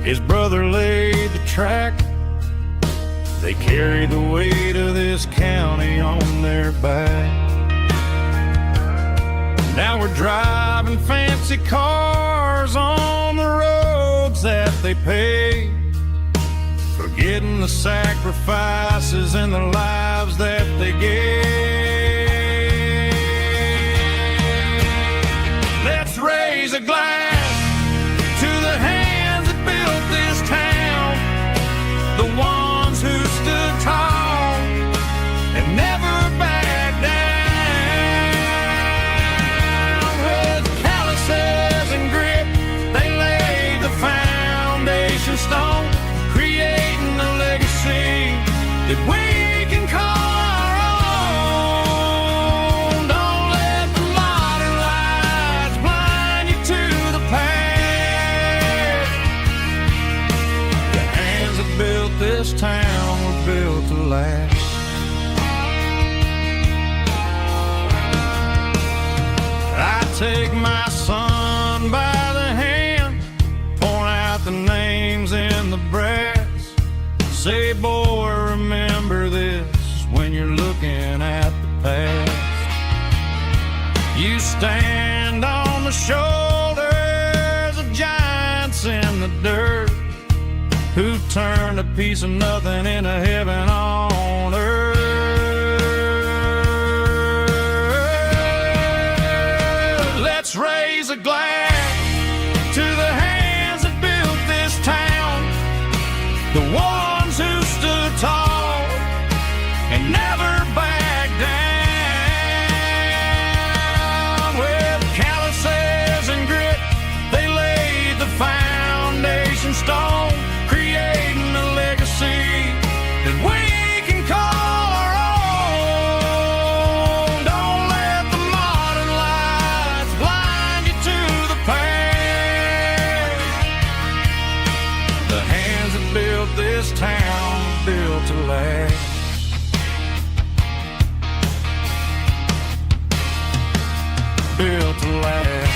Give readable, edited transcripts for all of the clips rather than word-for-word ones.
His brother laid the track. They carry the weight of this county on their back. Now we're driving fancy cars on the roads that they pay, forgetting the sacrifices and the lives that they gave. Let's raise a glass to the hands that built this town, the ones who stood tall and never backed down. With calluses and grit, they laid the foundation stone, creating a legacy that we can call our own. Don't let the modern lights blind you to the past. The hands that built this town were built to last. I take my son by the hand, point out the names in the brass, say, boy, remember this when you're looking at the past. You stand on the shoulders of giants in the dirt, who turned a piece of nothing into heaven on earth. Let's raise a glass to the hands that built this town, the ones who stood tall and never backed down. With calluses and grit, they laid the foundation stone, creating a legacy that we can call our own. Don't let the modern lights blind you to the past. The hands that built this town built to last. Built to last.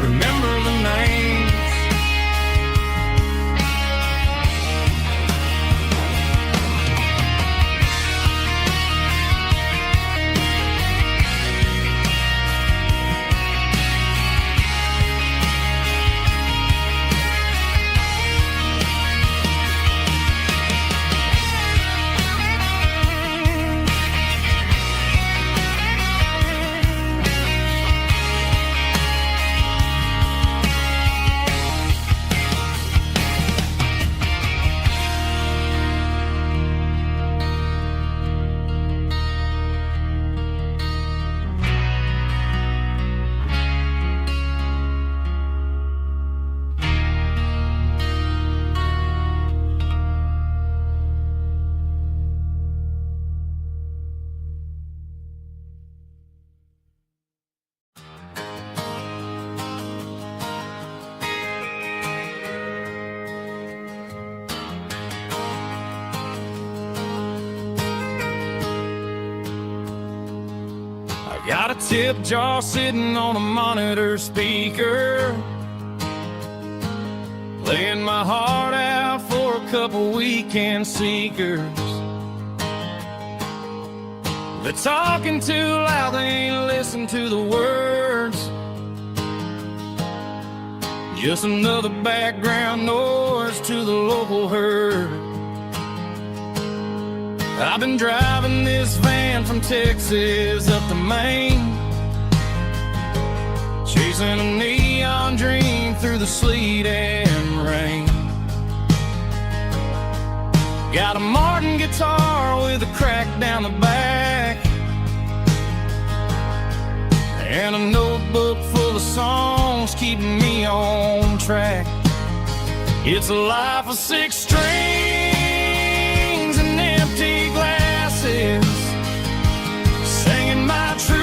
Remember the names. Got a tip jar sitting on a monitor speaker, laying my heart out for a couple weekend seekers. They're talking too loud, they ain't listen to the words. Just another background noise to the local herd. I've been driving this van from Texas up to Maine, chasing a neon dream through the sleet and rain. Got a Martin guitar with a crack down the back, and a notebook full of songs keeping me on track. It's a life of 6 strings and empty glasses, singing my truth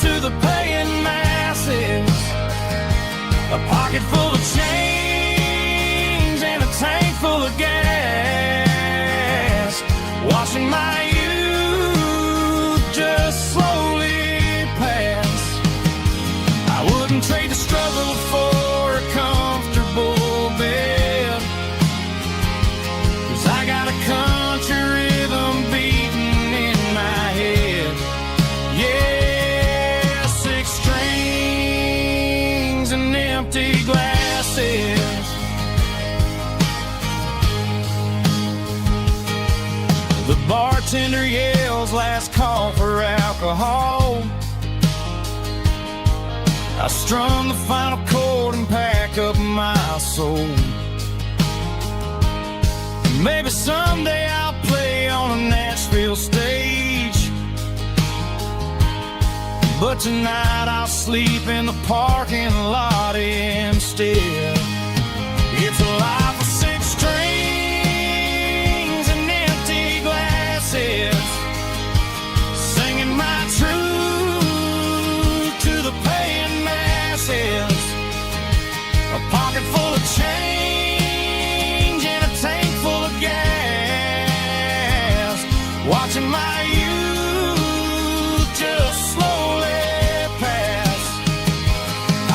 to the paying masses. A pocket full of change and a tank full of gas, watching my youth just slowly pass. empty glasses. The bartender yells last call for alcohol. I strum the final chord and pack up my soul. Maybe someday I'll play on a Nashville stage, but tonight I'll sleep in the parking lot instead. It's a life of 6 strings and empty glasses, singing my truth to the paying masses. A pocket full of change and a tank full of gas, watching my youth just slowly pass.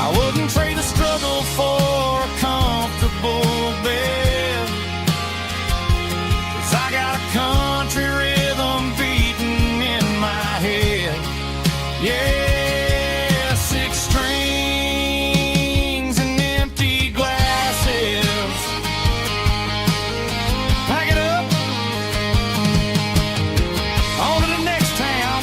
I wouldn't trade the struggle for a comfortable bed, 'cause I got a country rhythm beating in my head. Yeah, 6 strings and empty glasses. Pack it up, on to the next town.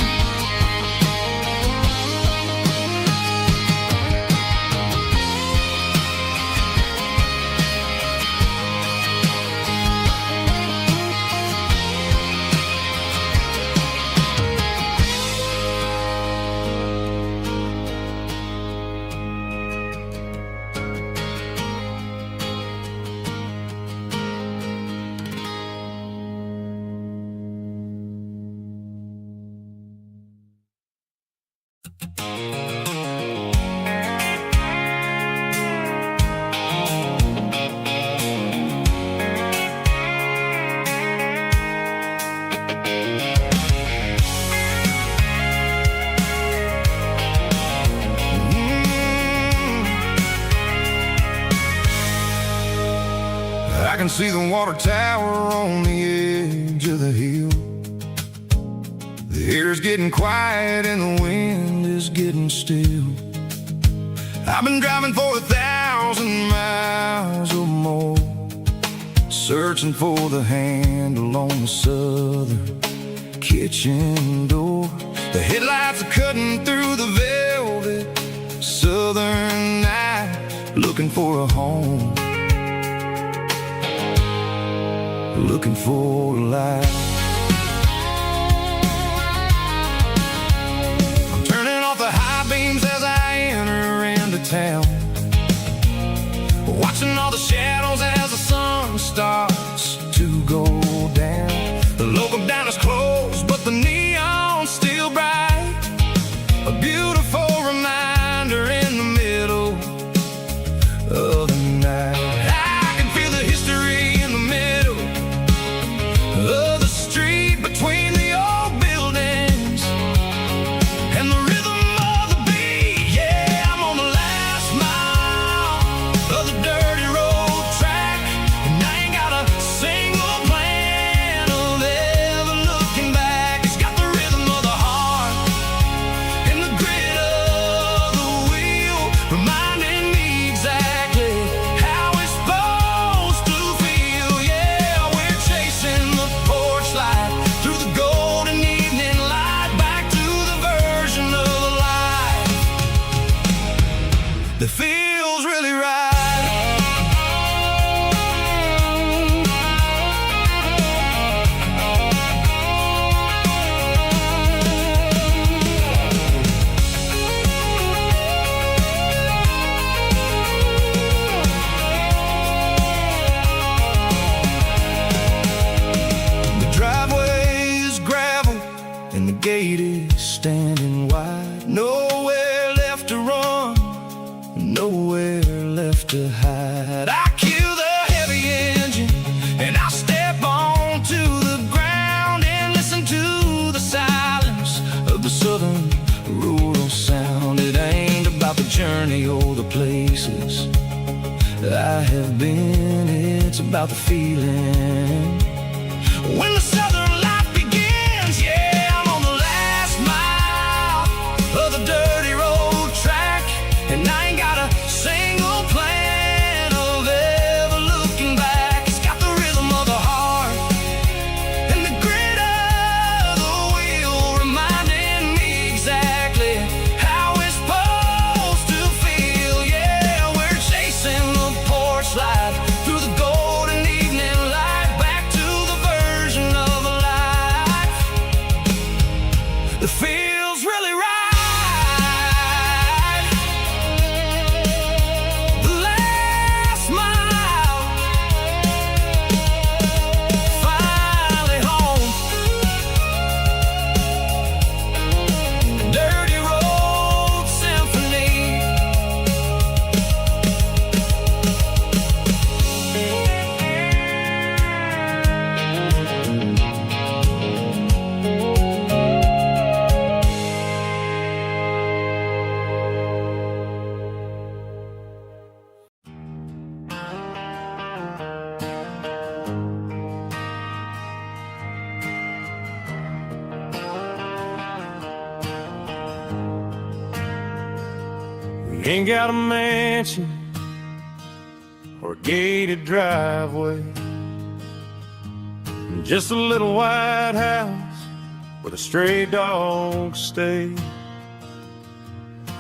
I can see the water tower on the edge of the hill. The air's getting quiet and the wind is getting still. I've been driving for 1,000 miles or more, searching for the handle on the southern kitchen door. The headlights are cutting through the velvet southern night, looking for a home, looking for a life. I'm turning off the high beams as I enter into town, watching all the shadows as the sun starts to go down. The local diner's closed, but the neon's still bright, a beautiful reminder in the middle of the night. I can feel the history in the middle of the street, between the old buildings and the rhythm of the beat. Yeah, I'm on the last mile of the dirty road track, and I ain't got a single plan of ever looking back. It's got the rhythm of the heart and the grit of the wheel, reminding me exactly how it's supposed to feel. Yeah, we're chasing the porch light through the golden evening light, back to the version of life that feels really right. The driveway is gravel and the gate is standing wide. Nowhere left to run, nowhere left to hide. I kill the heavy engine and I step onto the ground and listen to the silence of the southern rural sound. It ain't about the journey or the places I have been, it's about the feeling when the southern life begins. Yeah, I'm on the last mile of the dirty road track, and I ain't got a single We ain't got a mansion or a gated driveway, just a little white house where the stray dogs stay.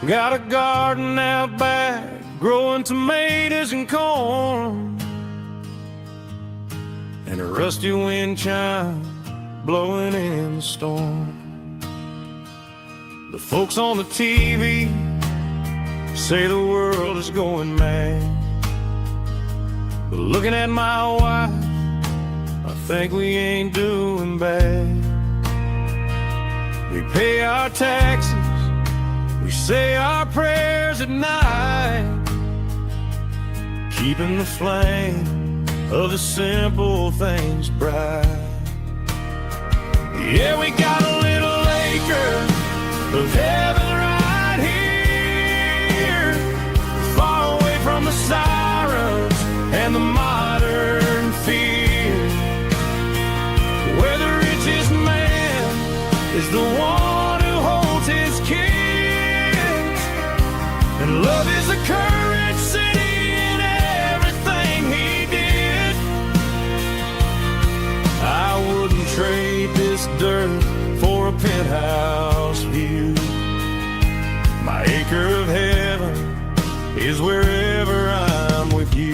Got a garden out back, growing tomatoes and corn, and a rusty wind chime blowing in the storm. The folks on the TV say the world is going mad, but looking at my wife, I think we ain't doing bad. We pay our taxes, we say our prayers at night, keeping the flame of the simple things bright. Yeah, we got a little acre of heaven right here, far away from the sirens and the modern fear, where the richest man is the one who holds his kids, and love is a currency in everything he did. I wouldn't trade this dirt for a penthouse view. My acre of heaven is wherever I'm with you.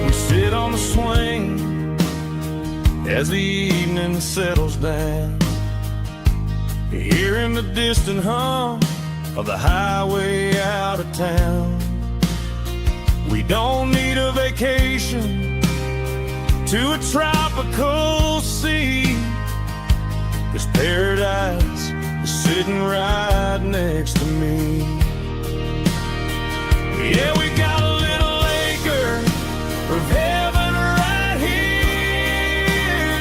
We sit on the swing as the evening settles down, hearing the distant hum of the highway out of town. We don't need a vacation to a tropical sea, 'cause paradise is sitting right next to me. Yeah, we got a little acre of heaven right here,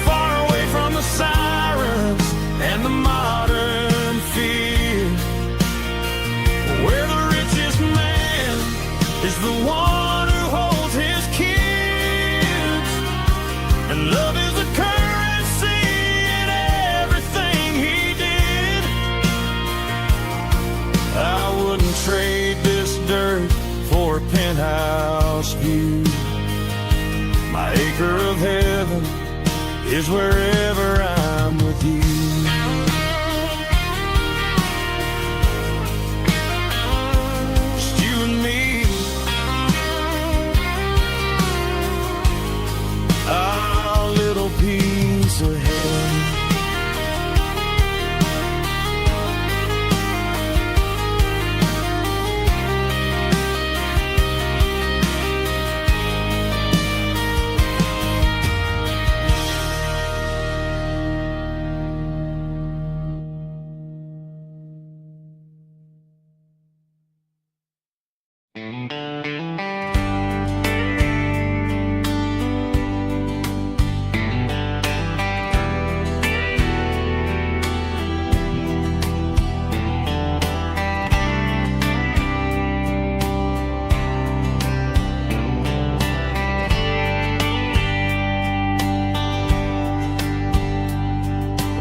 far away from the sirens and the modern fear, where the richest man is the one who holds his kids, and love is a currency in everything he did. I wouldn't trade this dirt for a penthouse view. My acre of heaven is wherever I'm with you. Just you and me, our little piece of heaven.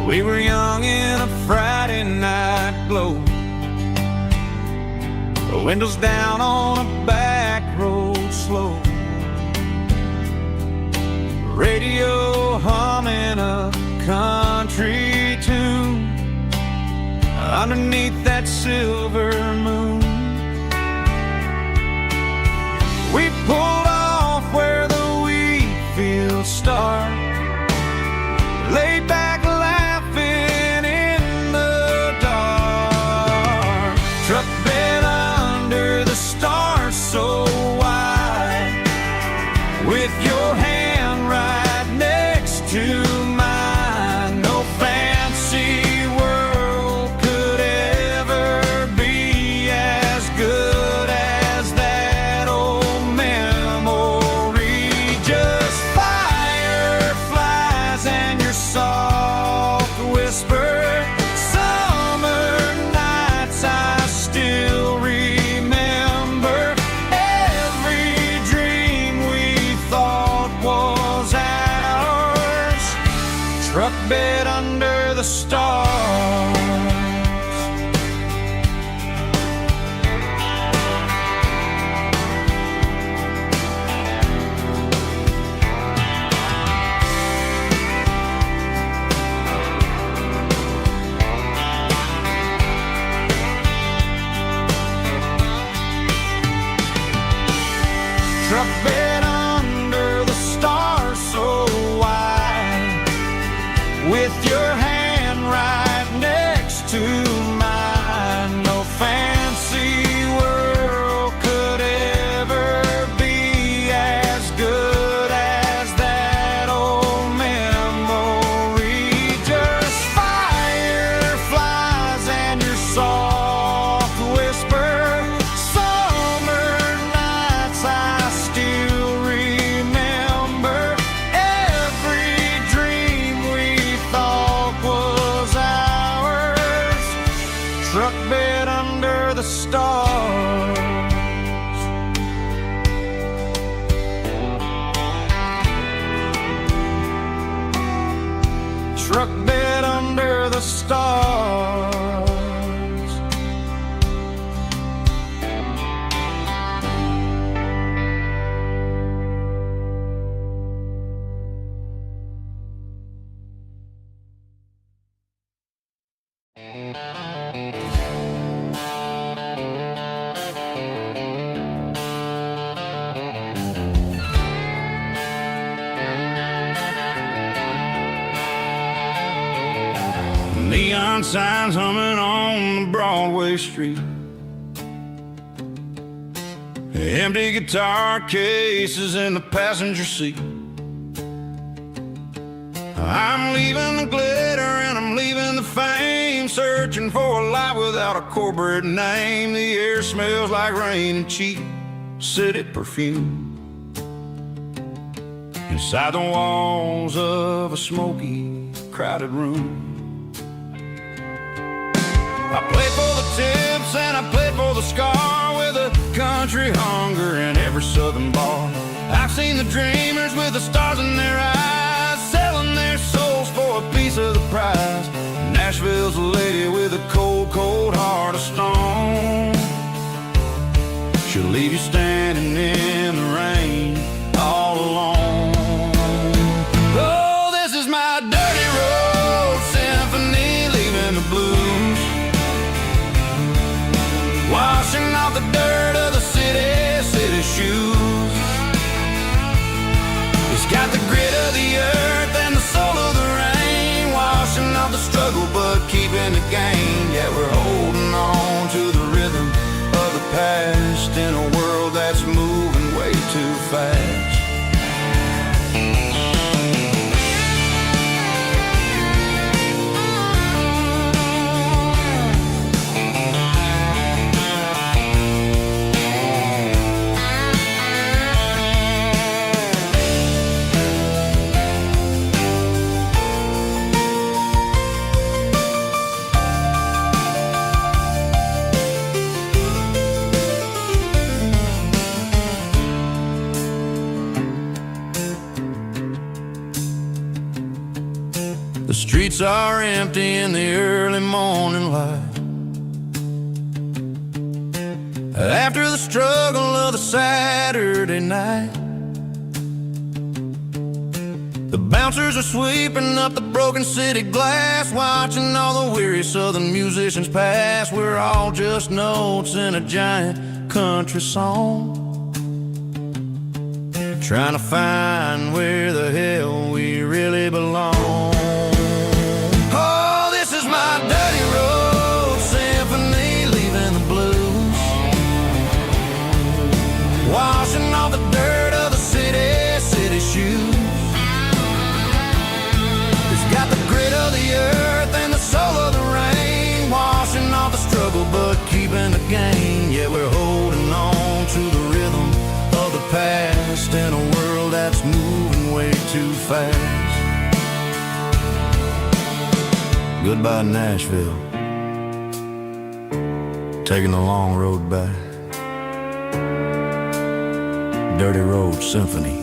We were young in a Friday night glow, the windows down on a back road slow, radio humming a country tune underneath that silver moon. We pulled off where the wheat fields start, laid back so wide, with your hand right next to mine. No fancy world could ever be as good as that old memory. Just fireflies and your soft whisper. Summer nights I still remember. Truck bed under under the stars. Truck bed under the stars so wide, with your hand right next to mine. No fancy world could ever be as good as that old memory. Just fireflies and your soft whisper. Summer nights I still remember. Every dream we thought was ours. Truck bed under the stars. Truck bed under the stars. Neon signs humming on the Broadway street. Empty guitar cases in the passenger seat. I'm leaving the glitter and I'm leaving the fame, searching for a life without a corporate name. The air smells like rain and cheap city perfume. Inside the walls of a smoky, crowded room. I played for the tips and I played for the scar, with a country hunger in every southern bar. I've seen the dreamers with the stars in their eyes, selling their souls for a piece of the prize. Nashville's a lady with a cold, cold heart of stone. She'll leave you standing in the rain all alone. Oh, this is my dirty road symphony, leaving the blues, washing off the dirt of the city shoes. It's got the grit of the earth and the soul of the rain, washing off the struggle but keeping the gain. Yeah, we're holding on to the rhythm of the past in a world that's moving way too fast. The streets are empty in the early morning light, after the struggle of the Saturday night. The bouncers are sweeping up the broken city glass, watching all the weary southern musicians pass. We're all just notes in a giant country song, trying to find where the hell we really belong. Oh, this is my dirty road symphony, leaving the blues, washing off the dirt of the city shoes. It's got the grit of the earth and the soul of the rain, washing off the struggle but keeping the gain. Yeah, we're holding on to the rhythm of the past in a world that's moving way too fast. Goodbye, Nashville, taking the long road back. Dirty Road Symphony.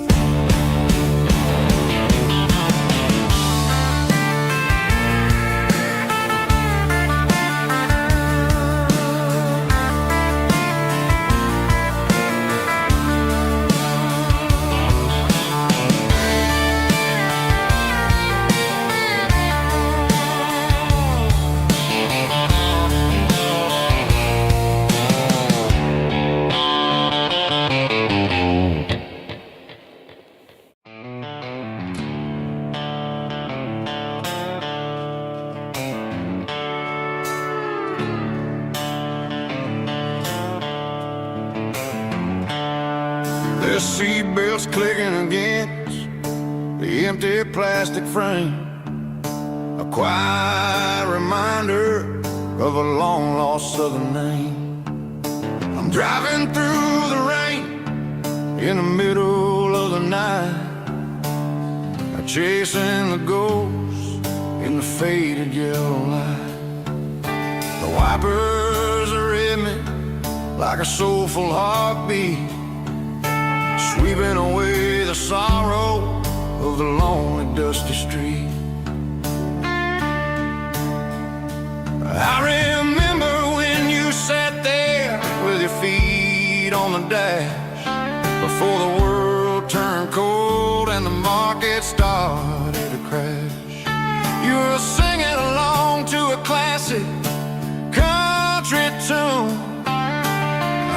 seatbelts clicking against the empty plastic frame, a quiet reminder of a long-lost southern name. I'm driving through the rain in the middle of the night, chasing the ghosts in the faded yellow light. The wipers are in me like a soulful heartbeat, sweeping away the sorrow of the lonely, dusty street. I remember when you sat there with your feet on the dash, before the world turned cold and the market started to crash. You were singing along to a classic country tune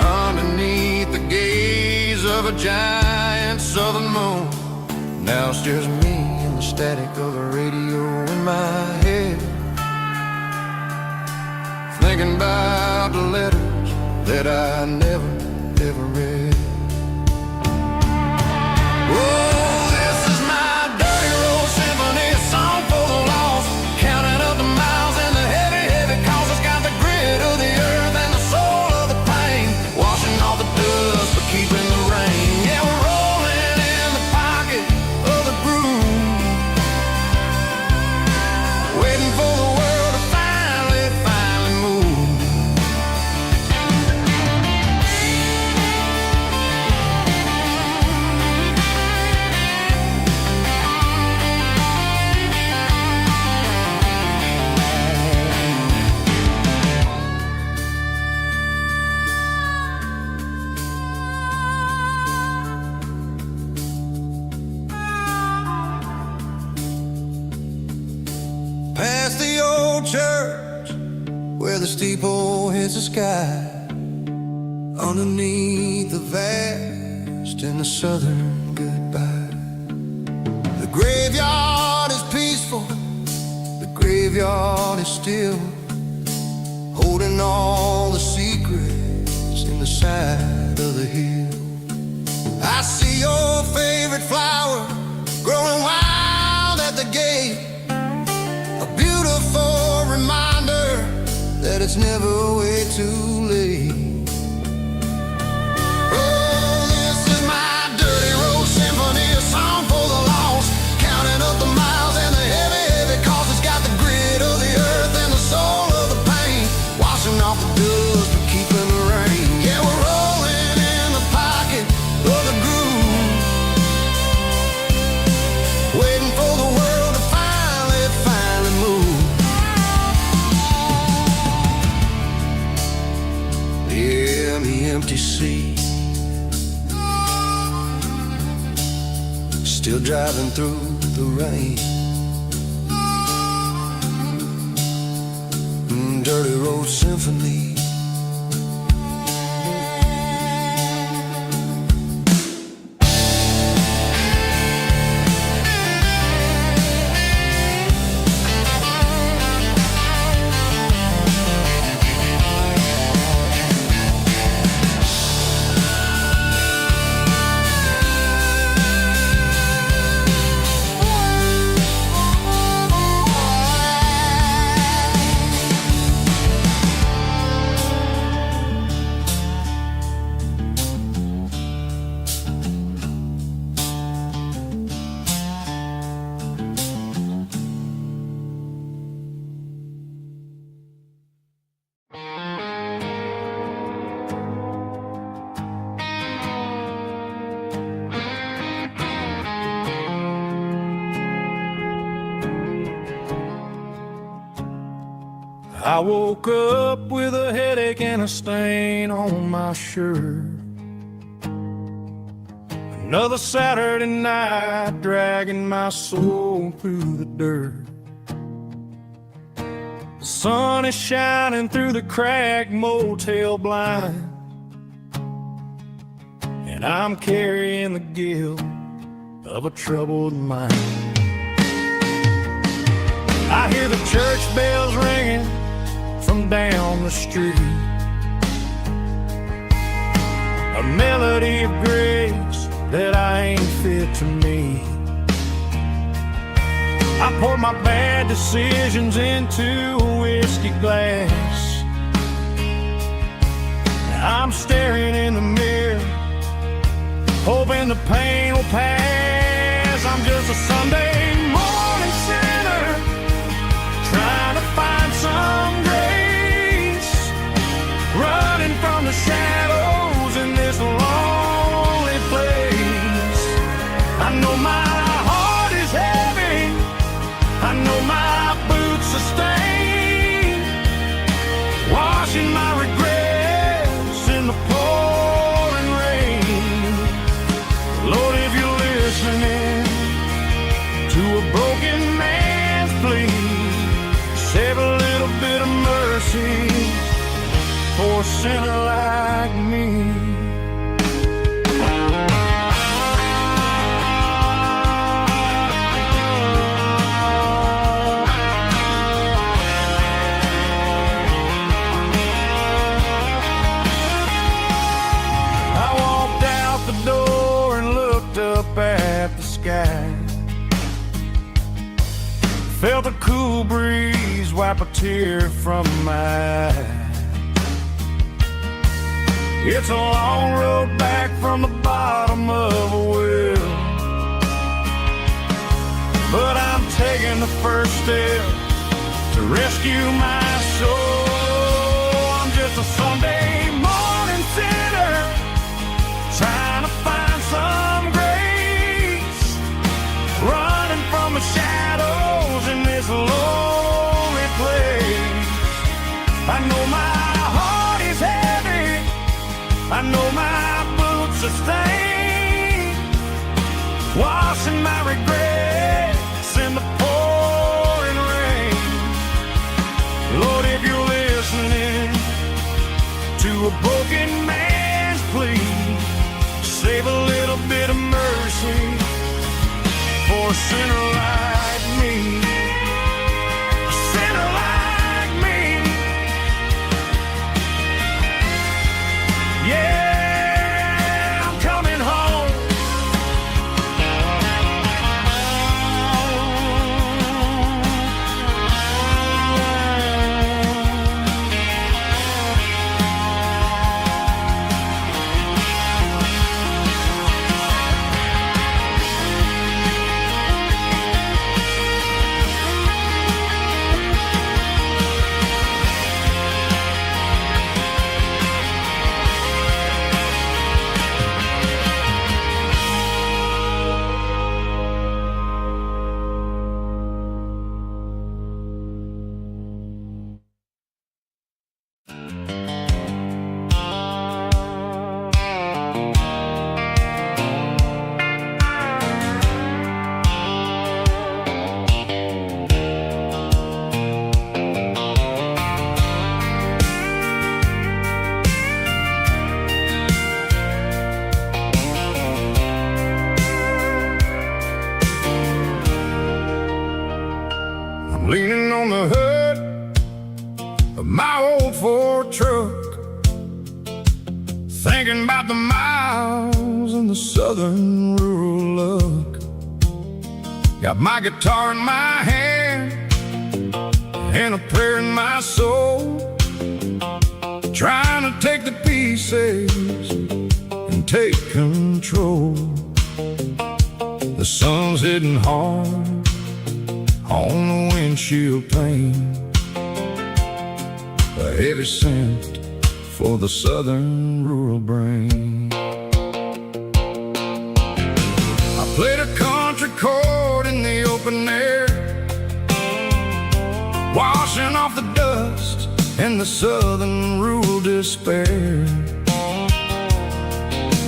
underneath the gaze of a giant southern moon. Now it's just me and the static of the radio in my head, thinking about the letters that I never, ever read. Oh, this is my dirty road symphony, a song for the lost, counting up the miles and the heavy, heavy calls. It's got the grit of the earth and the soul of the pain, washing off the dust but keeping the rain. Yeah, we're rolling in the pocket of the groove, waiting for the world to finally move. Past the old church where the steeple hits the sky, underneath the vast and the southern goodbye. The graveyard is peaceful, the graveyard is still, holding all the secrets in the side of the hill. I see your favorite flower growing wild at the gate, a beautiful reminder that it's never way too late. Oh, this is my dirty road symphony, a song for the lost, counting up the miles and the heavy, heavy calls. It's got the grit of the earth and the soul of the pain, washing off the dust but keeping the rain. Yeah, we're rolling in the pocket of the groove, waiting for the world to finally move. Yeah, the empty seat, still driving through the rain. Dirty road symphony. I woke up with a headache and a stain on my shirt. Another Saturday night dragging my soul through the dirt. The sun is shining through the cracked motel blind, and I'm carrying the guilt of a troubled mind. I hear the church bells ringing from down the street, a melody of grace that I ain't fit to meet. I poured my bad decisions into a whiskey glass. I'm staring in the mirror, hoping the pain will pass. I'm just a Sunday morning sinner, trying to find some grace, running from the shadows in this lonely place. I know my heart is heavy, I know my boots are stained, washing my regrets in the pouring rain. Lord, if you're listening to a broken man's plea, save a little bit of mercy for a sinner like me. At the sky, felt a cool breeze wipe a tear from my eye. It's a long road back from the bottom of a well, but I'm taking the first step to rescue my soul. I'm just a Sunday morning sinner, trying to find some grace, running from the shadows in this lonely place. I know my heart is heavy, I know my boots are stained, washing my regrets in the pouring rain. Lord, if you're listening to a broken man's plea, save a little bit of mercy for a sinner like me. A sinner like me. Yeah, I'm coming home. Leaning on the hood of my old Ford truck, thinking about the miles and the southern rural look. Got my guitar in my hand and a prayer in my soul, trying to take the pieces and take control. The sun's hitting hard on the windshield pane, a heavy scent for the southern rural brain. I played a country chord in the open air, washing off the dust and the southern rural despair.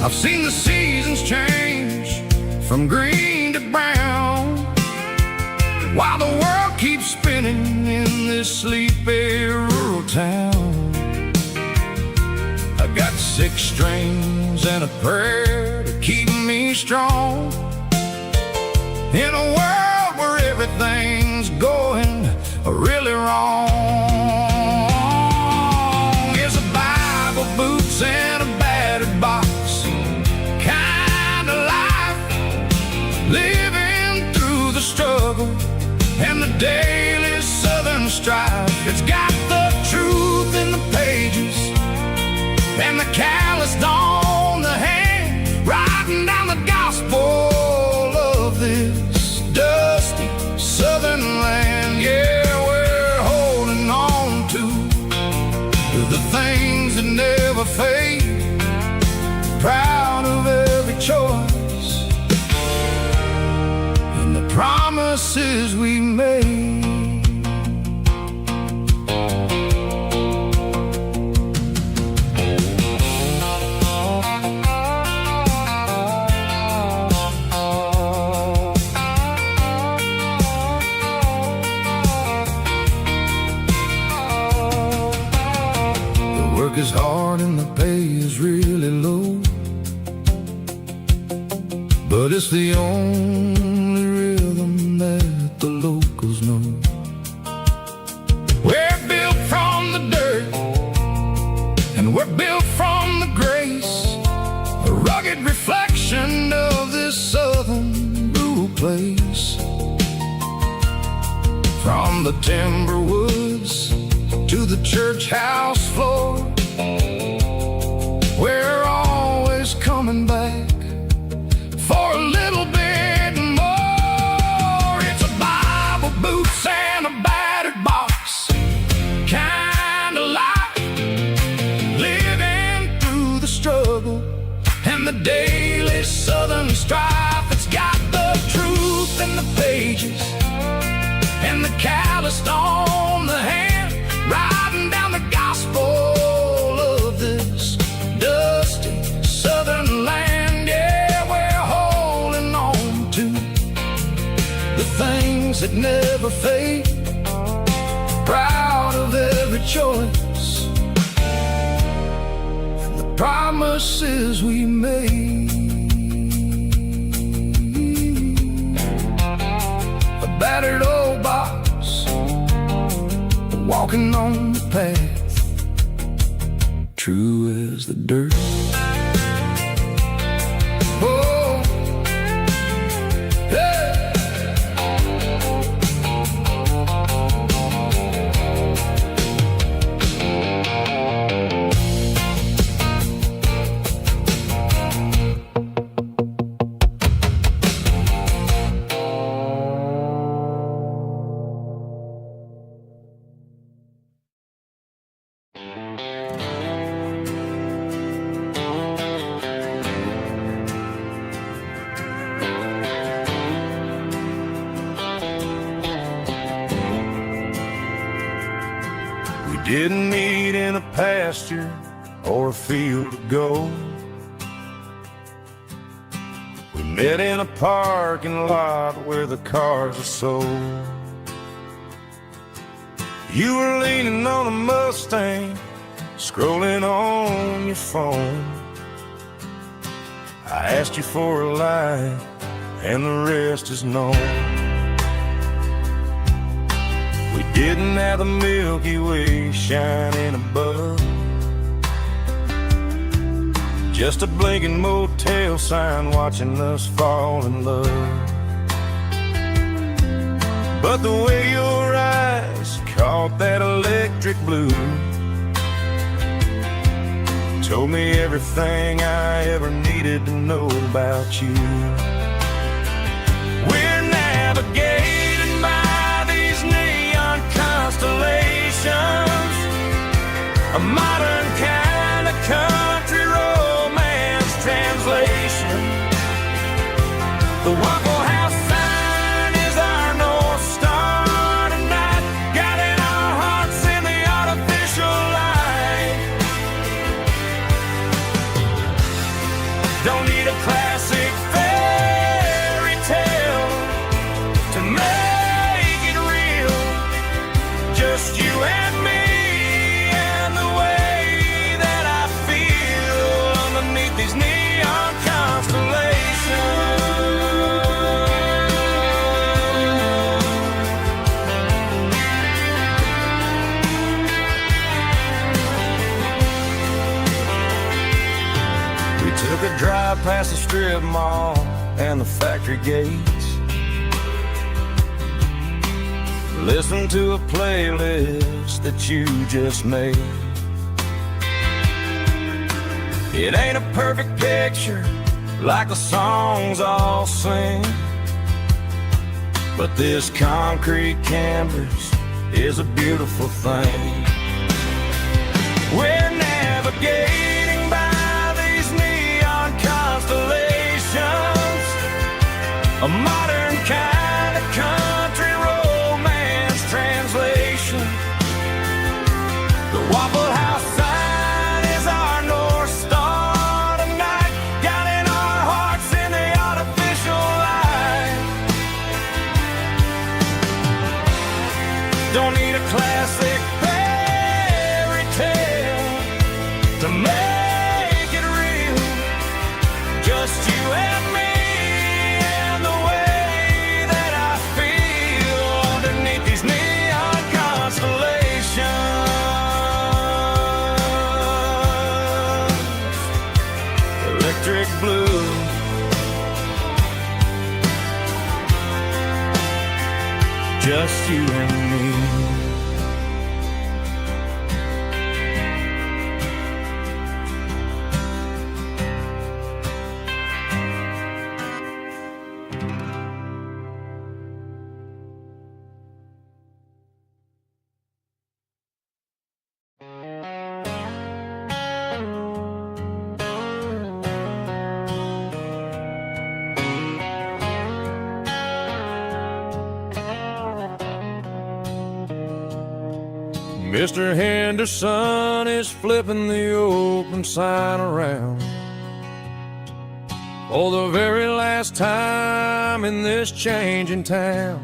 I've seen the seasons change from green to brown, while the world keeps spinning in this sleepy rural town. I got 6 strings and a prayer to keep me strong, in a world where everything's going really wrong. It's a Bible, boots, and a battered box, kinda like and the daily Southern strife. It's got the truth in the pages and the calloused on the hand, writing down the gospel of this dusty Southern land. Yeah, we're holding on to the things that never fade, proud of every choice and the promises we made. Work is hard and the pay is really low, but it's the only rhythm that the locals know. We're built from the dirt and we're built from the grace, a rugged reflection of this southern rural place. From the timber woods to the church house floor, we're always coming back for a little bit more. It's a Bible, boots, and a battered box kind of life, living through the struggle and the daily Southern strife. It's got the truth in the pages and the calloused on the hand, writing down the gospel of this dusty Southern land. Yeah, we're holding on to the things that never fade, proud of every choice and the promises we made. A battered old box, walking on the path, true as the dirt. Oh, yeah. Didn't meet in a pasture or a field of gold. We met in a parking lot where the cars are sold. You were leaning on a Mustang, scrolling on your phone. I asked you for a light, and the rest is known. We didn't have the Milky Way shining above, just a blinking motel sign watching us fall in love. But the way your eyes caught that electric blue told me everything I ever needed to know about you. We're navigating by these neon constellations, a modern kind of country romance translation. The Waffle House sign is our North Star tonight, guiding our hearts in the artificial light. Don't need a classic fairy tale to make it real, just you and me and the way that I feel underneath these neon constellations. We took a drive past the strip mall and the factory gates. listen to a playlist that you just made. It ain't a perfect picture like the songs all sing, but this concrete canvas is a beautiful thing. We're navigating by these neon constellations, a modern kind of country romance translation. The Waffle House sign is our North Star tonight, guiding our hearts in the artificial light. Don't need a classic fairy tale to make it real, just you and me and the way that I feel underneath these neon constellations. Electric blue, just you and me. Mr. Henderson is flipping the open sign around for the very last time in this changing town.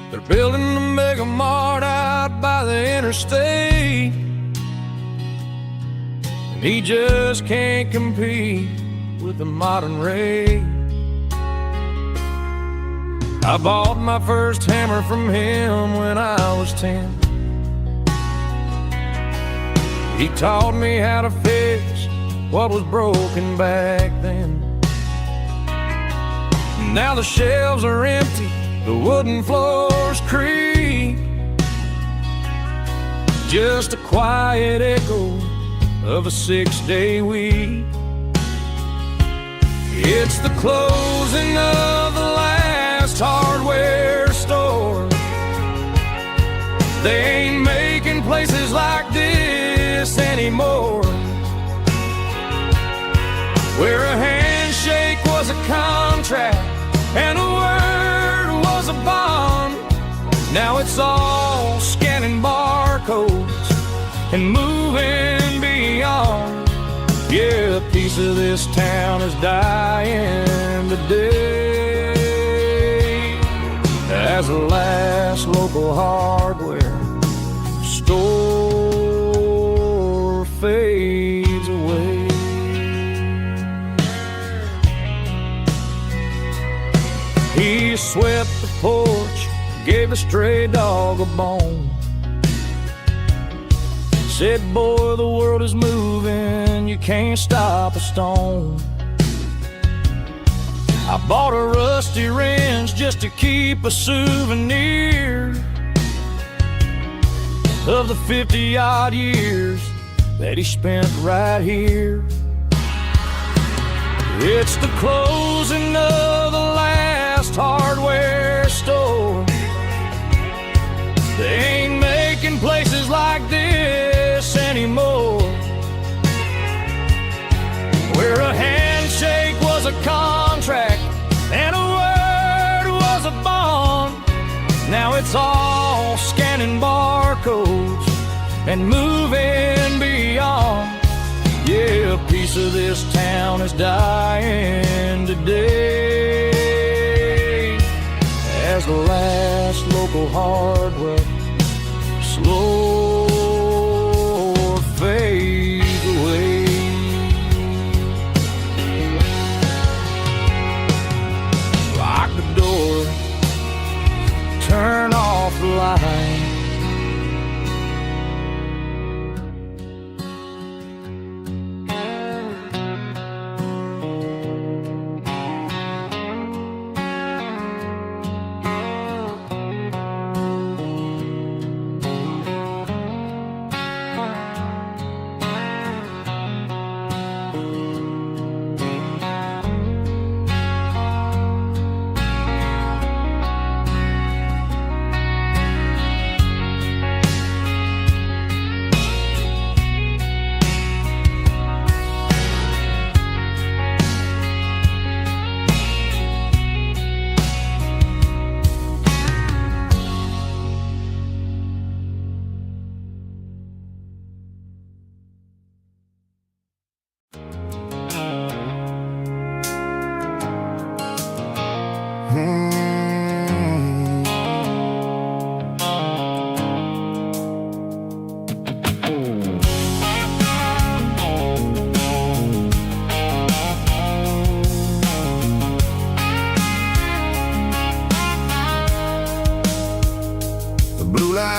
They're building a mega mart out by the interstate, and he just can't compete with the modern rate. I bought my first hammer from him when I was 10. He taught me how to fix what was broken back then. Now the shelves are empty, the wooden floors creak, just a quiet echo of a 6-day week. It's the closing of the last hardware store. They ain't making places like this anymore, where a handshake was a contract and a word was a bond. Now it's all scanning barcodes and moving beyond. Yeah, a piece of this town is dying today as the last local hardware store fades away. He swept the porch, gave a stray dog a bone, said, boy, the world is moving, you can't stop a stone. I bought a rusty wrench just to keep a souvenir of the 50-odd years that he spent right here. It's the closing of the last hardware store. They ain't making places like this anymore, where a handshake was a contract and a word was a bond. Now it's all scanning barcodes and moving beyond. Yeah, a piece of this town is dying today as the last local hardware slow fades away. Lock the door, turn off the light.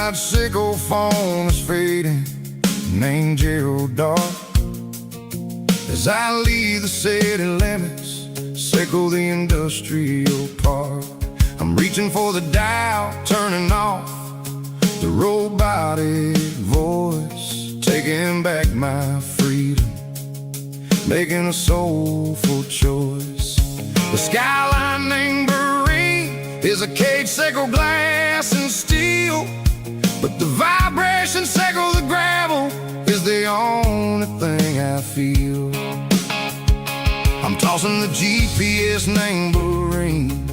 white sickle foam is fading, named Gerald Dark. As I leave the city limits, sickle the industrial park. I'm reaching for the dial, turning off the robotic voice, taking back my freedom, making a soulful choice. The skyline named Marine is a cage sickle, glass and steel, but the vibration sickle, the gravel, is the only thing I feel. I'm tossing the GPS named Marine,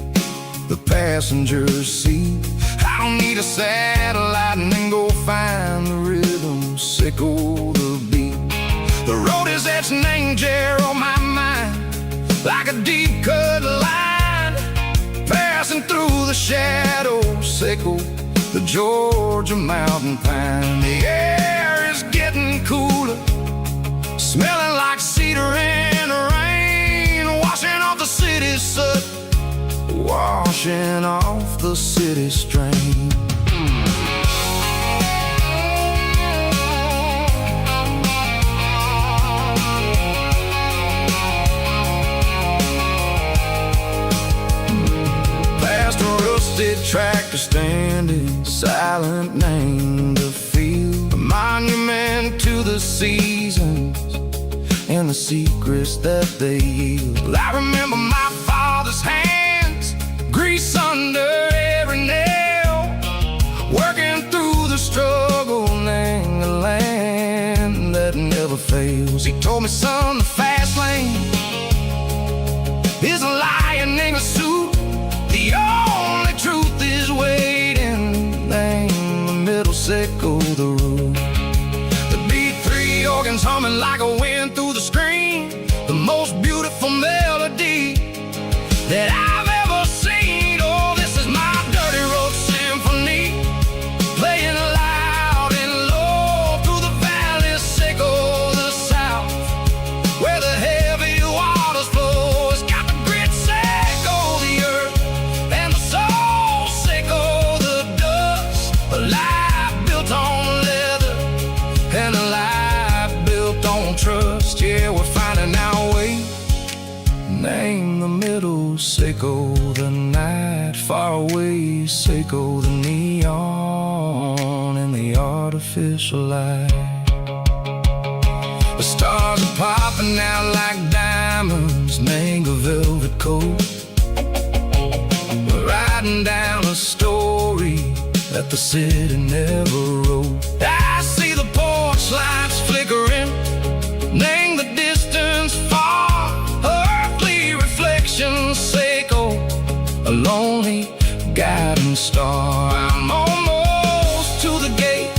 the passenger seat. I don't need a satellite and then go find the rhythm, sickle the beat. The road is etched named Gerald on my mind, like a deep cut line, passing through the shadows, sickle the Georgia mountain pine. The air is getting cooler, smelling like cedar in the rain, washing off the city's soot, washing off the city strain. Past a rusted tractor standing silent, named the field, a monument to the seasons and the secrets that they yield. I remember my father's hands, grease under every nail, working through the struggle, named the land that never fails. He told me, son, the fast lane is a lion in a suit, the only truth is waiting, named the middle, sickle the road. The B3 organs humming like a wind through the screen, the most beautiful melody that I've ever seen. Oh, this is my dirty road symphony, playing loud and low through the valley, sickle the south, where the heavy waters flow. It's got the grit, sickle the earth, and the soul, sickle the dust. A life built on leather and a life built on trust. Yeah, we're finding our way, name the middle, sickle the night, far away, sickle the neon and the artificial light. The stars are popping out like diamonds, mango velvet coat. We're riding down a story that the city never wrote. I see the porch lights flickering, name the distance far, earthly reflections, sickle a lonely guiding star. I'm almost to the gate,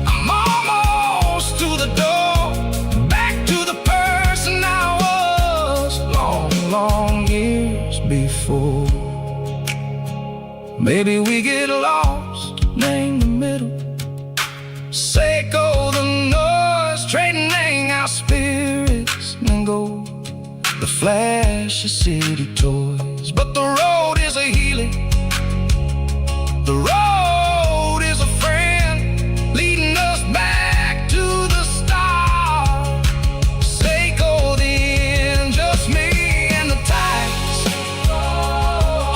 I'm almost to the door, back to the person I was long, long years before. Maybe we get lost, name the middle, sickle the noise, trading our spirits and go the flash of city toys. But the road is a healing, the road is a friend, leading us back to the start. Sickle the end, just me and the tides,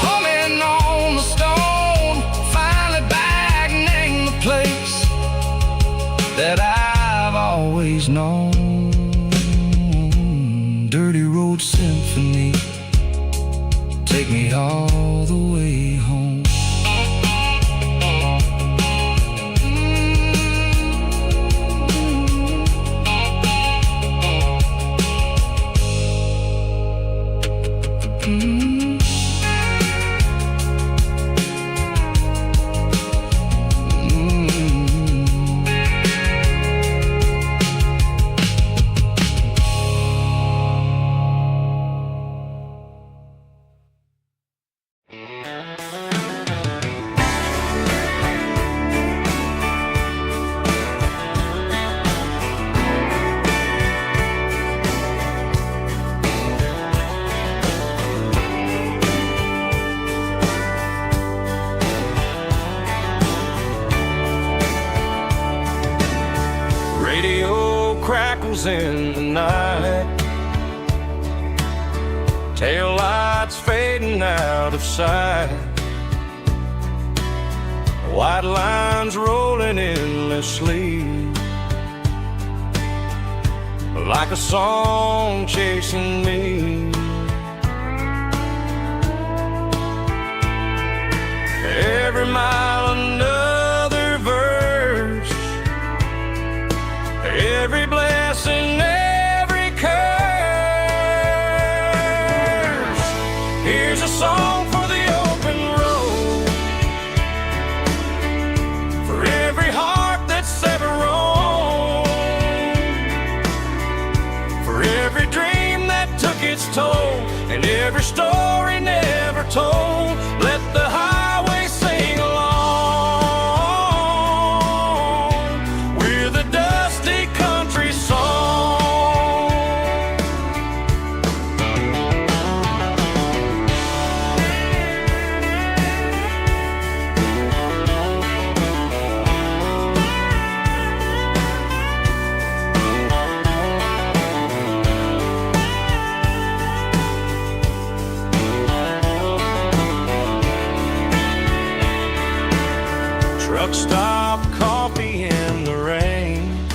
humming on the stone, finally back, name the place that I've always known. Dirty road symphony, take me all the way home. radio crackles in the night, tail lights fading out of sight, white lines rolling endlessly, like a song chasing me. Every mile another verse, every blessing, every curse. Here's a song for the open road, for every heart that's ever roamed, for every dream that took its toll, and every story never told. Let the highway sing along with a dusty country song. Truck stop, coffee in the rain,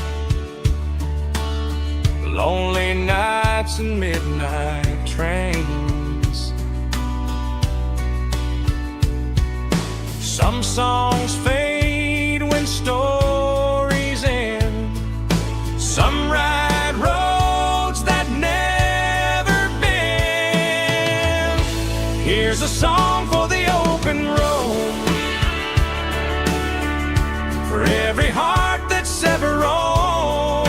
lonely nights and midnight trains. Some songs fade when stories end, some ride roads that never bend. Here's a song for the open road, for every heart that's ever roamed,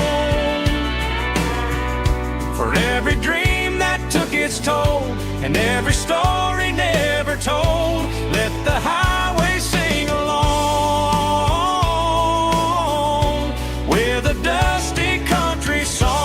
for every dream that took its toll, and every story never told. Let the highway sing along with a dusty country song.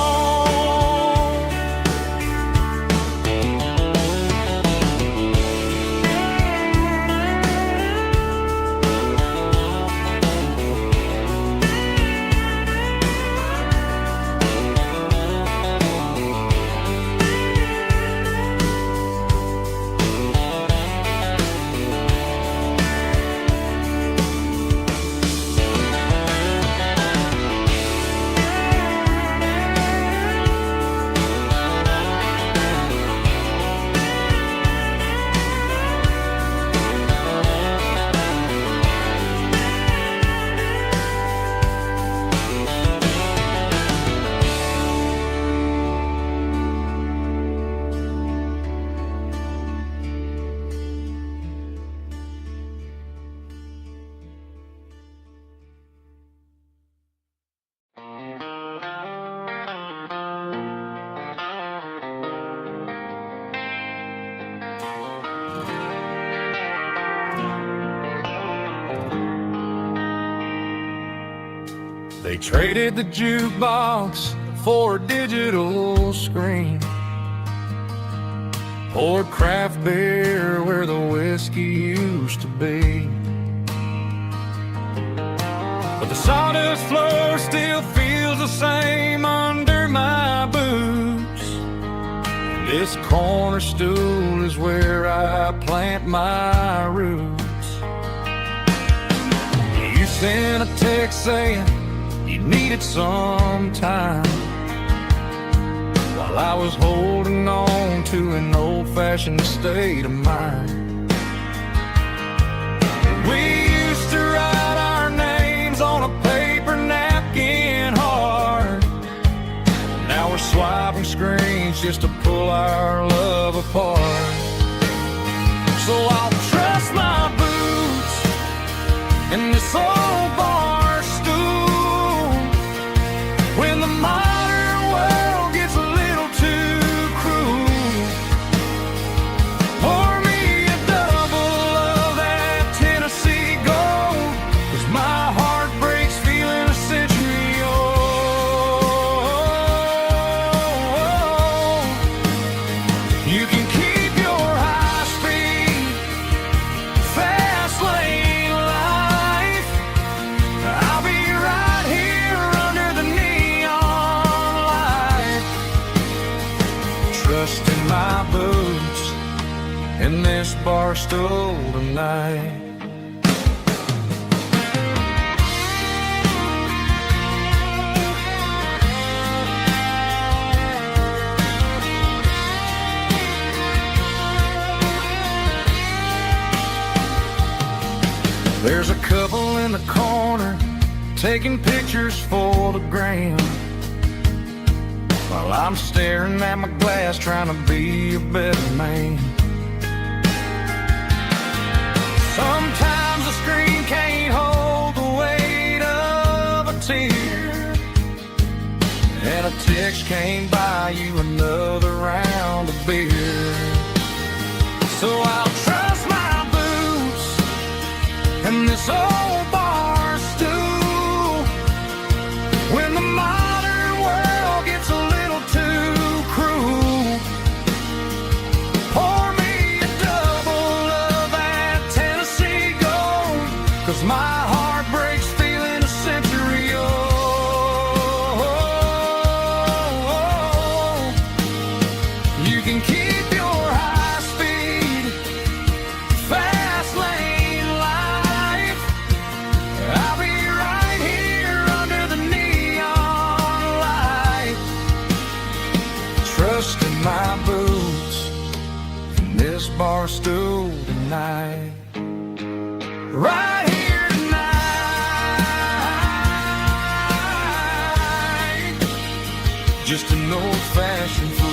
They traded the jukebox for a digital screen, poured craft beer where the whiskey used to be. But the sawdust floor still feels the same under my boots. This corner stool is where I plant my roots. You sent a text saying you needed some time, while I was holding on to an old-fashioned state of mind. We used to write our names on a paper napkin hard. Now we're swiping screens just to pull our love apart. So I'll trust my boots in this old bar stool when the modern world gets a little too cruel. Pour me a double of that Tennessee Gold, 'cause my heart breaks feeling a century old. You can keep your high speed fast lane life, this bar stool tonight. There's a couple in the corner taking pictures for the gram, while I'm staring at my glass trying to be a better man. Sometimes the screen can't hold the weight of a tear, and a text can't buy you another round of beer. So I'll trust my boots and this old bar stool when the modern world gets a little too cruel. Pour me a double of that Tennessee Gold, 'cause my heart breaks feeling a century old. You can keep your high speed, fast lane life. I'll be right here under the neon light, trusting my boots and this bar stool tonight. Right here tonight, just an old-fashioned fool.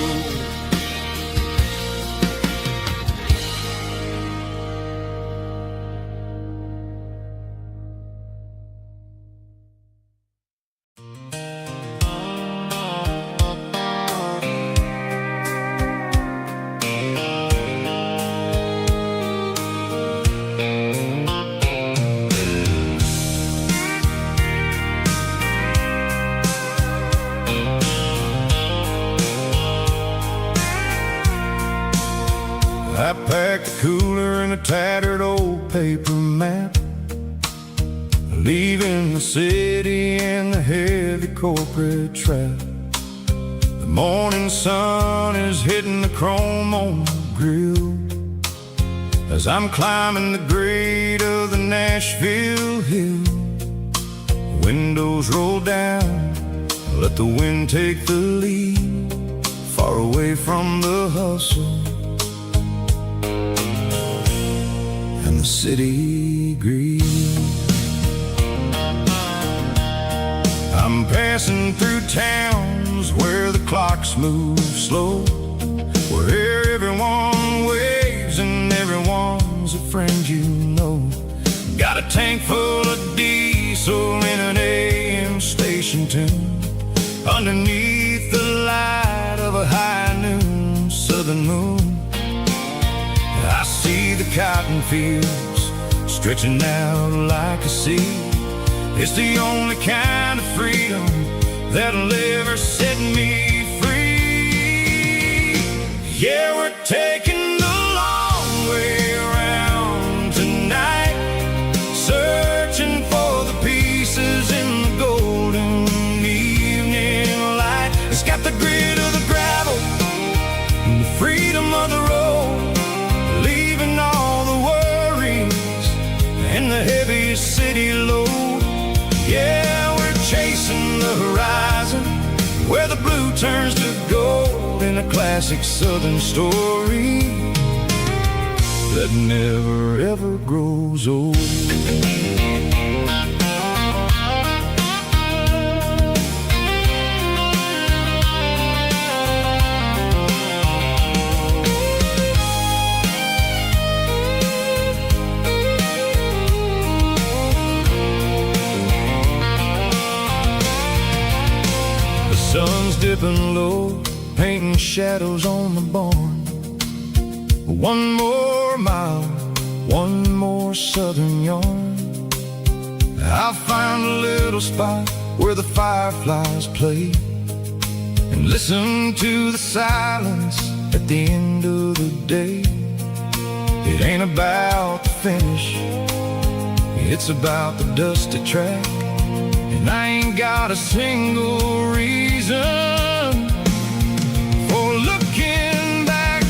I packed a cooler and a tattered old paper map, leaving the city in the heavy corporate trap. The morning sun is hitting the chrome on the grill as I'm climbing the grade of the Nashville hill. Windows roll down, let the wind take the lead, far away from the hustle and the city greed. I'm passing through towns where the clocks move slow, where everyone waves and everyone's a friend you know. Got a tank full of diesel in an AM station tune, underneath the light of a high noon southern moon. I see the cotton fields stretching out like a sea. It's the only kind of freedom that'll ever set me free. Yeah, we're taking the long way around tonight, searching for the pieces in the golden evening light. It's got the grit of the gravel and the freedom of the road, leaving all the worries and the heavy city load. Yeah, we're chasing the horizon where the blue turns to gold in a classic southern story that never ever grows old. Sun's dipping low, painting shadows on the barn. One more mile, one more southern yarn. I'll find a little spot where the fireflies play and listen to the silence at the end of the day. It ain't about the finish, it's about the dusty track, and I ain't got a single reason for looking back.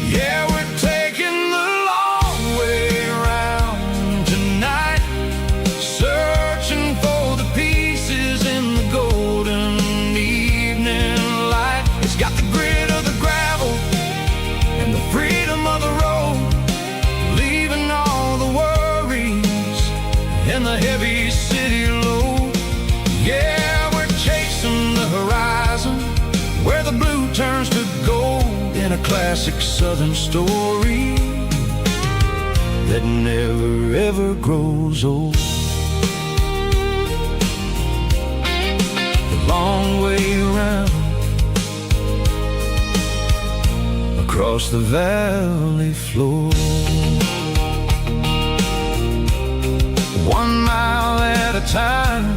Yeah, we're taking the in the heavy city low. Yeah, we're chasing the horizon, where the blue turns to gold, in a classic southern story that never ever grows old. The long way around, across the valley floor, 1 mile at a time.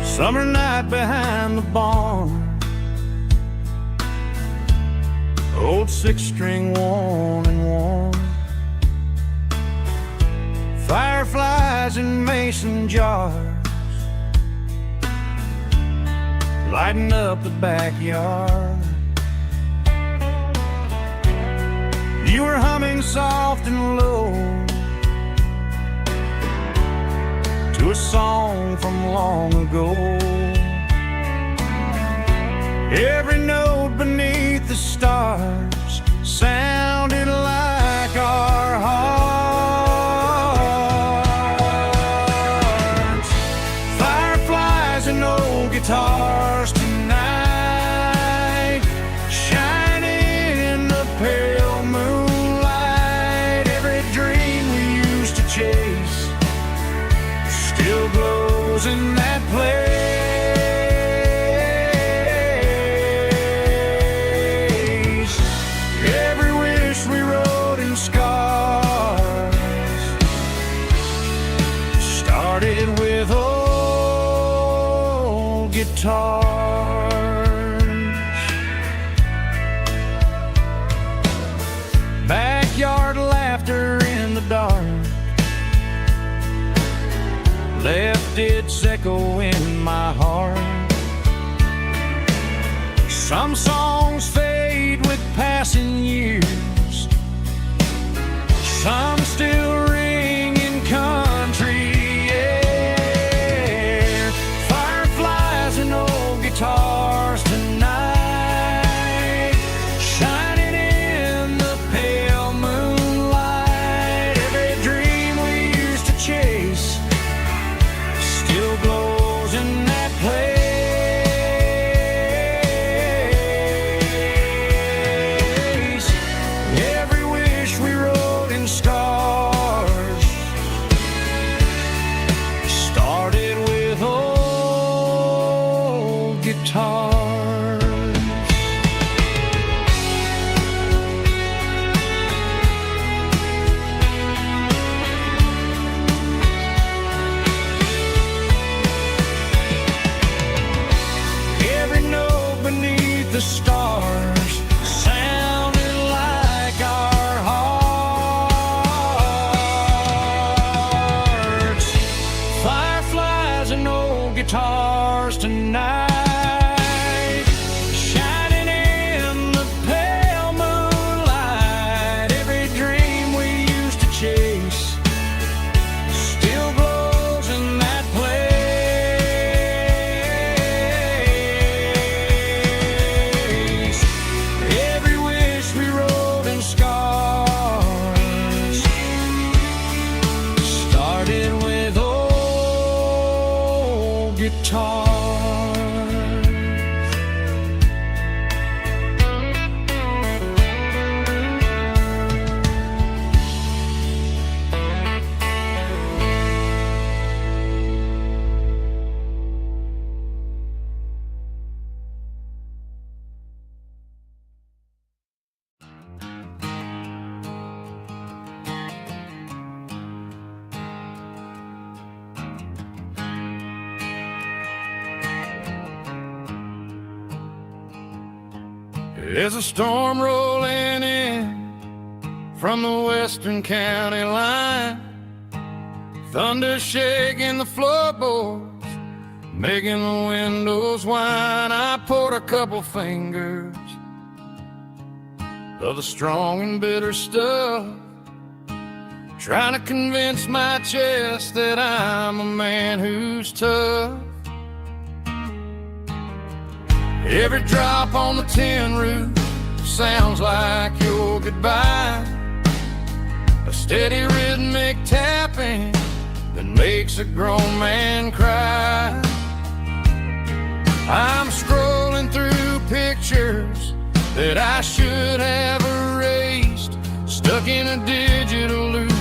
Summer night behind the barn, old 6-string worn and worn, fireflies in mason jars, lighting up the backyard. You were humming soft and low to a song from long ago. Every note beneath the stars sounded like our hearts. Fireflies and old guitars tonight, shining in the pale moonlight. Every dream we used to chase still glows in that place. Every wish we wrote in scars started with old guitars. Backyard laughter in the dark left its echo in my heart. Some songs fade with passing years, some still ring in country air. Fireflies and old guitars tonight, shining in the pale moonlight. Every dream we used to chase still glows in that place. There's a storm rolling in from the western county line, thunder shaking the floorboards, making the windows whine. I poured a couple fingers of the strong and bitter stuff, trying to convince my chest that I'm a man who's tough. Every drop on the tin roof sounds like your goodbye, a steady rhythmic tapping that makes a grown man cry. I'm scrolling through pictures that I should have erased, stuck in a digital loop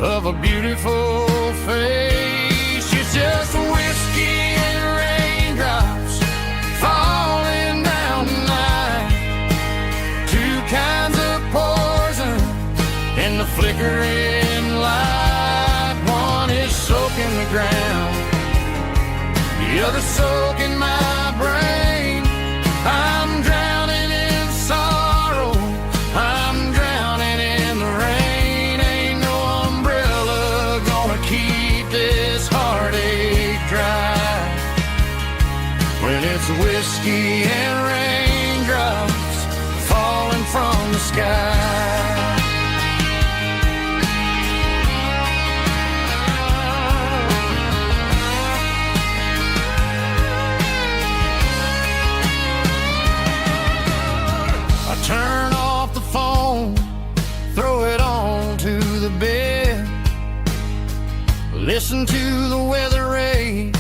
of a beautiful face. It's just whiskey and raindrops falling down tonight, two kinds of poison in the flickering light. One is soaking the ground, the other soaking my brain. I'm drowning in sorrow, I'm drowning in the rain. Ain't no umbrella gonna keep this heartache dry when it's whiskey and raindrops falling from the sky. Turn off the phone, throw it on to the bed, listen to the weather rage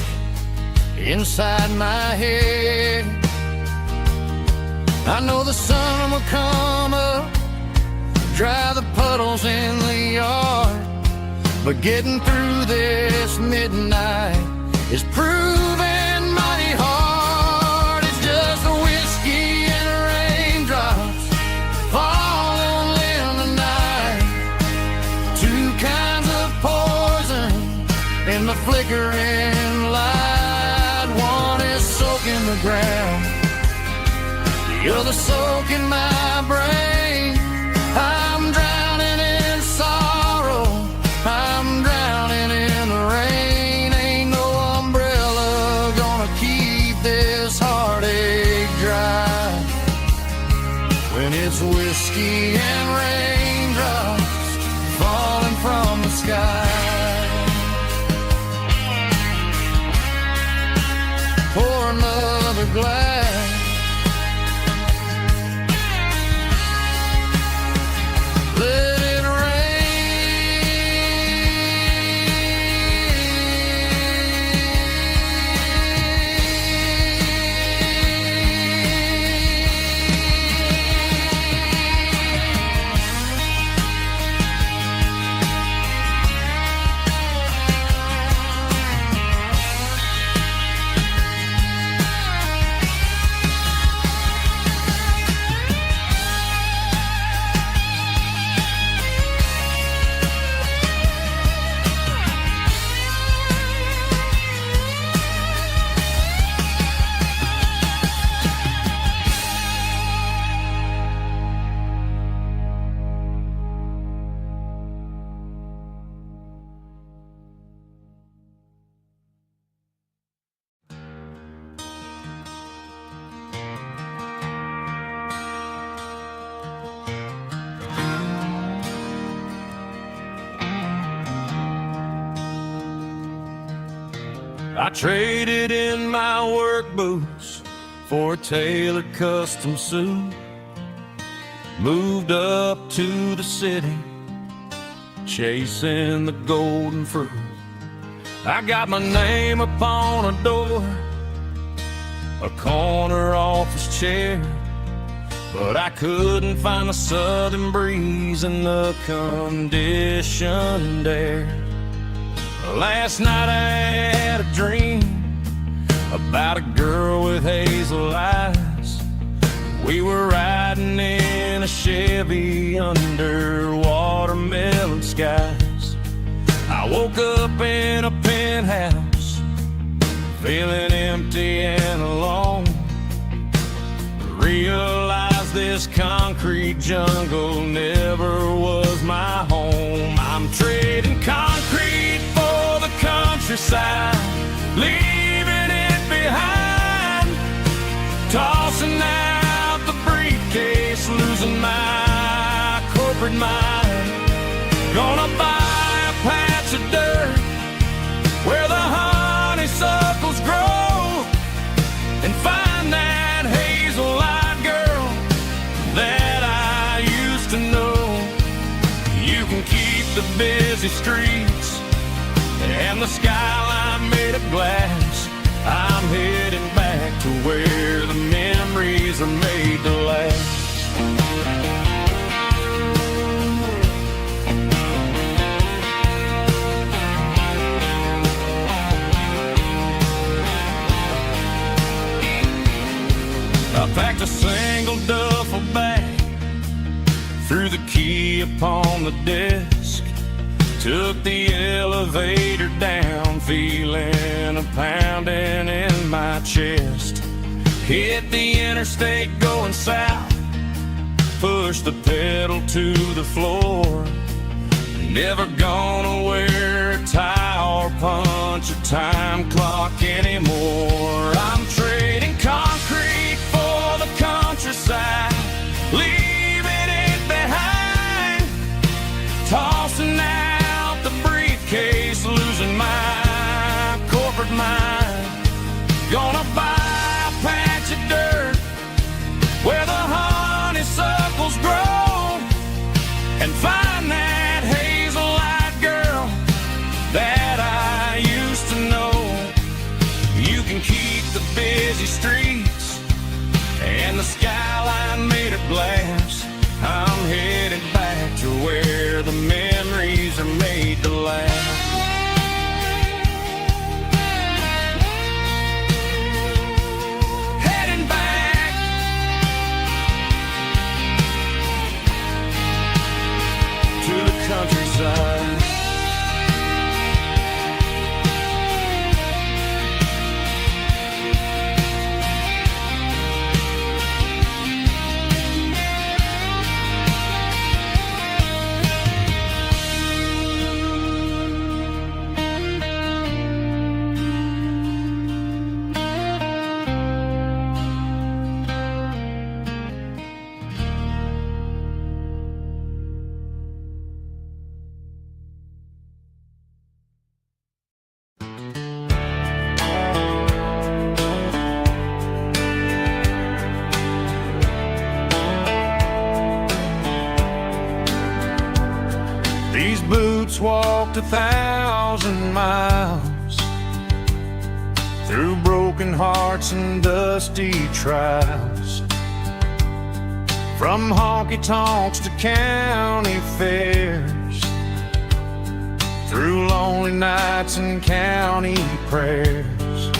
inside my head. I know the sun will come up, dry the puddles in the yard, but getting through this midnight is proving mighty hard. It's just a whiskey and raindrops falling in the night, two kinds of poison in the flickering light. One is soaking the ground, the other soaking my brain. I'm drowning in sorrow, I'm drowning in the rain. Ain't no umbrella gonna keep this heartache dry when it's whiskey and raindrops falling from the sky. Pour another glass, let it I traded in my work boots for a tailored custom suit, moved up to the city, chasing the golden fruit. I got my name upon a door, a corner office chair, but I couldn't find the southern breeze in the conditioned air. Last night I had a dream about a girl with hazel eyes. We were riding in a Chevy under watermelon skies. I woke up in a penthouse, feeling empty and alone. 'cause this concrete jungle never was my home. I'm trading concrete for the countryside, leaving it behind, tossing out the briefcase, losing my corporate mind. Gonna buy a patch of dirt where the honeysuckles grow and find that hazel-eyed girl that I used to know. You can keep the busy streets and the skyline made of glass. I'm heading back to where the memories are made to last. I packed a single duffel bag, threw the key upon the desk, took the elevator down, feeling a pounding in my chest. Hit the interstate going south, pushed the pedal to the floor. Never gonna wear a tie or punch a time clock anymore. I'm trading concrete for the countryside, leaving it behind, tossing out the briefcase, losing my corporate mind. Gonna buy a patch of dirt where the honeysuckles grow and find that hazel-eyed girl that I used to know. You can keep the busy streets and the skyline made of glass. I'm headed back to where the memories are made to last. Heading back to the countryside. These boots walked 1,000 miles through broken hearts and dusty trials, from honky-tonks to county fairs, through lonely nights and county prayers.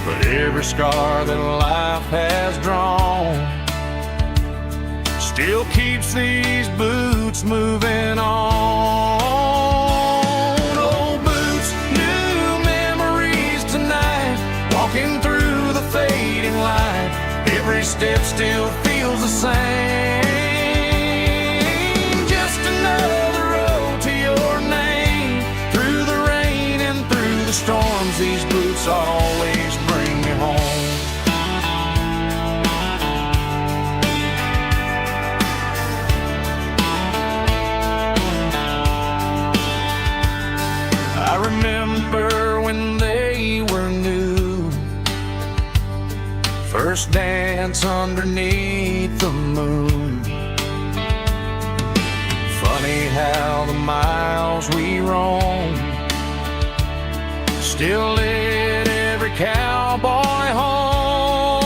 But every scar that life has drawn still keeps these boots moving on. Old boots, new memories tonight, walking through the fading light. Every step still feels the same. Just another road to your name. Through the rain and through the storms, these boots always bring me home. I remember when they were new, first dance underneath the moon. Funny how the miles we roam still lit every cowboy home.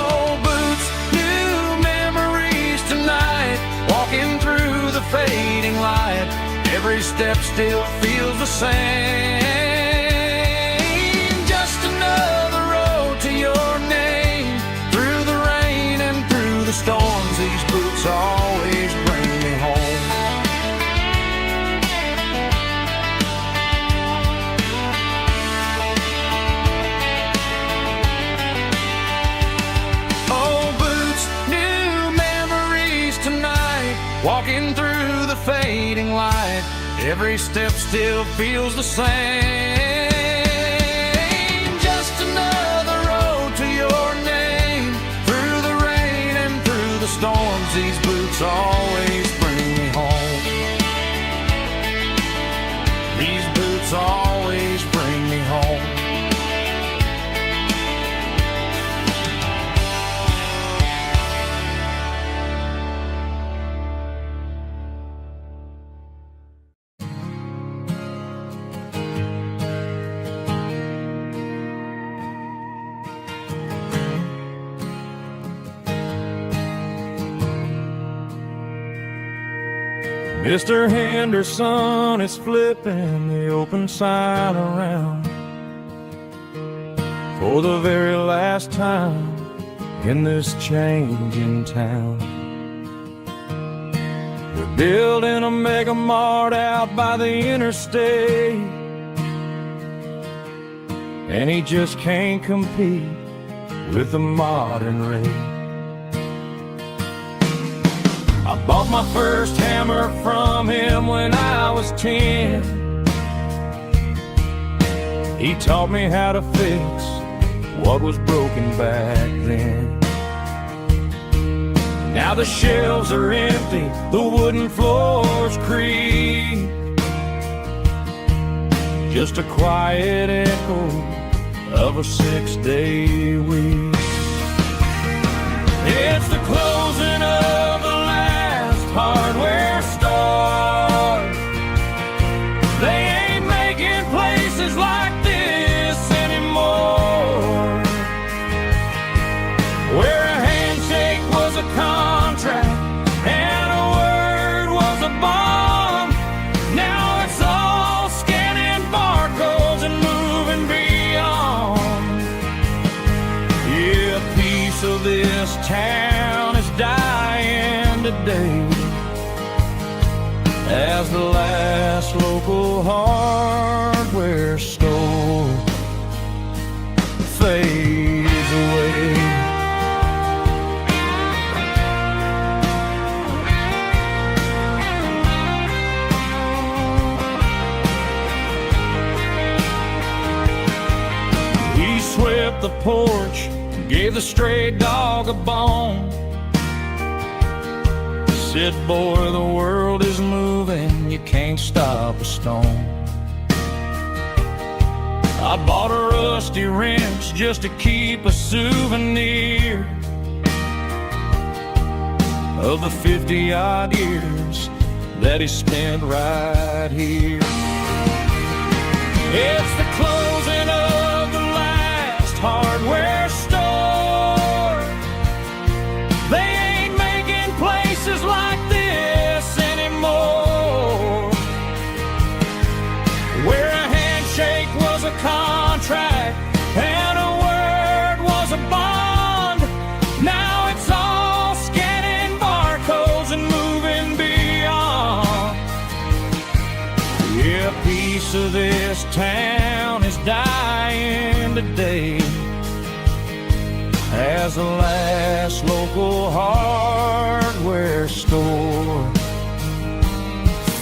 Old boots, new memories tonight, walking through the fading light. Every step still feels the same. Just another road to your name. Through the rain and through the storms, these boots always bring me home. Walking through the fading light, every step still feels the same. Just another road to your name. Through the rain and through the storms, these boots always bring me home. These boots always bring me home. Mr. Henderson is flipping the open sign around for the very last time in this changing town. We're building a mega mart out by the interstate, and he just can't compete with the modern rate. I bought my first hammer from him when I was 10. He taught me how to fix what was broken back then. Now the shelves are empty, the wooden floors creak, just a quiet echo of a 6-day week. It's the closing of the hardware store. They ain't making places like this anymore, where a handshake was a contract and a word was a bond. Now it's all scanning barcodes and moving beyond. Yeah, a piece of this town is dying today as the last local hardware store fades away. He swept the porch, gave the stray dog a bone, said, boy, the world is moving, you can't stop a stone. I bought a rusty wrench just to keep a souvenir of the 50-odd years that he spent right here. It's the closing of the last hardware store. They ain't making places like this anymore, where a handshake was a contract and a word was a bond. Now it's all scanning barcodes and moving beyond. Yeah, a piece of this town is dying today as the last local hardware store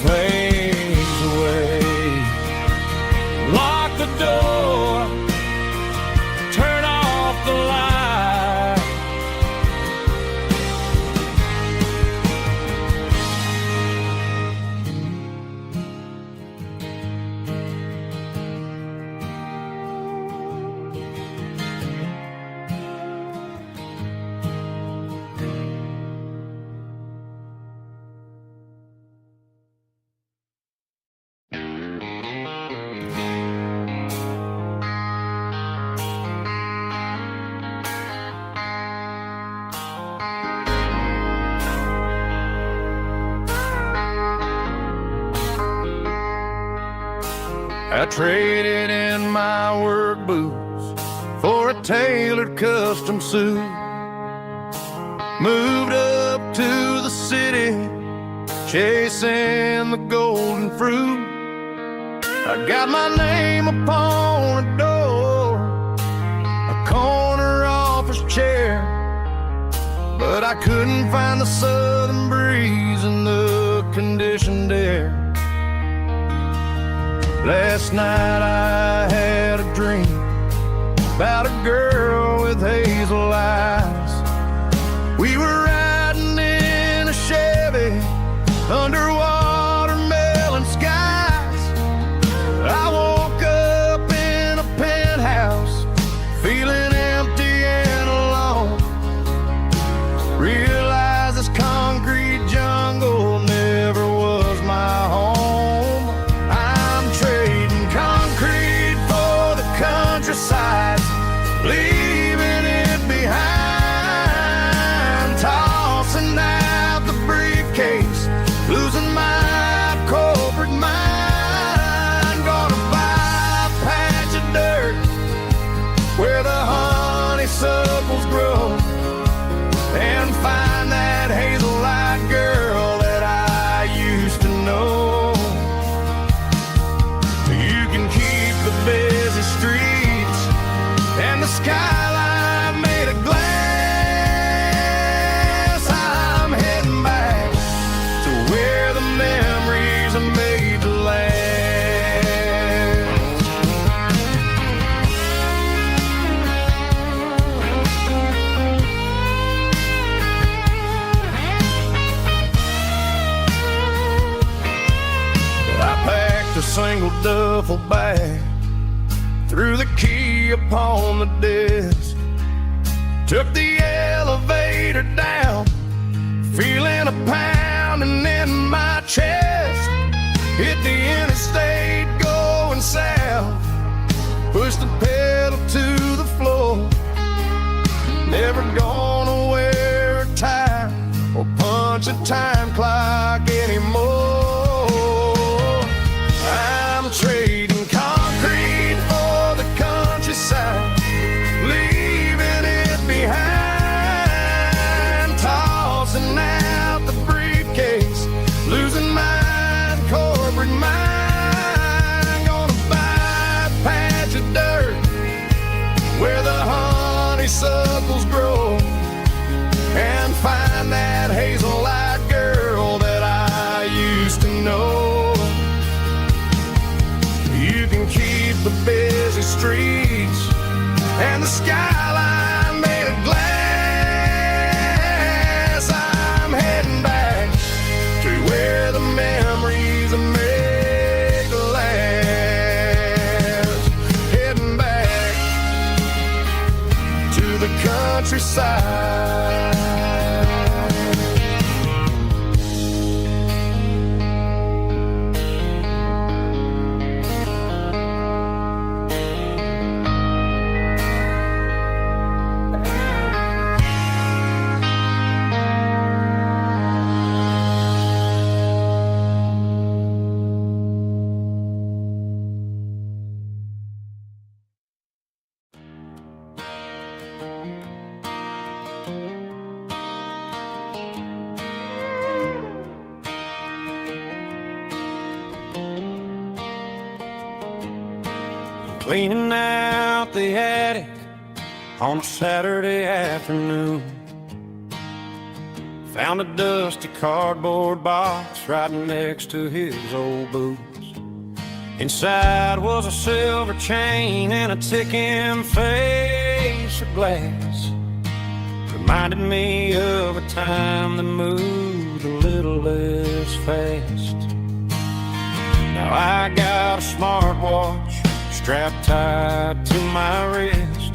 fades away. Lock the door, turn off the light. I traded in my work boots for a tailored custom suit. Moved up to the city, chasing the golden fruit. I got my name upon a door, a corner office chair, but I couldn't find the southern breeze losing the conditioned air. Last night I had a dream about a girl with hazel eyes. We were riding in a Chevy under watermelon skies. I woke up in a penthouse feeling empty and alone. Realized this concrete jungle never was my home. I'm trading concrete for the countryside, leaving it behind, tossing out the briefcase, losing my corporate mind. Gonna buy a patch of dirt where the honeysuckles grow, and find that hazel-eyed girl that I used to know. You can keep the busy streets and the skyline made of glass. I'm heading back to where the memories are made to last. I packed a single duffel bag, threw the key upon the desk, took the elevator down, feeling a pounding in my chest. Hit the interstate going south, pushed the pedal to the floor. Never gonna wear a tie or punch a time clock anymore. I'm trading concrete for the countryside, leaving it behind, tossing out the briefcase, losing my corporate mind. Gonna buy a patch of dirt where the honeysuckles grow, and find that hazel-eyed girl that I used to know. You can keep the busy streets and the skyline made of glass. I'm heading back to where the memories are made to last. Heading back to the countryside. Cleaning out the attic on a Saturday afternoon, found a dusty cardboard box right next to his old boots. Inside was a silver chain and a ticking face of glass. Reminded me of a time that moved a little less fast. Now I got a smartwatch strapped tight to my wrist,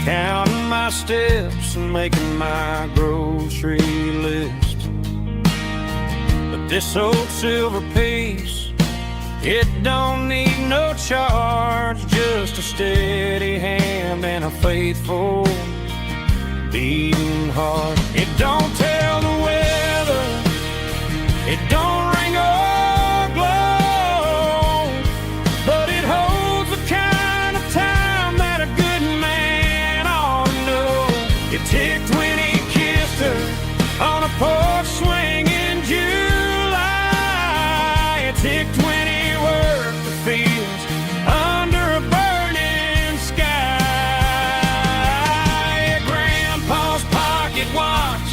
counting my steps and making my grocery list. But this old silver piece, it don't need no charge, just a steady hand and a faithful beating heart. It don't tell the weather, it don't ring or glow, but it holds the kind of time that a good man ought to know. It ticked when he kissed her on a porch swing in July. It ticked when he worked the fields under a burning sky. Grandpa's pocket watch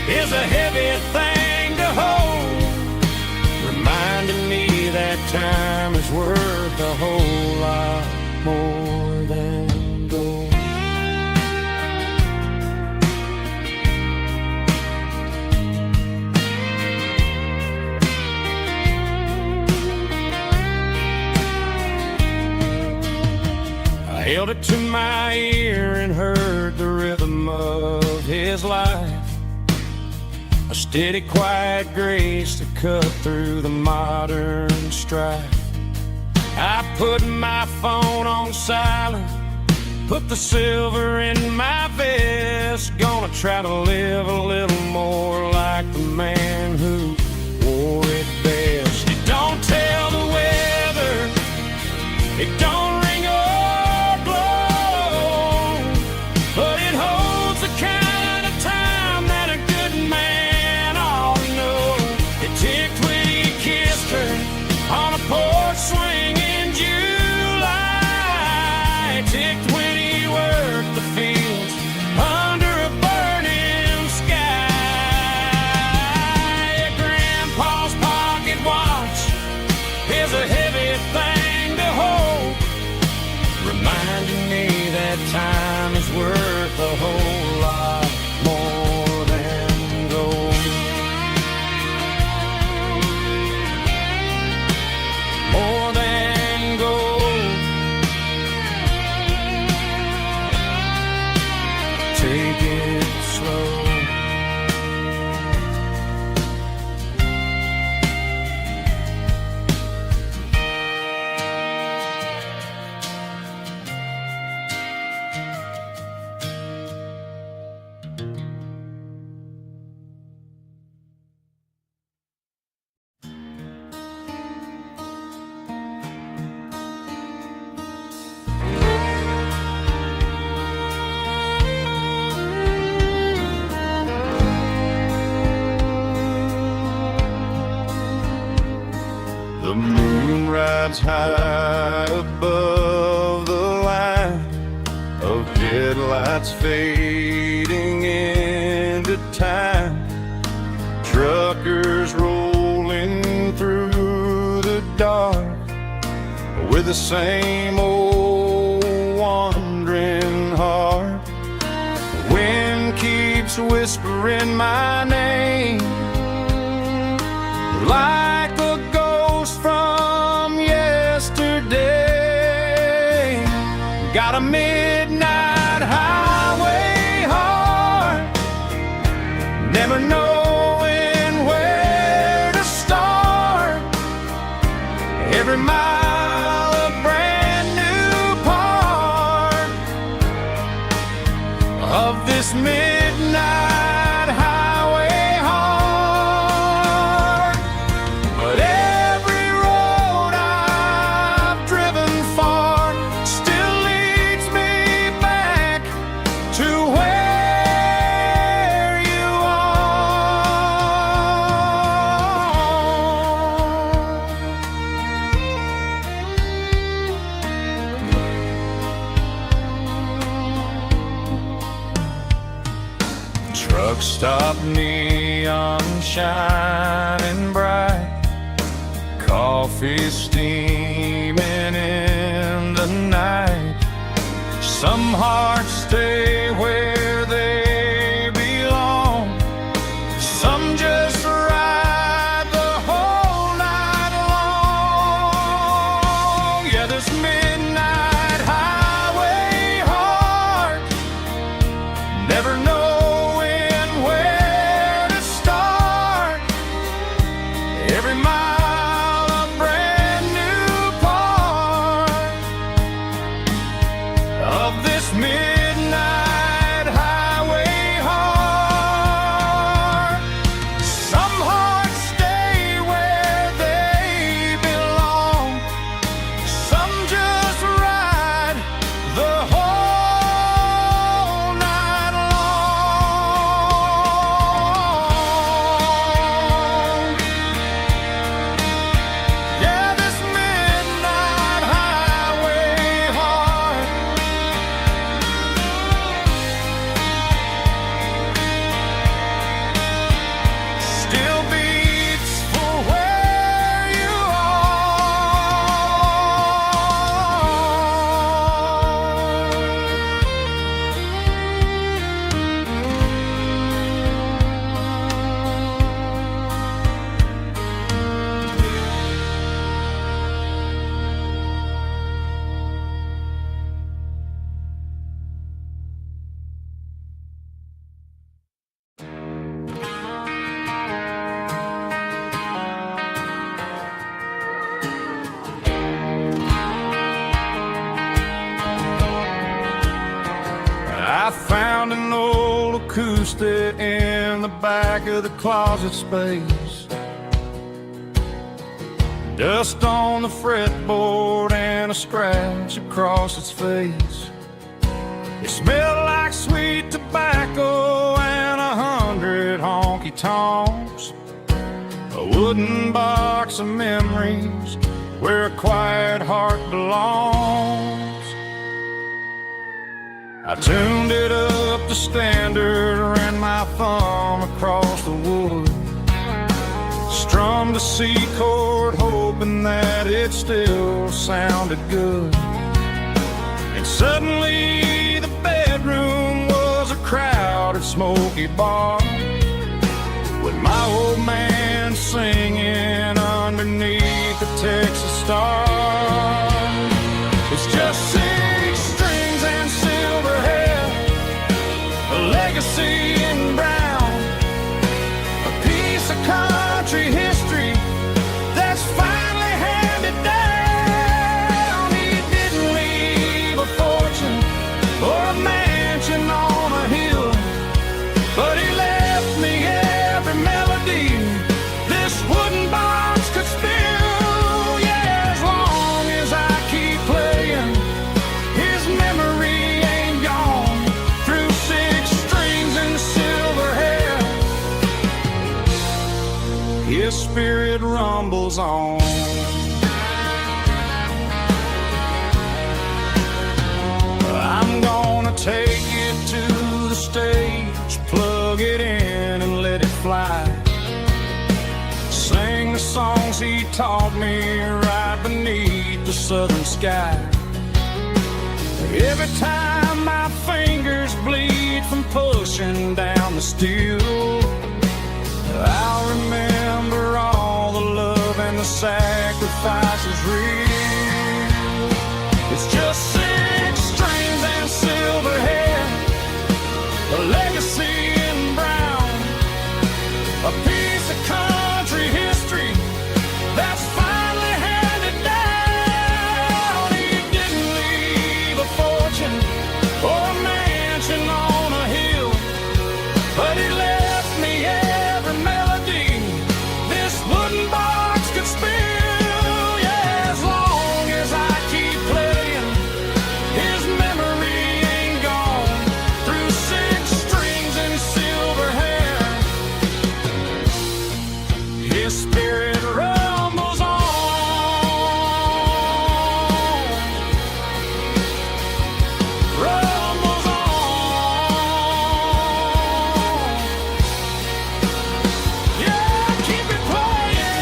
is a heavy thing to hold, reminding me that time is worth a whole lot more than gold. I held it to my ear and heard the rhythm of his life, a steady, quiet grace to cut through the modern strife. I put my phone on silent, put the silver in my vest, gonna try to live a little more like the man who wore it best. It don't tell the weather, it don't ring or blow, but it holds the kind of time that a good man ought to know. It ticked when he kissed her on a porch swing in July. It ticked when he worked the fields under a burning sky. Grandpa's pocket watch is a heavy thing to hold, reminding me that time is worth a whole lot more than gold. More than gold. Take it slow. The moon rides high above the line of headlights fading into time. Truckers rolling through the dark with the same old wandering heart. The wind keeps whispering my name like a ghost from yesterday. Got a midnight highway heart, never knowing where to start. Every mile a brand new part of this midnight highway heart. But every road I've driven far still leads me back to where you are. Truck stop, neon shining bright, coffee steaming in the night. Some hearts stay where they belong, some just ride the whole night long. Yeah, this midnight highway heart, never knowing where to start. Every mile a brand new part of this midnight acoustic in the back of the closet space. Dust on the fretboard and a scratch across its face. It smelled like sweet tobacco and 100 honky-tonks. A wooden box of memories where a quiet heart belongs. I tuned it up to standard, ran my thumb across the wood, strummed a C chord, hoping that it still sounded good. And suddenly the bedroom was a crowded, smoky bar, with my old man singing underneath the Texas star. It's just 6 strings and silver hair, a legacy in brown, a piece of country history that's finally handed down. He didn't leave a fortune or a mansion on a hill, but he left me every melody this wooden box could spill. Yeah, as long as I keep playing, his memory ain't gone. Through 6 strings and silver hair, his spirit rumbles on. I'm gonna take it to the stage, plug it in and let it fly. Sing the songs he taught me right beneath the southern sky. Every time my fingers bleed from pushing down the steel, I'll remember all the love and the sacrifices real. It's just 6 strings and silver hair, a legacy in brown, a piece of country history that's finally handed down. He didn't leave a fortune or a mansion on a hill, but he left me every melody this wooden box could spill. Yeah, as long as I keep playing, his memory ain't gone. Through 6 strings and silver hair, his spirit rumbles on. Rumbles on. Yeah, keep it playing.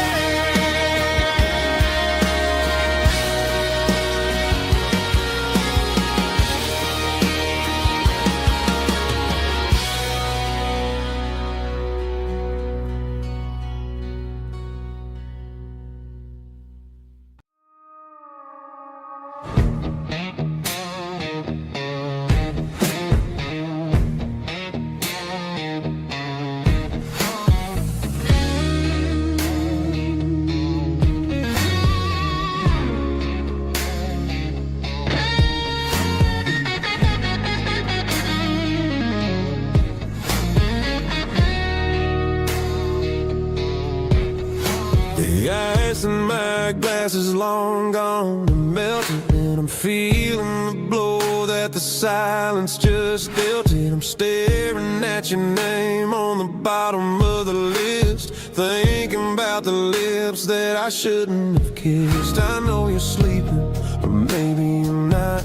The ice in my glass is long gone and melted, and I'm feeling the blow that the silence just dealt it. I'm staring at your name on the bottom of the list, thinking about the lips that I shouldn't have kissed. I know you're sleeping, or maybe you're not.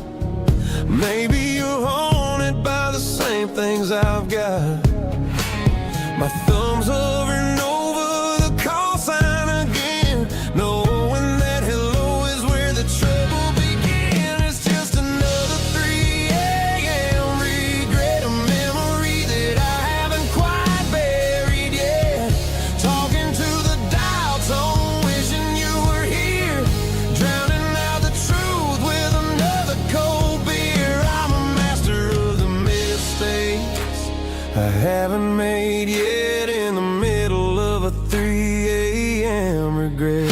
Maybe you're haunted by the same things I've got. My thumb's hovering over the call sign again, knowing that hello is where the trouble began. It's just another 3 a.m. regret, a memory that I haven't quite buried yet. Talking to the dial tone, wishing you were here, drowning out the truth with another cold beer. I'm a master of the mistakes I haven't made yet, in the middle of a 3 a.m. regret.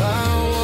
I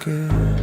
again.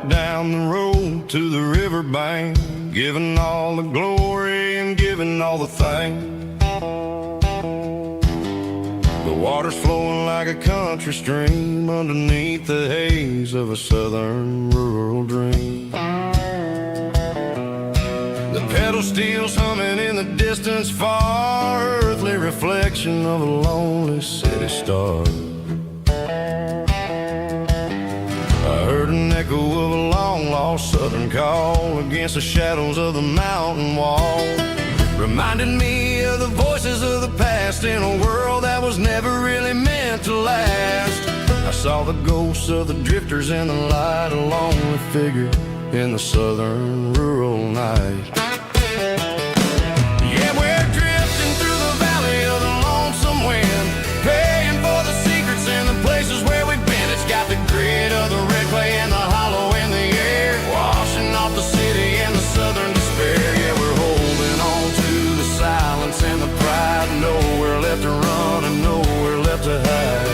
Down the road to the riverbank, giving all the glory and giving all the thanks. The water's flowing like a country stream underneath the haze of a southern rural dream. The pedal steel's humming in the distance far, earthly reflection of a lonely city star. I heard an echo of a long-lost southern call against the shadows of the mountain wall. Reminded me of the voices of the past in a world that was never really meant to last. I saw the ghosts of the drifters in the light, a lonely figure in the southern rural night. Yeah, we're drifting through the valley of the lonesome wind, paying for the secrets and the places where we've been. It's got the grit of the red clay and the hollow in the air, washing off the city and the southern despair. Yeah, we're holding on to the silence and the pride, nowhere left to run and nowhere left to hide.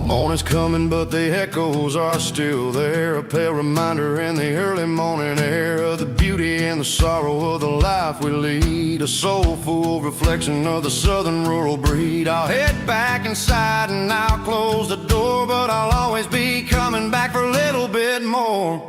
Morning's coming, but the echoes are still there, a pale reminder in the early morning air of the beauty and the sorrow of the life we lead, a soulful reflection of the southern rural breed. I'll head back inside and I'll close the door, but I'll always be coming back for a little bit more.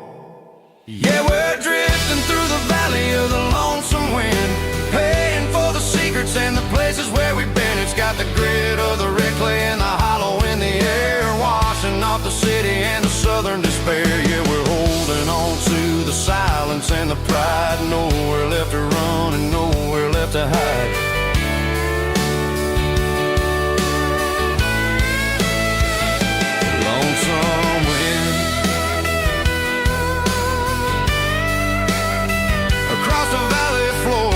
Yeah, we're drifting through the valley of the lonesome wind, paying for the secrets and the places where we've been. It's got the grit of the red clay and the hollow in the air, washing off the city and the southern despair. Yeah, we're holding on to the silence and the pride, nowhere left to run and nowhere left to hide. Lonesome wind across the valley floor,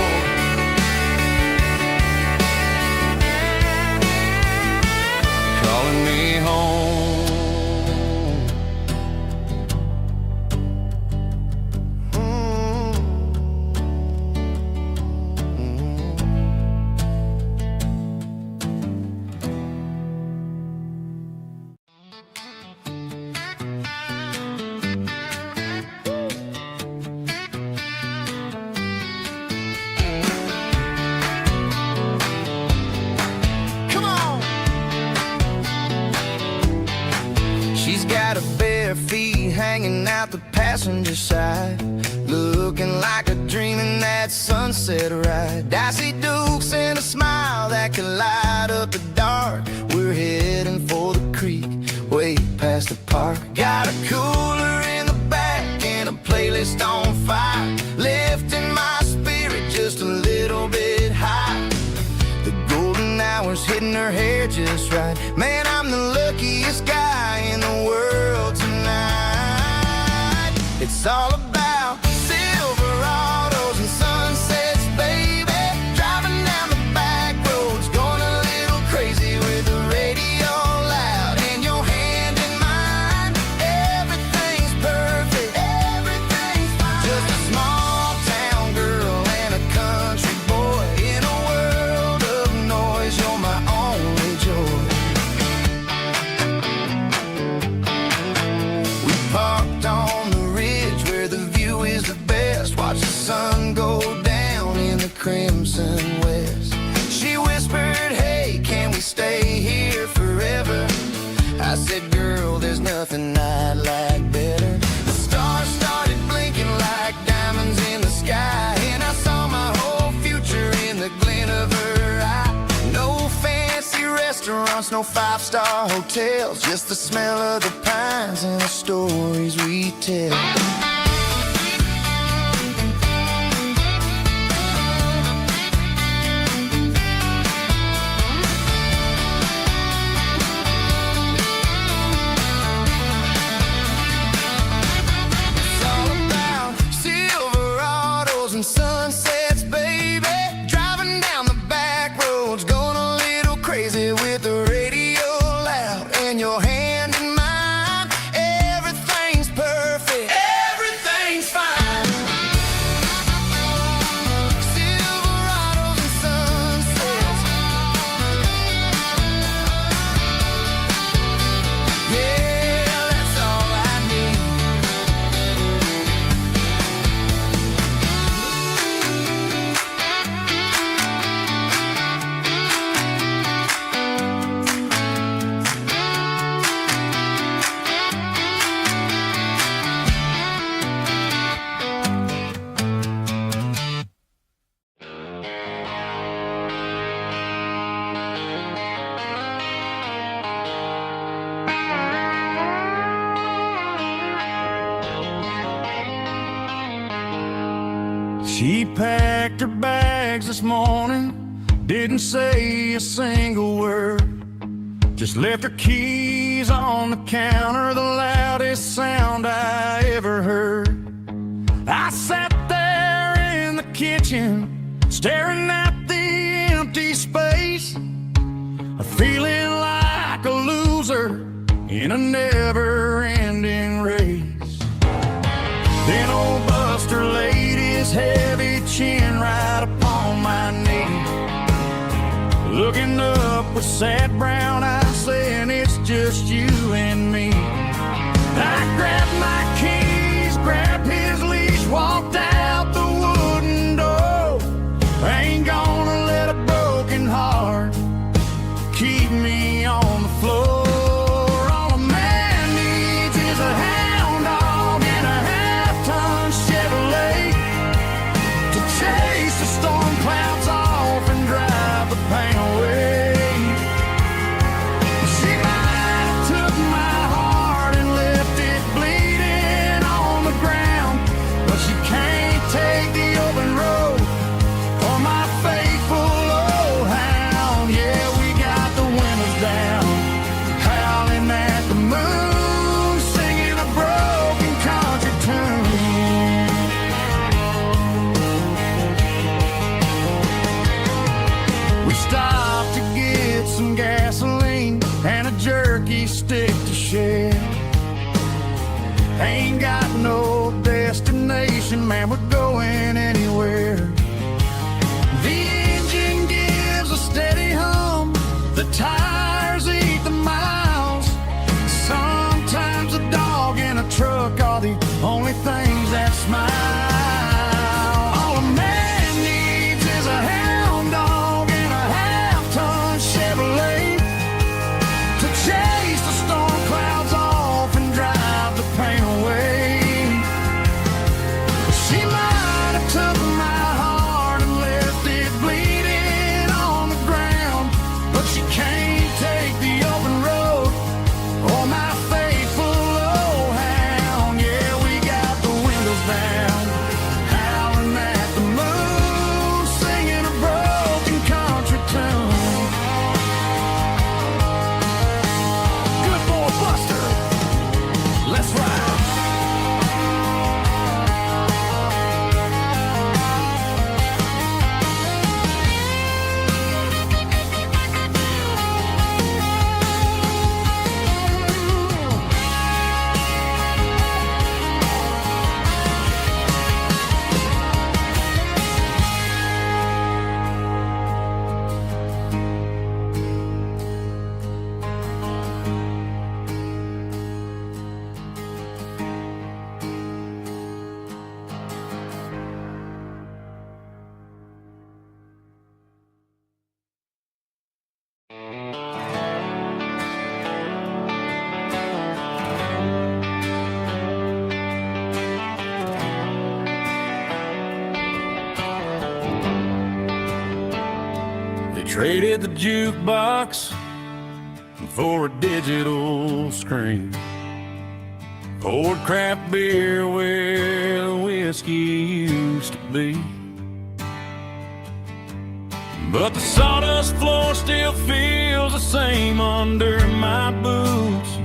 calling me home. Got her bare feet hanging out the passenger side, looking like a dream in that sunset ride. Dicey dukes and a smile that can light up the dark. We're heading for the creek, way past the park. Got a cooler in the back and a playlist on fire, lifting my spirit just a little bit high. The golden hours hitting her hair just right. Man, I'm the luckiest guy in the world tonight. It's all about Silverados and sunsets, baby. Driving down the back roads, going a little crazy with the radio loud and your hand in mine. Everything's perfect, everything's fine. Just a small town girl and a country boy in a world of noise. You're my only joy. said, girl, there's nothing I'd like better. The stars started blinking like diamonds in the sky, and I saw my whole future in the glint of her eye. No fancy restaurants, no five-star hotels, just the smell of the pines and the stories we tell. Sunsets, baby, driving down the back roads, going a little crazy with the radio loud, and your hand in mine. Everything's perfect, everything's fine. Silverados and sunsets, yeah, that's all I need. She packed her bags this morning, didn't say a single word, just left her keys on the counter, the loudest sound I ever heard. I sat there in the kitchen, staring at the empty space, feeling like a loser in a never-ending race. Then old Buster laid his heavy chin right upon my knee, looking up with sad brown eyes, saying it's just you and me. I grabbed my keys, grabbed his leash, walked out the wooden door. I ain't gonna let a broken heart keep me on the floor. All a man needs is a hound dog and a half-ton Chevrolet to chase the storm clouds off and drive the pain away. She might have took my heart and left it bleeding on the ground, but she can't take the open road for my faithful old hound. Yeah, we got the windows down, howling at the moon, singing a broken country tune. We stopped to get some gasoline and a jerky stick to share. Ain't got no destination, man, we're going anywhere. The engine gives a steady hum, the tires eat the miles. Sometimes a dog and a truck are the only things that smile. All a man needs is a hound dog and a half-ton Chevrolet to chase the storm clouds off and drive the pain away. She might have took my Traded the jukebox for a digital screen. Poured craft beer where the whiskey used to be. But the sawdust floor still feels the same under my boots.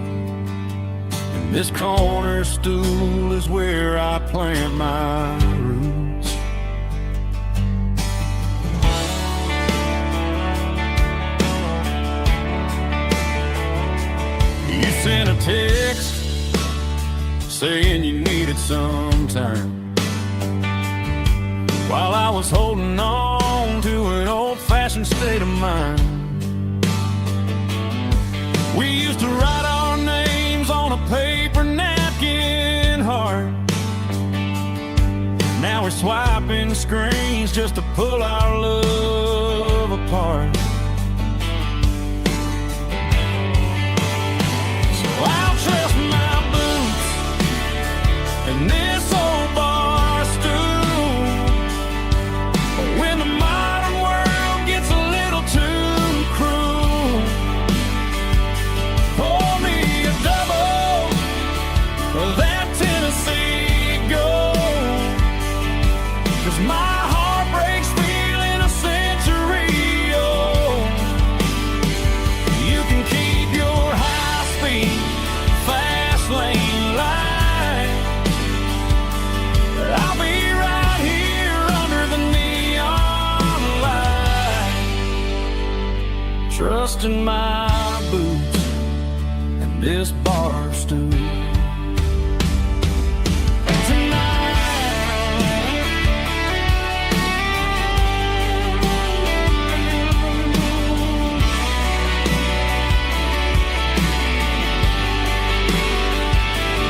And this corner stool is where I plant my roots. You sent a text saying you needed some time, while I was holding on to an old-fashioned state of mind. We used to write our names on a paper napkin heart. Now we're swiping screens just to pull our love apart. So I'll trust my boots and this old bar stool. When the modern world gets a little too cruel, pour me a double of that Tennessee Gold. 'Cause my heart breaks feeling a century old. You can keep your high-speed, fast lane light. I'll be right here under the neon light, trusting my boots and this bar stool.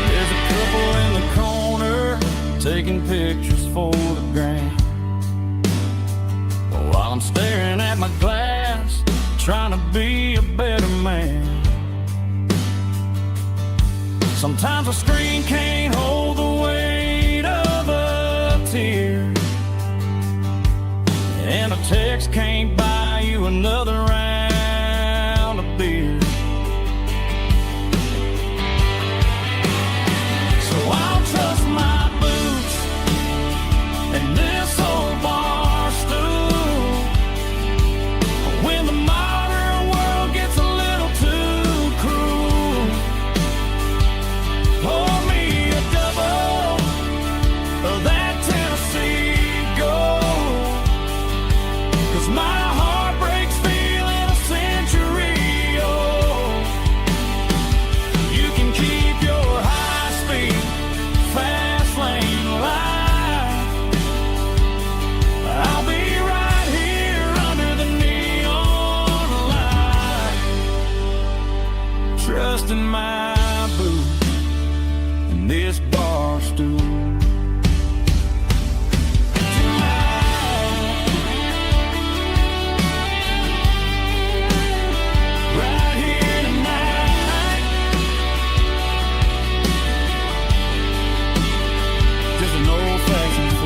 There's a couple in the corner taking pictures for the gram, while I'm staring at my glass, trying to be a better man. Sometimes a screen can't hold the weight of a tear, and a text can't buy you another round of beer. So I'll trust my boots and this old bar stool. When the modern world gets a little too cruel, pour me a double of that Tennessee Gold. 'Cause my heart breaks feeling a century old. You can keep your high-speed, fast lane light. I'll be right here under the neon light, trusting my boots and this bar stool. Right here tonight, just an old-fashioned fool.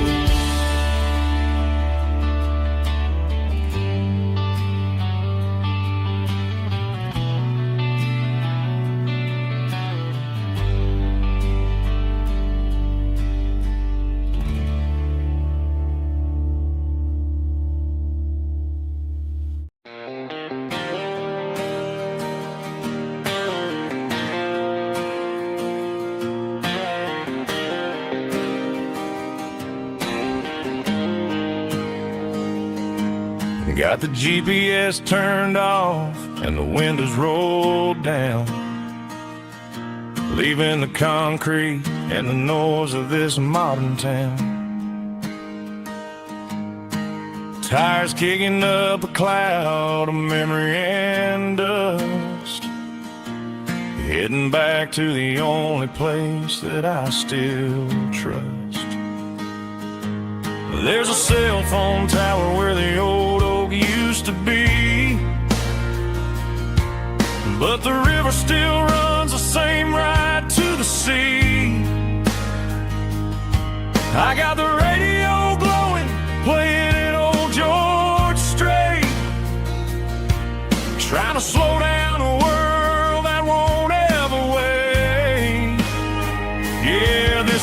Got the GPS turned off and the windows rolled down, leaving the concrete and the noise of this modern town. Tires kicking up a cloud of memory and dust, heading back to the only place that I still trust. There's a cell phone tower where the old oak used to be, but the river still runs the same right to the sea. I got the radio glowing, playing an old George Strait,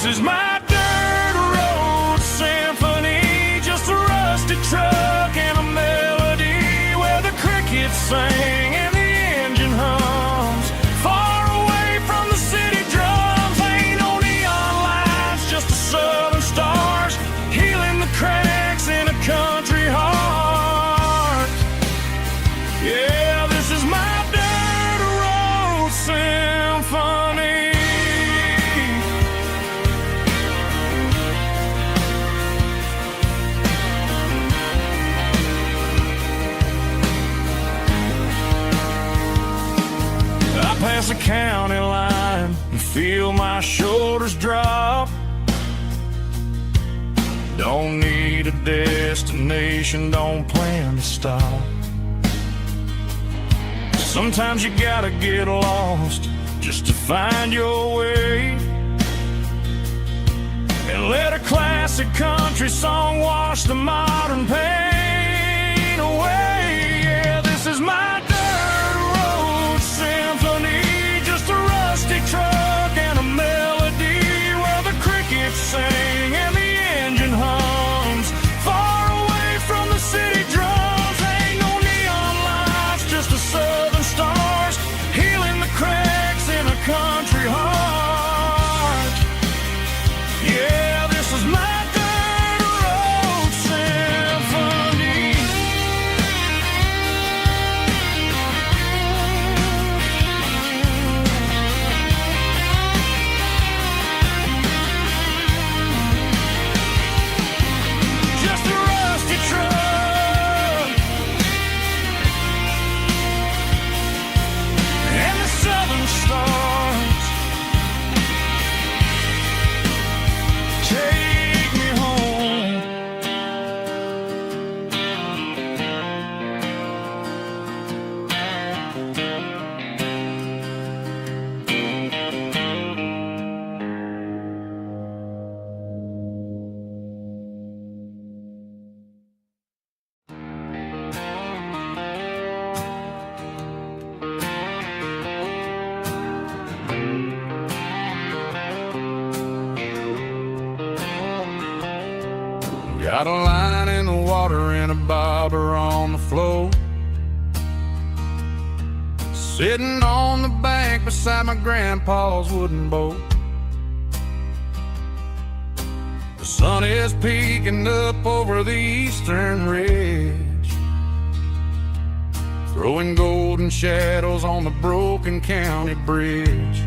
This is my dirt road symphony, just a rusty truck and a melody where the crickets sing and the engine hums. Far away from the city drums, ain't no neon lights, just the southern stars healing the cracks in a country heart. Yeah, this is my dirt road symphony. Past the county line and feel my shoulders drop. Don't need a destination, don't plan to stop. Sometimes you gotta get lost just to find your way, and let a classic country song wash the modern pain away. Yeah, this is my truck and a melody where the crickets sing and the engine hums. Far away from the city drums, ain't no neon lights, just the southern stars healing the cracks in a country heart. Yeah, this is my dirt road symphony. Got a line in the water and a bobber on the floor, sitting on the bank beside my grandpa's wooden boat. The sun is peeking up over the eastern ridge, throwing golden shadows on the broken county bridge.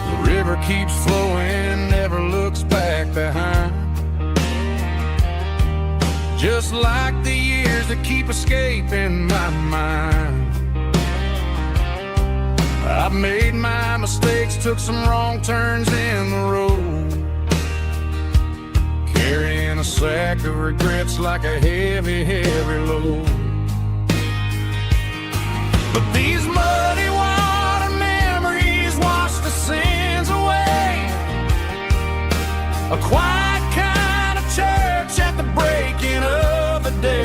The river keeps flowing, never looks back behind, just like the years that keep escaping my mind. I've made my mistakes, took some wrong turns in the road, carrying a sack of regrets like a heavy, heavy load. But these muddy water memories wash the sins away. A quiet kind of church at the breaking of the day.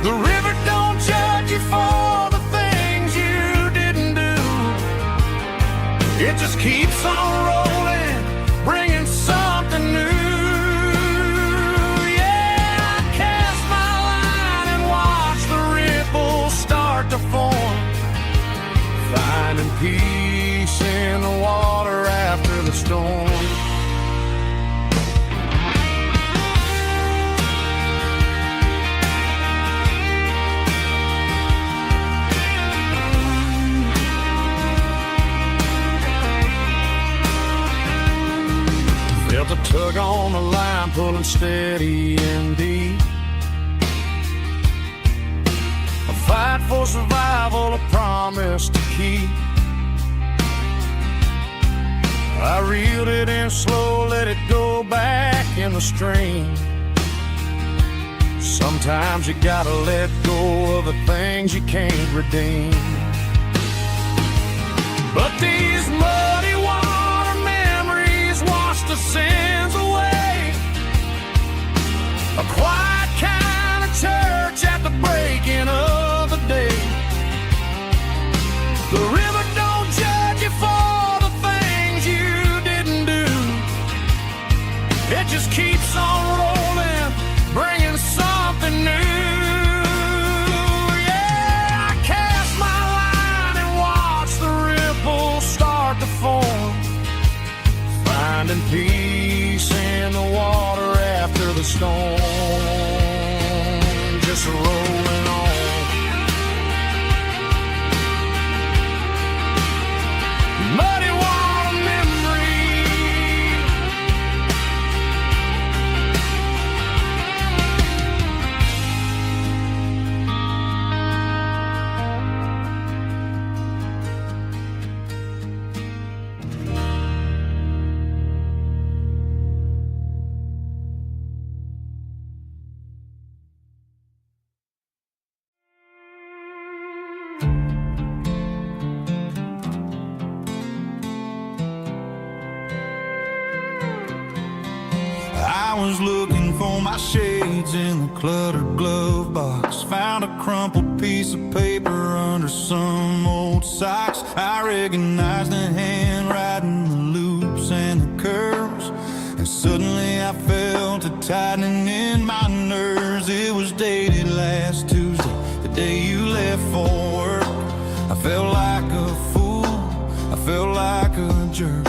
The river don't judge you for the things you didn't do. It just keeps on rolling, bringing something new. Yeah, I cast my line and watch the ripples start to form, finding peace in the water after the storm. Felt a tug on the line, pulling steady and deep. A fight for survival, a promise to keep. I reeled it in slow, let it go back in the stream. Sometimes you gotta let go of the things you can't redeem. But these muddy water memories wash the sins away. A quiet kind of church at the breaking of the day. The river don't judge you for I was looking for my shades in the cluttered glove box. Found a crumpled piece of paper under some old socks. I recognized the handwriting, the loops and the curves, and suddenly I felt a tightening in my nerves. It was dated last Tuesday, the day you left for work. I felt like a fool, I felt like a jerk.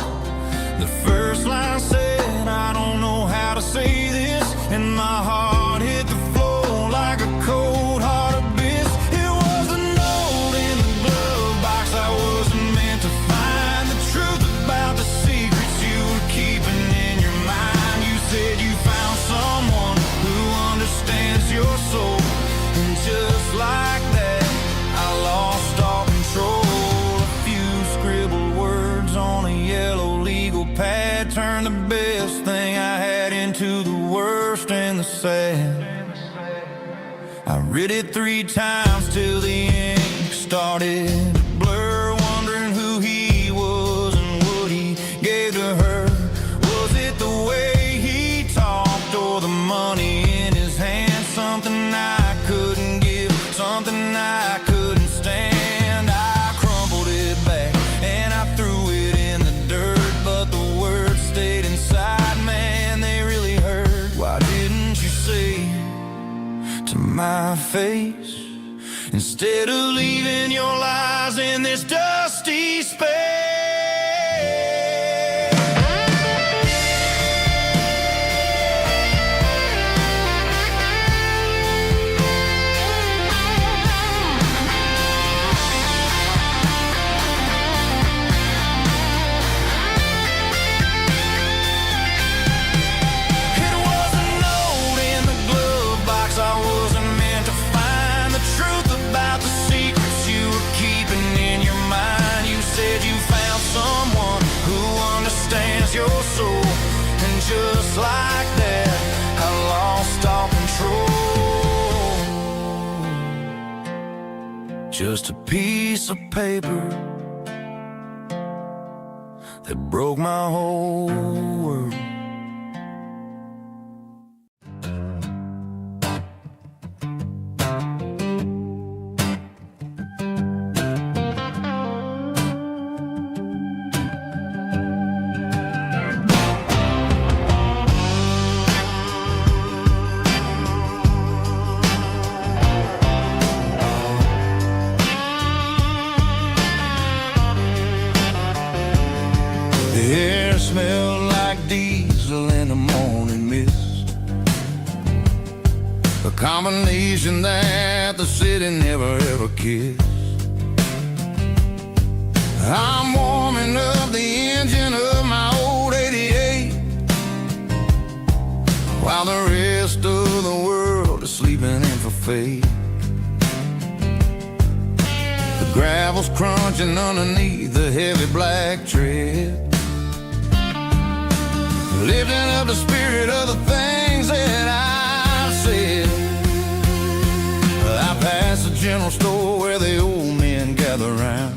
The first line said, I don't know how to say this, and my heart hit the floor like a cold heart abyss. It was a note in the glove box I wasn't meant to find. The truth about the secrets you were keeping in your mind. You said you found someone who understands your soul, and just like that, I lost all control. A few scribbled words on a yellow legal pad turned the best thing I had into the worst and the sad. I read it 3 times till the ink started to blur, wondering who he was and what he gave to her. Was it the way he talked or the money in his hand? Something I couldn't give, something I couldn't stand. I crumpled it back and I threw it in the dirt, but the words stayed inside, man, they really hurt. Why didn't you say to my face, instead of leaving your lies in this dusty space? Your soul, and just like that, I lost all control. Just a piece of paper that broke my whole world. The air smelled like diesel in the morning mist, a combination that the city never ever kissed. I'm warming up the engine of my old 88, while the rest of the world is sleeping in for fate. The gravel's crunching underneath the heavy black tread, lifting up the spirit of the things that I've said. I passed the general store where the old men gather round,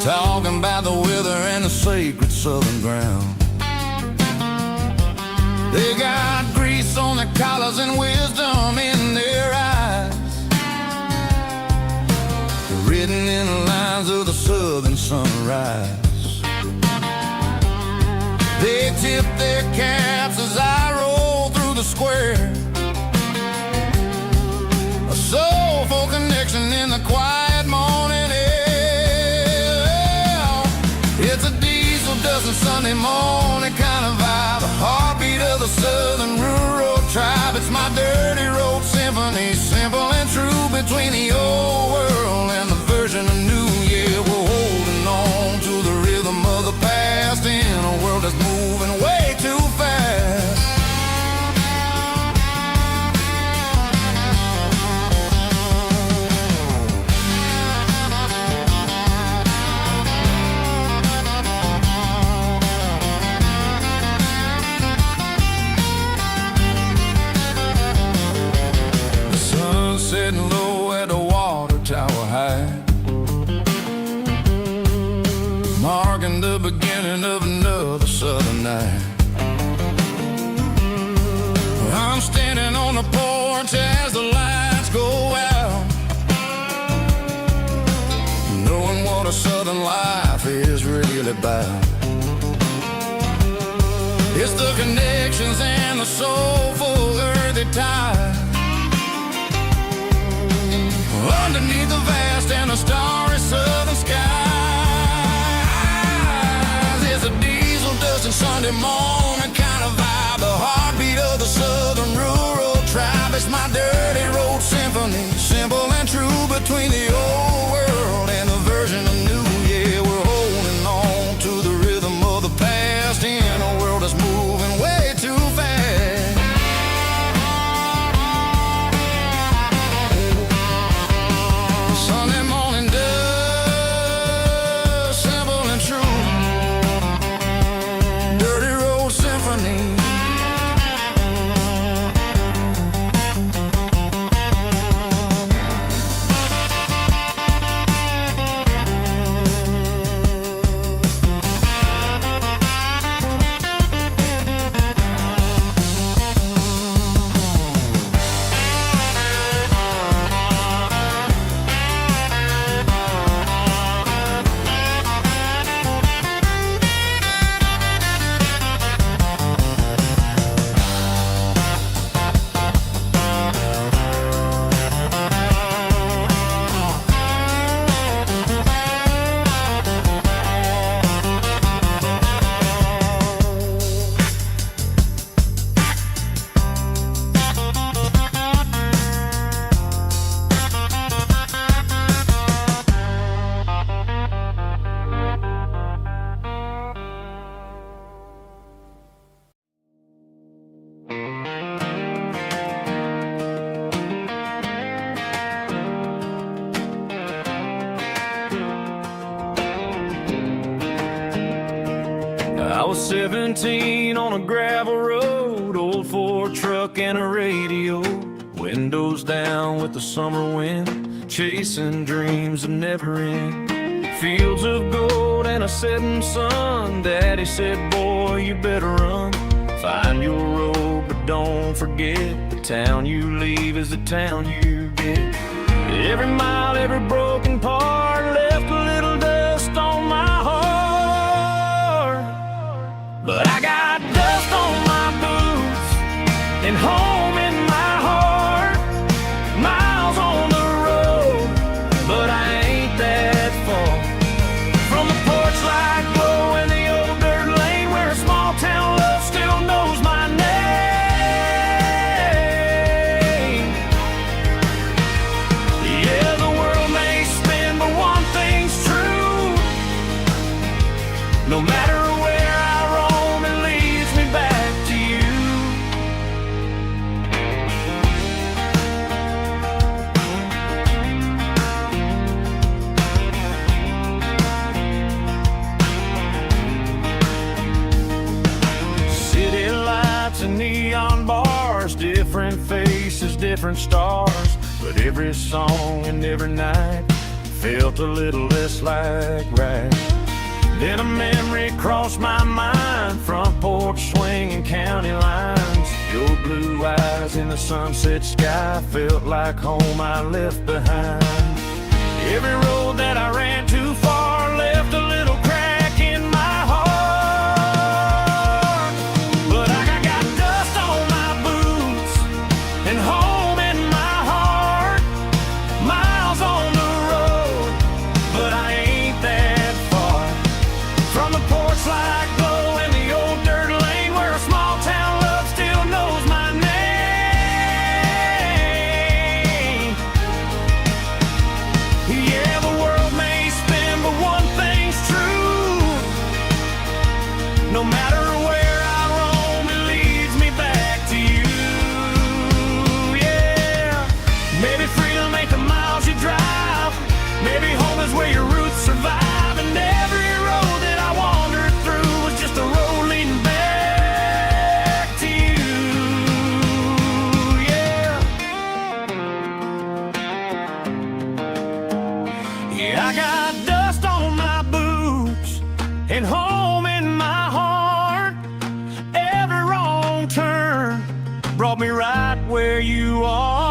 talking about the weather and the sacred southern ground. They got grease on their collars and wisdom in their eyes, written in the lines of the southern sunrise. They tip their caps as I roll through the square, a soulful connection in the quiet morning air. It's a diesel dusting Sunday morning kind of vibe, the heartbeat of the southern rural tribe. It's my dirty road symphony, simple and true, between the old world and the version of new. Yeah, we're holding on to the rhythm of the past in a world that's moving way too fast. The sun's setting low at the water tower high, marking the beginning of another southern night. much as the lights go out, knowing what a southern life is really about. It's the connections and the soulful earthy ties underneath the vast and the starry southern skies. It's a diesel dusting Sunday morning kind of vibe, the heartbeat of the southern rural tribe. It's my dirty road symphony, simple and true between the old world and the version of new. Yeah, we're holding on to the rhythm of the past in a world that's moving way too fast. Sunday morning dust, simple and true, dirty road symphony. I was 17 on a gravel road, old Ford truck and a radio, windows down with the summer wind, chasing dreams that never end. Fields of gold and a setting sun. Daddy said, boy, you better run. Find your road, but don't forget, the town you leave is the town you get. Every mile, every broken part left a little dust on my heart. But I got dust on my boots and home in my heart. Miles on the road, but I ain't that far from the porch light glow in the old dirt lane where a small town love still knows my name. Yeah, the world may spin, but one thing's true. No matter where I roam, it leads me back to you. City lights and neon bars, different faces, different stars, but every song and every night felt a little less like right. Then a memory crossed my mind, front porch swinging county lines. Your blue eyes in the sunset sky felt like home I left behind. Every road that I ran too far left a little crack in my heart. But I got dust on my boots and home in my heart. Miles on the road, but I ain't that far from the porch light glow in the old dirt lane where a small town love still knows my name. Yeah, the world may spin, but one thing's true. No matter where I roam, it leads me back to you. Yeah, maybe freedom ain't the miles you drive. Maybe home is where your roots survive. And every road that I wandered through was just a road leading back to you. Yeah. Yeah, I got dust on my boots and home in my heart. Every wrong turn brought me right where you are.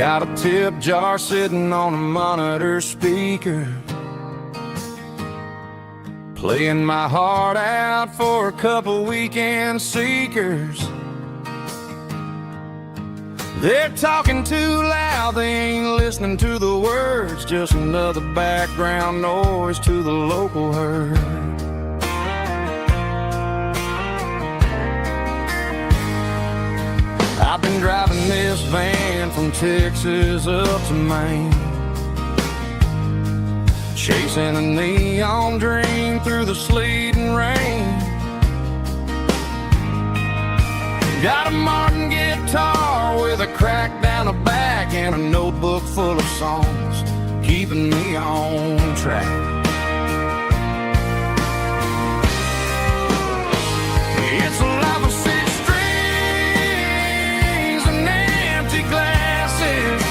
Got a tip jar sitting on a monitor speaker, playing my heart out for a couple weekend seekers. They're talking too loud, they ain't listening to the words, just another background noise to the local herd. I've been driving this van from Texas up to Maine, chasing a neon dream through the sleet and rain. Got a Martin guitar with a crack down the back and a notebook full of songs, keeping me on track. It's a life of six strings and empty glasses,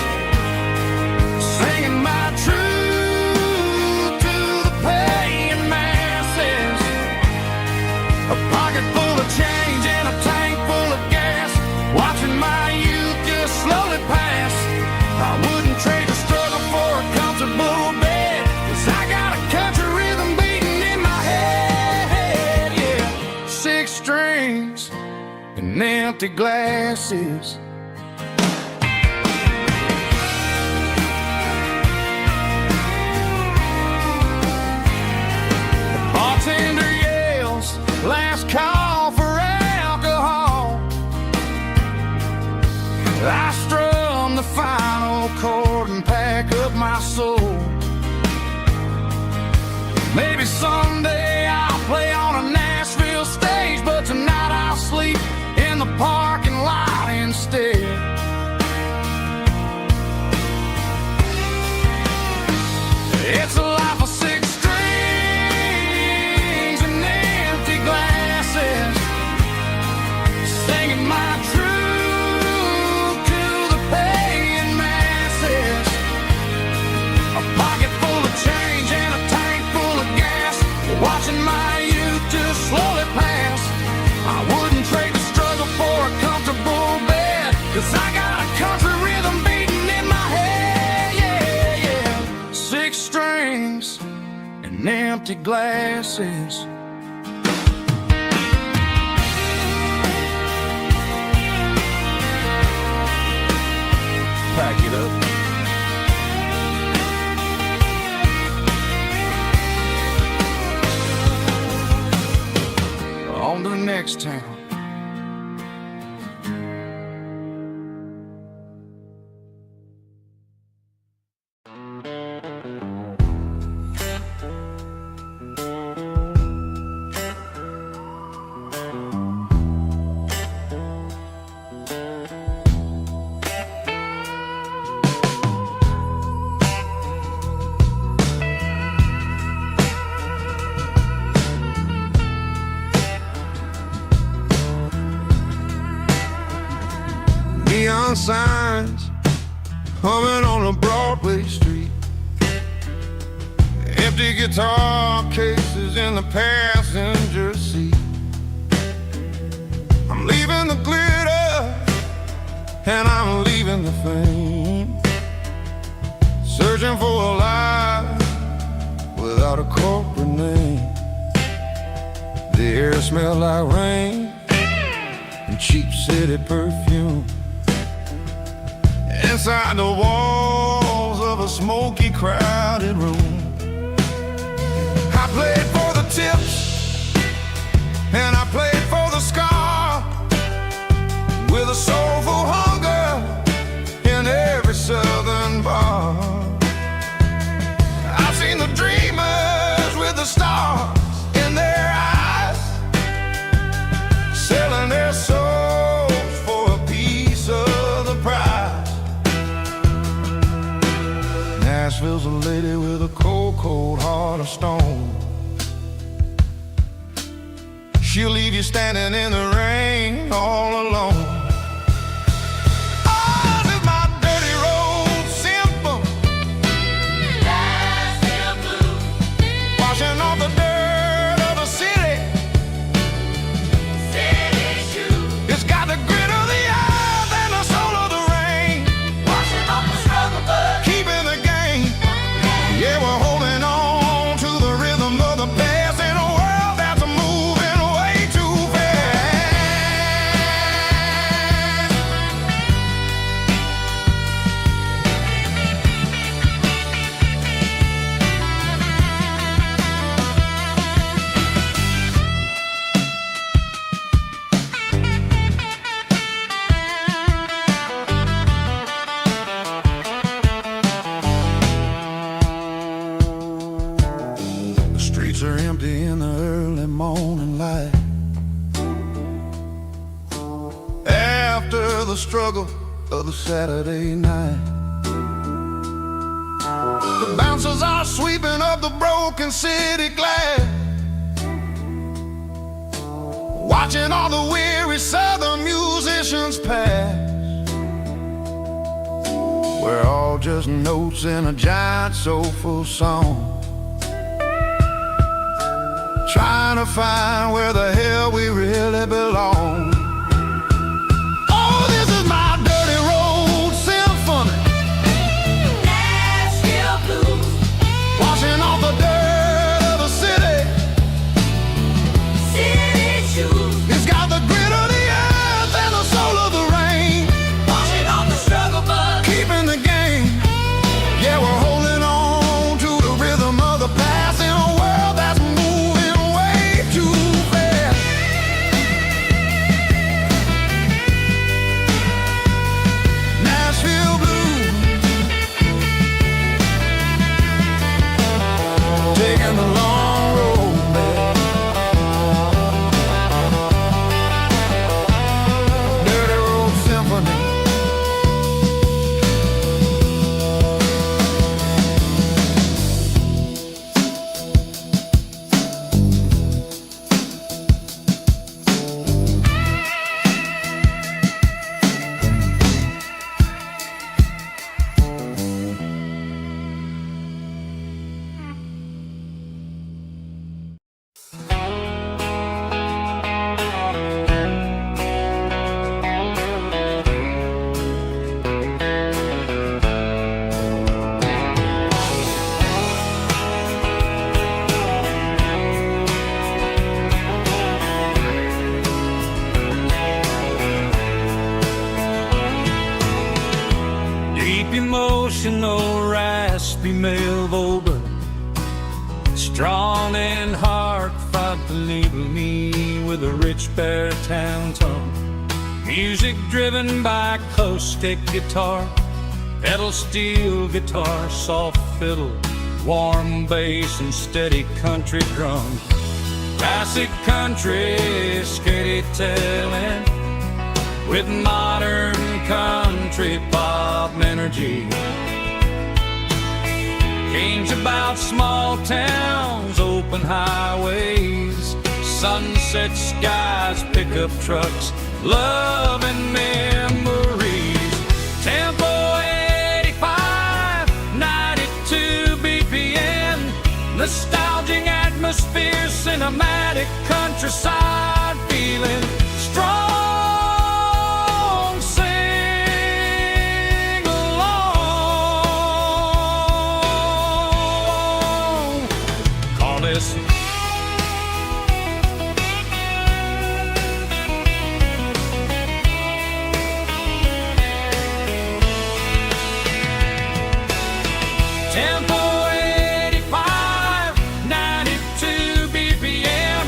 singing my truth to the paying masses. A pocket full of change and a tank full of gas, watching my youth just slowly pass. I wouldn't trade the struggle for a comfortable bed, 'cause I got a country rhythm beating in my head, yeah. Six strings and empty glasses. The bartender yells, last call for alcohol. I strum the final chord and pack up my soul. Maybe someday I'll play on a Nashville stage, but tonight I'll sleep in the parking lot instead. It's a life of six strings and empty glasses, singing my truth to the paying masses. A pocket full of change and a tank full of gas, watching my youth just slowly pass. I wouldn't trade the struggle for a comfortable bed, 'cause I got a country rhythm beating in my head, yeah, yeah. Six strings and empty glasses. Pack it up. On to the next town. Neon signs humming on a Broadway street, empty guitar cases in the passenger seat. I'm leaving the glitter and I'm leaving the fame, searching for a life without a corporate name. The air smells like rain and cheap city perfume. Inside the walls of a smoky, crowded room, I played for the tips and I played for the scar, with a soulful hunger in every southern bar. I've seen the dreamers with the stars in their eyes, selling their souls for a piece of the prize. Nashville's a lady with a cold, cold heart of stone. She'll leave you standing in the rain all alone. Oh, this is my dirty road symphony, Nashville blues, washing off the dirt of the city shoes. It's got the grit of the earth and the soul of the rain, washing off Streets are empty in the early morning light. After the struggle of the Saturday night, the bouncers are sweeping up the broken city glass, watching all the weary southern musicians pass. We're all just notes in a giant soulful song, trying to find where the hell we really belong. Oh, this is my dirty road symphony, Nashville blues, washing off the dirt of the city. city shoes, It's got the grit of the earth and the soul of the rain, washing off the struggle bug. keeping the game. Yeah, we're holding on to the rhythm of the past in a world that's moving way too fast. Nashville blues, taking the long road back. Dirty road symphony. Deep emotional, raspy male vulgar, strong and hard, fought to label me with a rich baritone tone. Music driven by acoustic guitar, pedal steel guitar, soft fiddle, warm bass and steady country drum. Classic country storytelling with modern country pop energy. Games about small towns, open highways, sunset skies, pickup trucks, love and memories. Tempo 85, 92 BPM, nostalgic atmosphere, cinematic countryside feeling strong. Sing along. Call this Tempo 85, 92 BPM,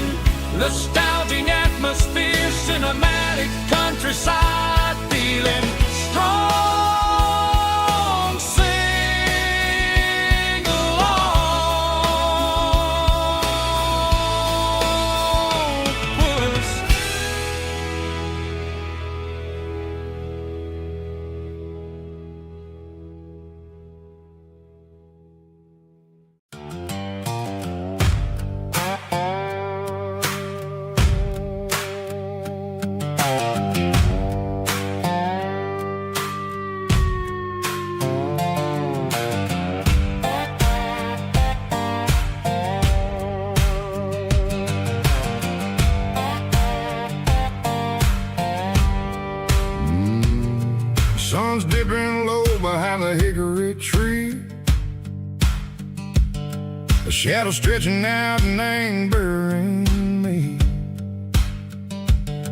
nostalgic atmosphere, cinematic countryside feeling strong. Sing along. Puss. Sun's dipping low behind the hickory tree, a shadow stretching out and angering me.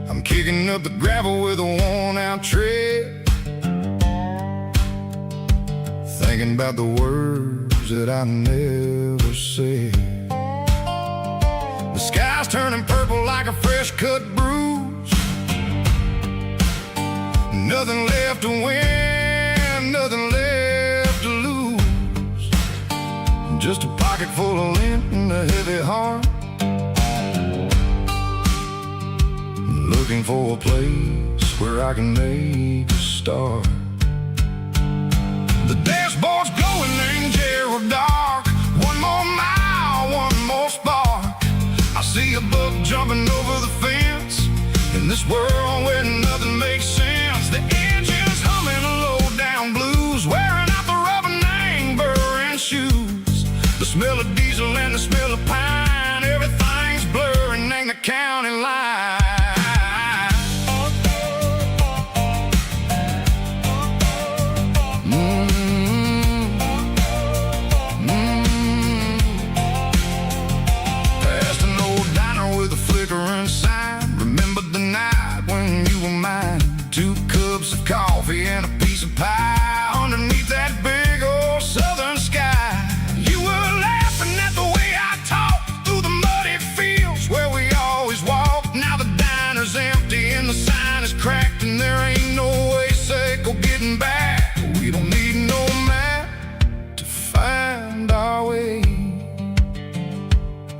I'm kicking up the gravel with a worn-out tread, thinking about the words that I never said. The sky's turning purple like a fresh-cut bruise. Nothing left to win, nothing left to lose. Just a pocket full of lint and a heavy place where I can make a start. The dashboard's glowing, angel dark. One more mile, one more spark. I see a buck jumping over the fence. In this world where nothing makes sense, the engine's humming low down blues, wearing out the rubber name, burring shoes. The smell of diesel and the smell of pine, everything's blurring, ain't the county line. Past an old diner with a flickering sign. Remember the night when you were mine? 2 cups of coffee and a piece of pie underneath that big old southern sky. You were laughing at the way I talked through the muddy fields where we always walked. Now the diner's empty and the sign is cracked, and there ain't no way safe or getting back. We don't need no map to find our way.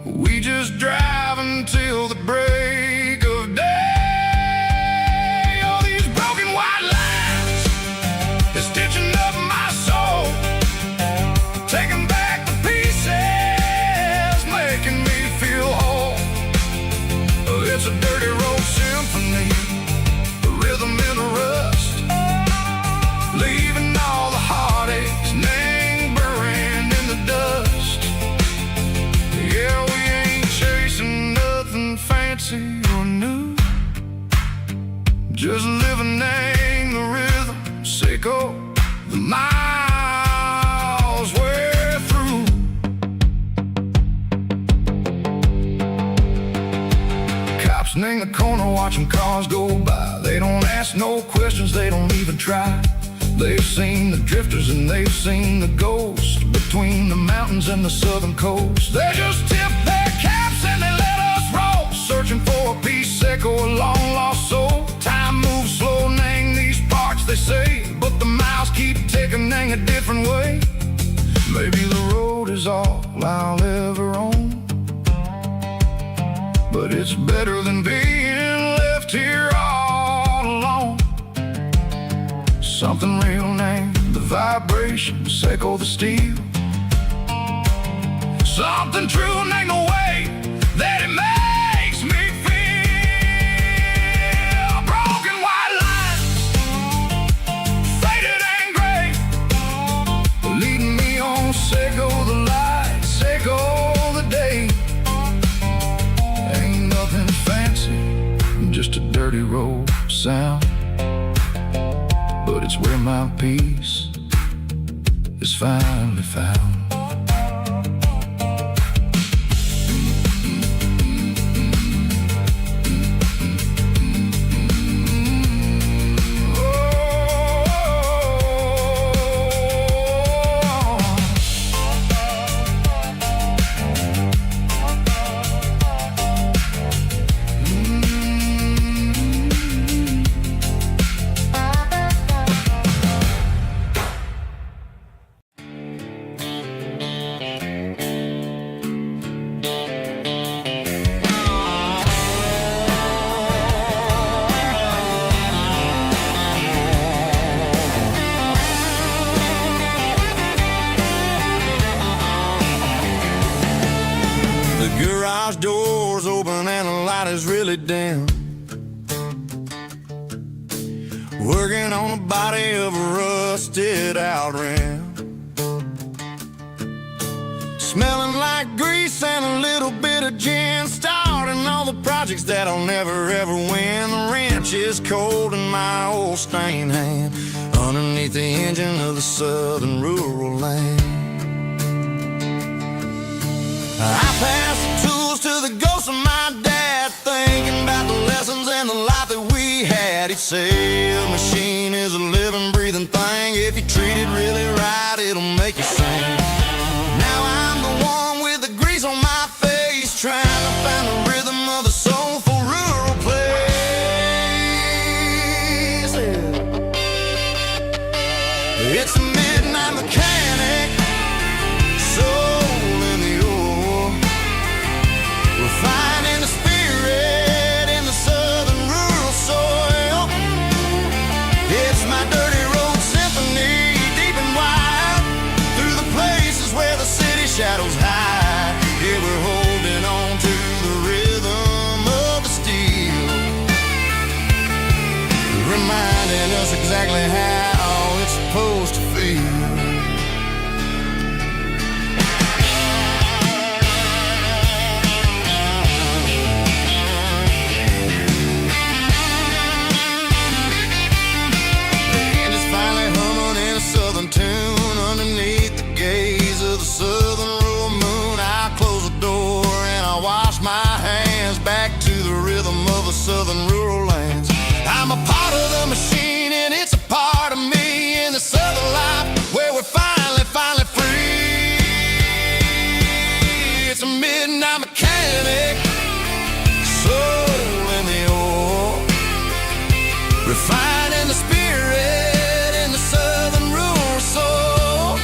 We just drive until the break of day. All these broken white lines is stitching up my soul, taking back the pieces, making me feel whole. It's a dirty road symphony, a rhythm in a rust, leaving all the heartaches, name burning in the dust. Yeah, we ain't chasing nothing fancy or new, just living in the rhythm, sicko, the miles we're through. Cops in the corner watching cars go by. They don't ask no questions, they don't even try. They've seen the drifters and they've seen the ghosts between the mountains and the southern coast. They just tip their caps and they let us roll, searching for a piece secco, a long lost soul. Time moves slow, nang these parts they say, but the miles keep ticking, nang a different way. Maybe the road is all I'll ever own, but it's better than being left here all alone. Something real named the vibrations echo the steel. Something true named the way that it makes me feel. Broken white lines, faded and gray, leading me on, Seco the light, Seco the day. Ain't nothing fancy, just a dirty road sound, but it's where my peace is finally found. The garage door's open and the light is really dim. Working on the body of a rusted out rim, smelling like grease and a little bit of gin. Starting all the projects that I'll never ever win. The wrench is cold in my old stained hand, underneath the engine of the southern rural land. I pass the tools to the ghost of my dad, thinking about the lessons and the life that we had. He'd say a machine is a living, breathing thing. If you treat it really right, it'll make you sing. Now I'm the one with the grease on my face, trying to find the rhythm of a soulful rural place. It's a midnight mechanic, soul in the ore, refining the spirit in the southern rural soul. southern rural lands. I'm a part of the machine and it's a part of me in the southern life where we're finally free. It's a midnight mechanic, soul in the ore, refining the spirit in the southern rural soul.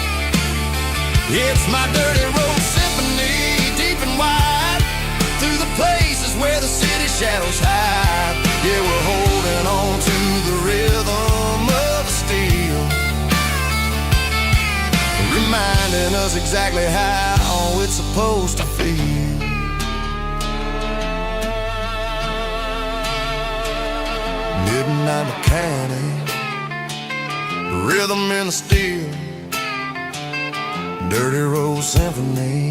It's my dirty road symphony, deep and wide, through the places where the city shadows hide. Yeah, we're holding on to the rhythm of the steel, reminding us exactly how it's supposed to feel. Midnight mechanic, rhythm in the steel, dirty road symphony.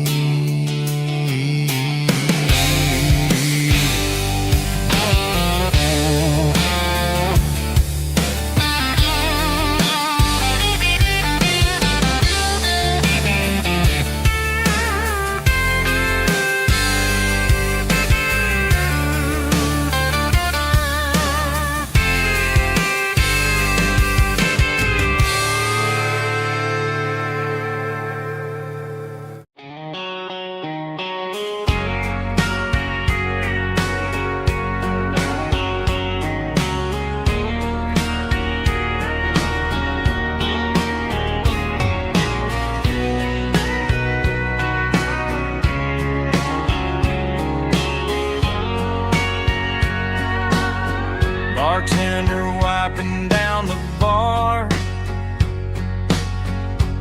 Bartender wiping down the bar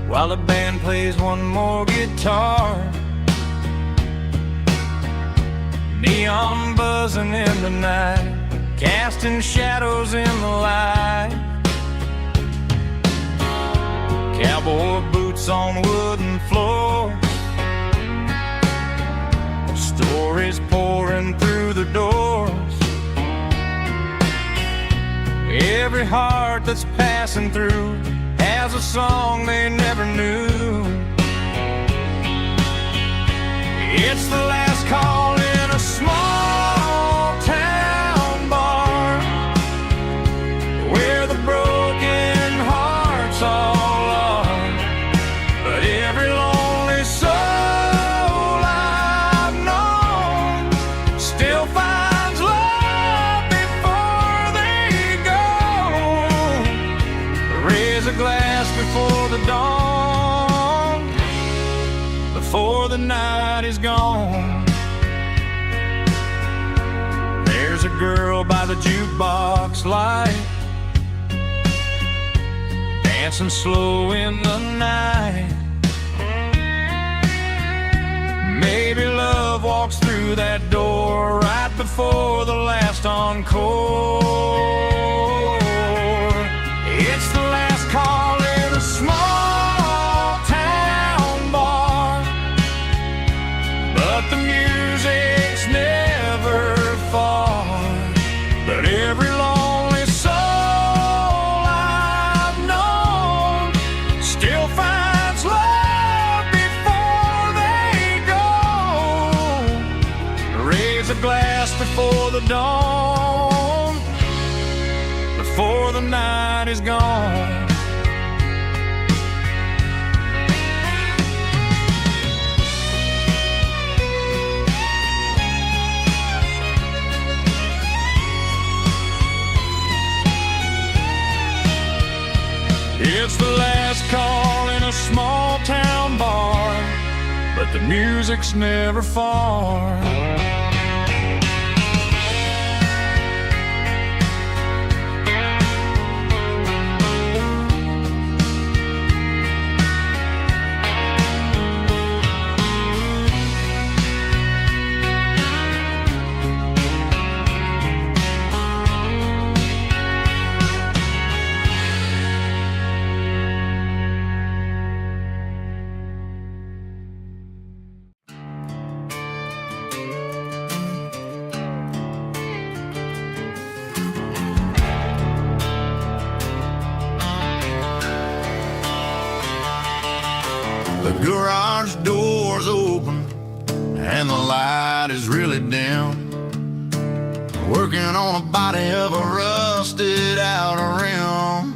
while the band plays one more guitar. Neon buzzing in the night, casting shadows in the light. Cowboy boots on wooden floors, stories pouring through the doors. Every heart that's passing through has a song they never knew. It's the last call in a small town bar where the broken hearts all are. But every lonely soul I've known still finds love before they go. Raise a glass before the dawn, before the night is gone. There's a girl by the jukebox light, dancing slow in the night. Maybe love walks through that door right before the last encore. It's the last call in a small town bar, but the music's never far. But every lonely soul I've known still finds love before they go. Raise a glass before the dawn, before the night is gone. It's the last call in a small town bar, but the music's never far. The garage door's open and the light is really dim. working on a body of a rusted out rim,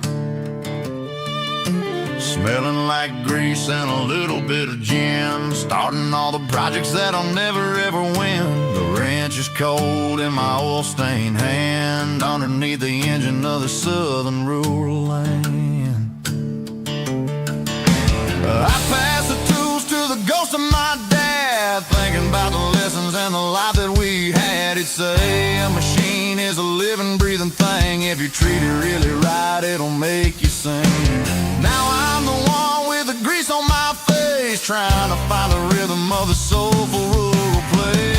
smelling like grease and a little bit of gin, starting all the projects that'll never ever win. The wrench is cold in my oil-stained hand, underneath the engine of the southern rural land. I pass the tools to the ghost of my dad, thinking about the lessons and the life that we had. He'd say a machine is a living, breathing thing. If you treat it really right, it'll make you sing. Now I'm the one with the grease on my face, trying to find the rhythm of the soulful rural place.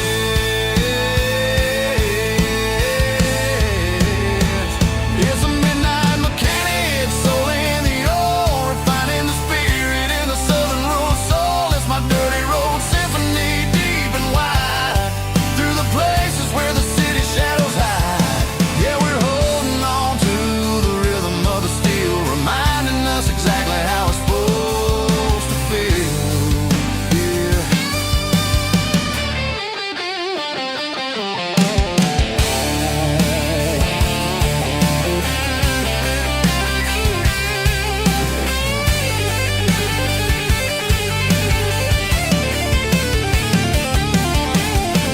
It's a midnight mechanic, soul in the ore, refining the spirit in the southern rural soul. It's my dirty road symphony, deep and wide, through the places where the city shadows hide. Yeah, we're holding on to the rhythm of the steel, reminding us exactly how it's supposed to feel. Yeah.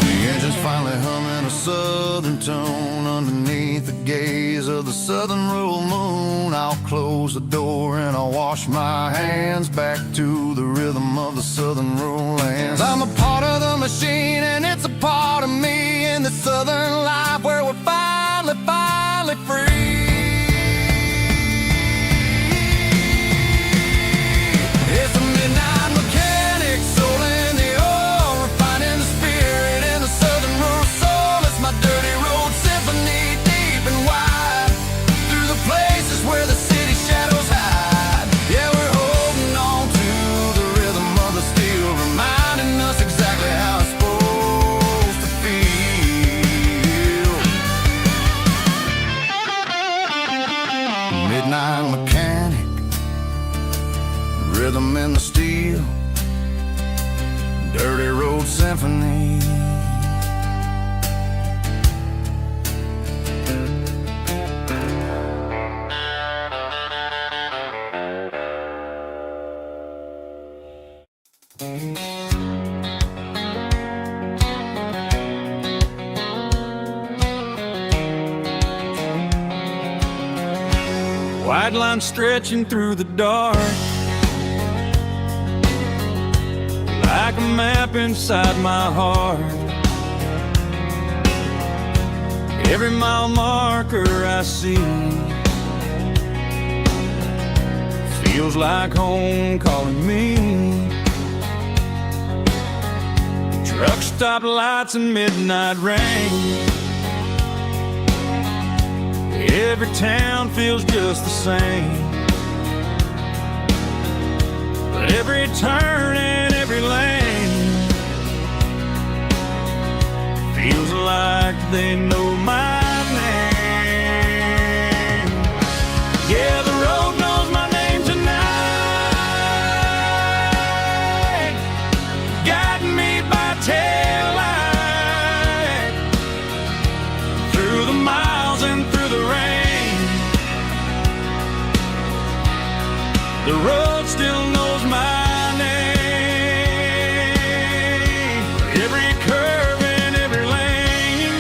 The engine's finally humming a southern tune underneath the gaze of the southern rural moon. I'll close the door and I'll wash my hands, back to the rhythm of the southern rural lands. I'm a part of the machine and it's a part of me, in the southern life where we're finally free. It's a midnight mechanic, soul in the ore, refining the spirit in the southern rural soul. It's my dirty road symphony, deep and wide, through the places where the city shadows hide. Yeah, we're holding on to the rhythm of the steel, reminding us exactly how it's supposed to feel. Midnight mechanic, rhythm in the steel, dirty road symphony. White line stretching through the dark, like a map inside my heart. Every mile marker I see feels like home calling me. Truck stop lights and midnight rain, every town feels just the same. But every turn and every lane feels like they know my name. Yeah, the road knows my name tonight, guiding me by taillight, through the miles and through the rain. The road still knows my name, every curve and every lane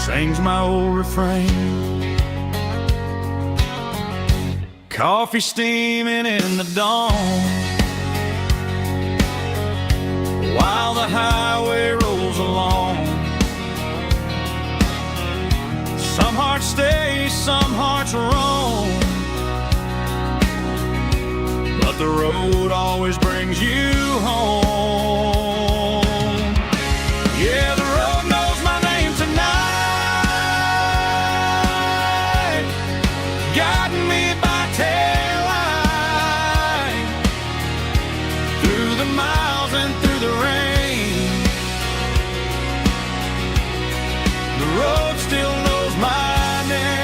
sings my old refrain. Coffee steaming in the dawn, while the highway rolls along. Some hearts stay, some hearts roam, but the road always brings you home. Yeah, the road knows my name tonight, guiding me by taillight, through the miles and through the rain. The road still knows my name.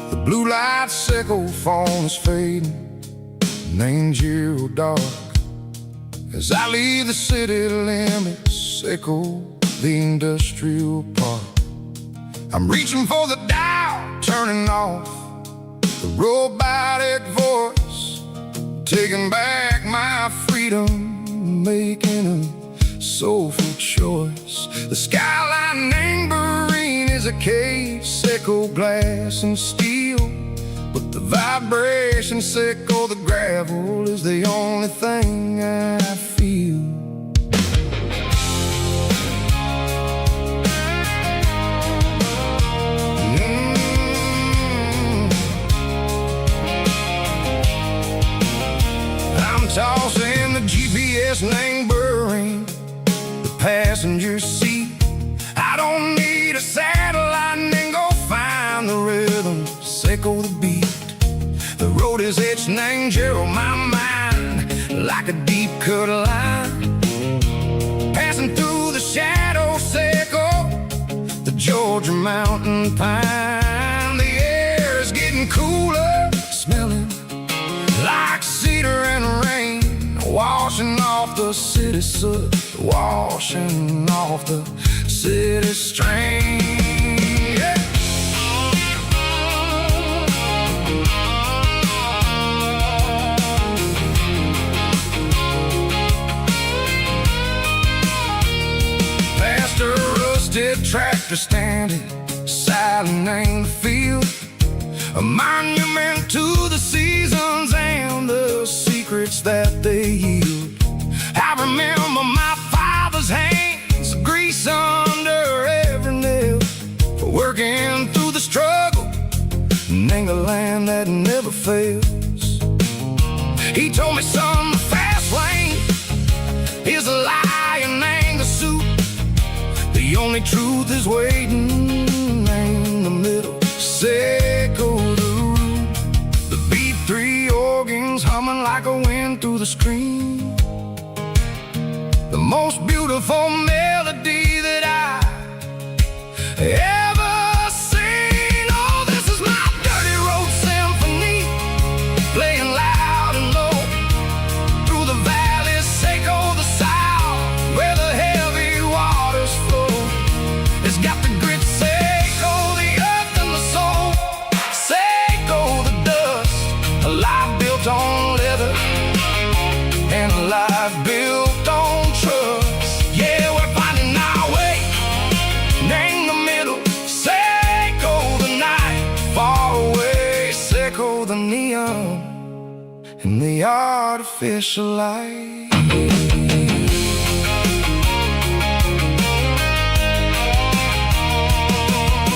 The blue light sickle phone is fading, name's you dark. As I leave the city limits, sickle the industrial park. I'm reaching for the dial, turning off the robotic voice, taking back my freedom, making a soulful choice. The skyline neighboring is a cave, sickle glass and steel, but the vibration sickle the gravel is the only thing I feel. I'm tossing the GPS neighboring the passenger seat. I don't need a satellite and go find the rhythm, sickle the beat. The road is etched and angel on my mind like a deep cut line, passing through the shadow sickle, the Georgia mountain pine. The air is getting cooler, smelling like cedar and rain, washing off the city soot, washing off the city strain. Yeah. Past a rusted tractor standing silent in the field, a monument to the seasons and the secrets that they yield. I remember my father's hands, grease under every nail, for working through the struggle and the land that never fails. He told me, son, the fast lane is a lie and ain't the suit. The only truth is waiting in the middle, sickle the root. The B3 organs humming like a wind through the screen, the most beautiful melody that I ever seen. Oh, this is my dirty road symphony, playing loud and low through the valleys, sickle the south, where the heavy waters flow. It's got the grit, sickle the earth and the soul, sickle the dust, a life built on leather and a life built on trust. Yeah, we're finding our way in the middle, sickle the night far away, sickle the neon and the artificial light.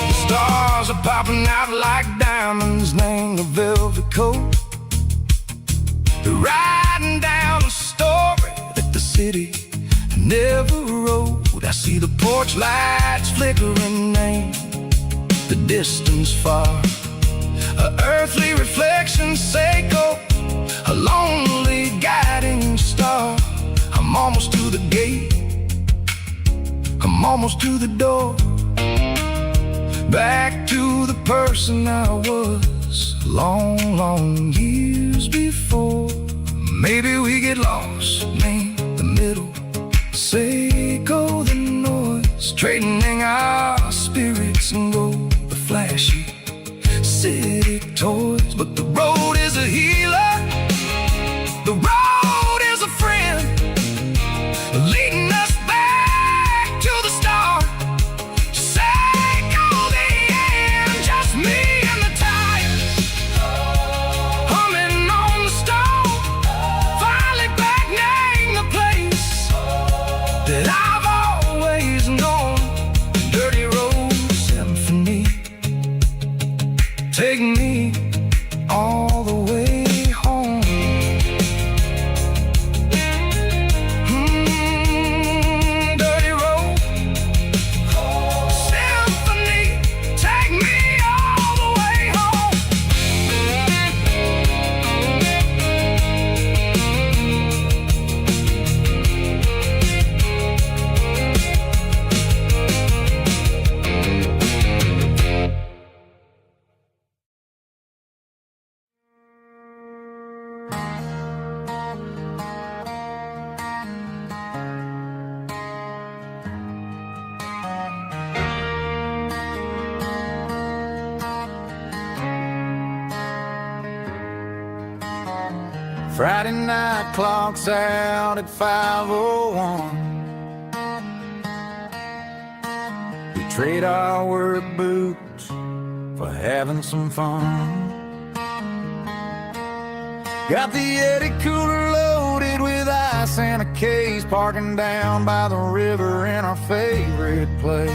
The stars are popping out like diamonds, named the velvet coat. They're riding down a story that the city never wrote. I see the porch lights flickering, name the distance far, a earthly reflection, sickle, a lonely guiding star. I'm almost to the gate, I'm almost to the door, back to the person I was long, long years before. Maybe we get lost in the middle, sickle the noise, trading our spirits and go the flashy city toys. But the road is a healer, the road is a friend, leading us back to the start. Sickle the end, just me and the tires, humming on the stove, finally back name the place that I've always known. Dirty road symphony, take me all the way home. Dirty road symphony, take me all the way home. Friday night clocks out at 5:01. We trade our work boots for having some fun. Got the Yeti cooler loaded with ice and a case, parking down by the river in our favorite place.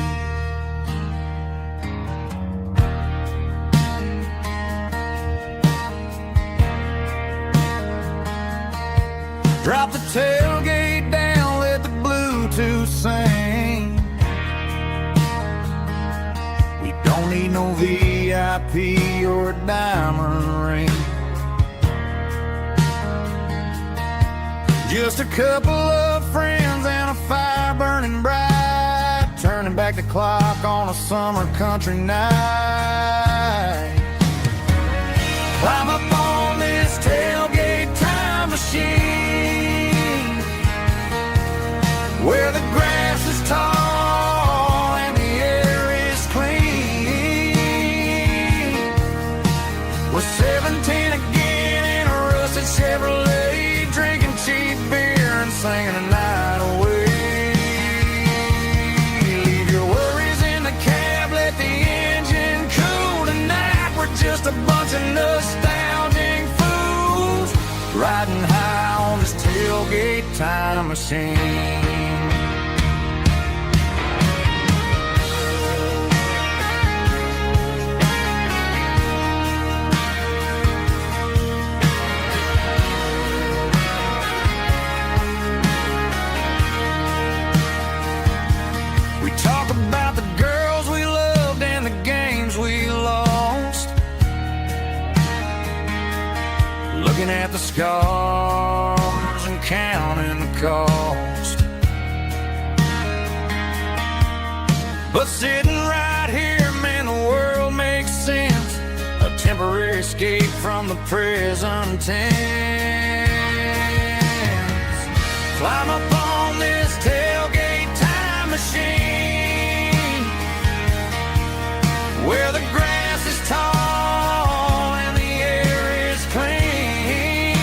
Drop the tailgate down, let the Bluetooth sing. We don't need no VIP or a diamond ring. Just a couple of friends and a fire burning bright, turning back the clock on a summer country night. Climb up on this tailgate time machine, where the grass is tall and the air is clean. We're 17 again in a rusted Chevrolet, drinking cheap beer and singing the night away. Leave your worries in the cab, let the engine cool tonight. We're just a bunch of nostalgic fools riding high on this tailgate time machine. Talk about the girls we loved and the games we lost, looking at the scars and counting the cost. But sitting right here, man, the world makes sense. A temporary escape from the present tense. Climb up on this tailgate time machine, where the grass is tall and the air is clean.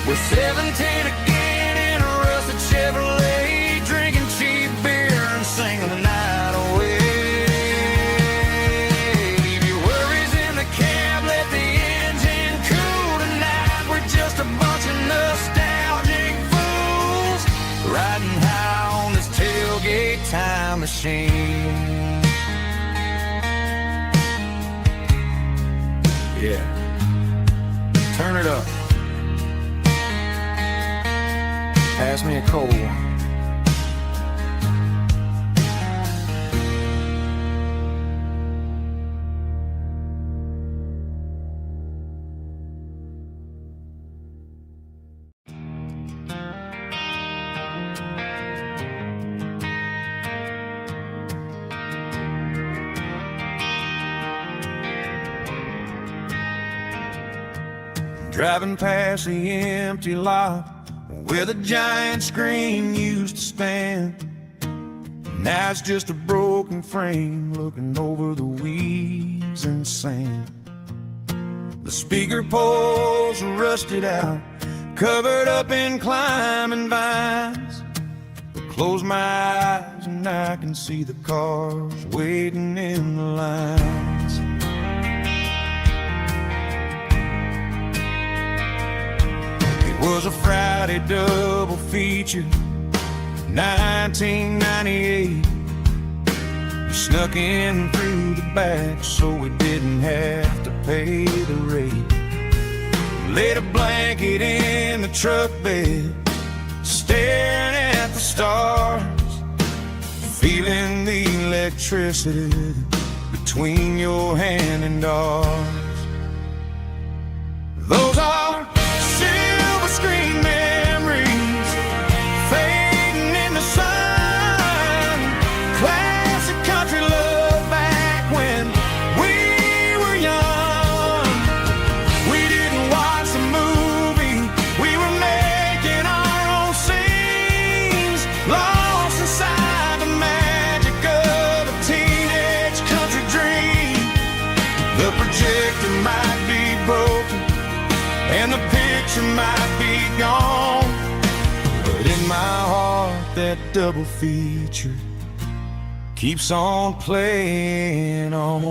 We're 17 again in a rusted Chevrolet, drinking cheap beer and singing the night away. Leave your worries in the cab, let the engine cool tonight. We're just a bunch of nostalgic fools riding high on this tailgate time machine. Yeah, turn it up. Pass me a cold one. Driving past the empty lot where the giant screen used to stand. Now it's just a broken frame looking over the weeds and sand. The speaker poles are rusted out, covered up in climbing vines. But close my eyes and I can see the cars waiting in the lines. Was a Friday double feature, 1998. We snuck in through the back so we didn't have to pay the rate. Laid a blanket in the truck bed, staring at the stars, feeling the electricity between your hand and ours. Those are screen memories fading in the sun. Classic country love back when we were young. We didn't watch the movie, we were making our own scenes, lost inside the magic of a teenage country dream. The projector might be broken, picture might be gone, but in my heart that double feature keeps on playing on.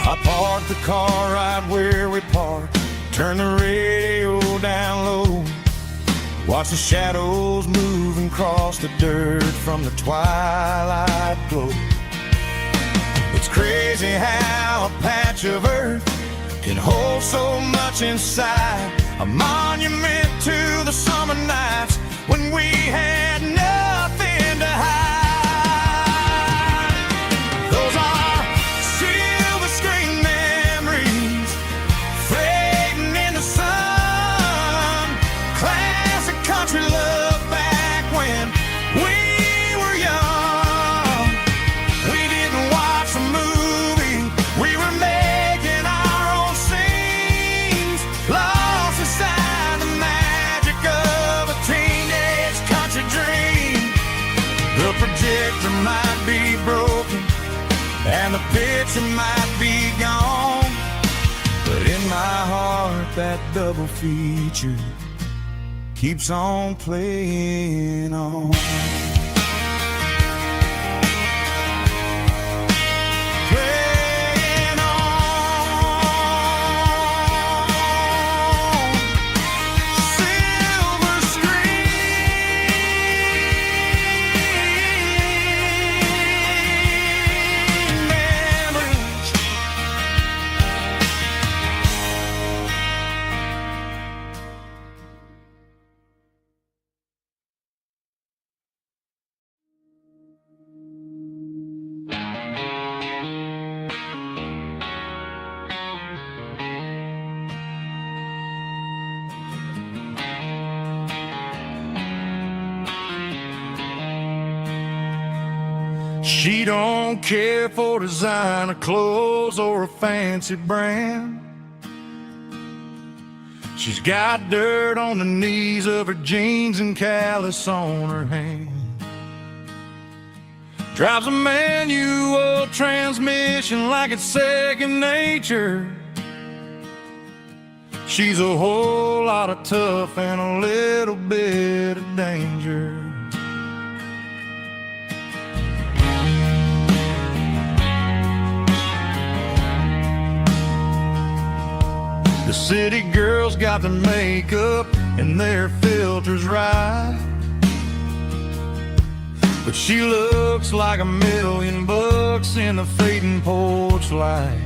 I parked the car right where we parked, turn the radio down low, watch the shadows move and cross the dirt from the twilight glow. It's crazy how a patch of earth can hold so much inside, a monument to the summer nights when we had nothing to hide. Those are silver screen memories fading in the sun, classic country love back when we were young. We didn't watch a movie, we were making our own scenes, lost inside the magic of a teenage country dream. The projector might be broken and the picture might be gone, but in my heart that double feature keeps on playing on. Playing on. Silver screen memories. She don't care for designer clothes or a fancy brand. She's got dirt on the knees of her jeans and callus on her hand. Drives a manual transmission like it's second nature. She's a whole lot of tough and a little bit of danger. The city girls got their makeup and their filters right, but she looks like $1,000,000 in the fading porch light.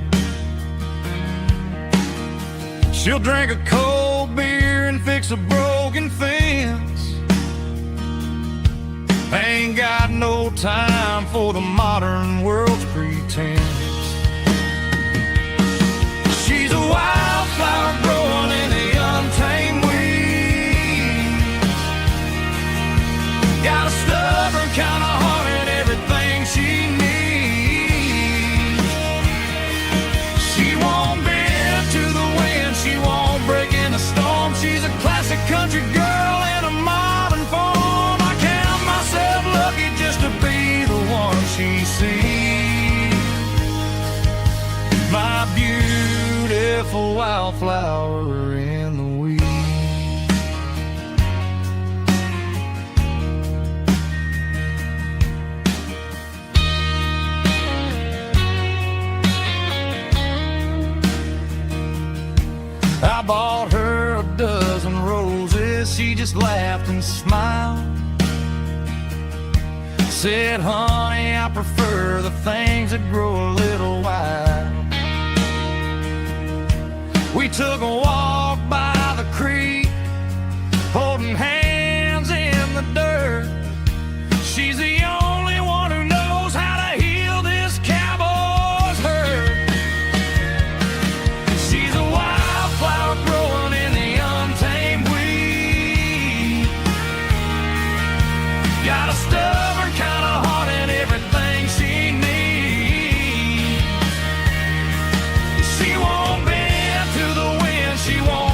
She'll drink a cold beer and fix a broken fence. Ain't got no time for the modern world's pretense. She's a wildflower growing in the untamed weeds. Got a stubborn kind of heart and everything she needs. She won't bend to the wind, she won't break in a storm. She's a classic country girl in a modern form. I count myself lucky just to be the one she sees. My beautiful wildflower in the weeds. I bought her a dozen roses, she just laughed and smiled. Said, honey, I prefer the things that grow a little wild. We took a walk by the creek, holding hands in the dirt. She's the only one who knows how to heal this cowboy's hurt. She's a wildflower growing in the untamed weed. Got a stubborn kind of heart and everything she needs. She won't bend to the wind, she won't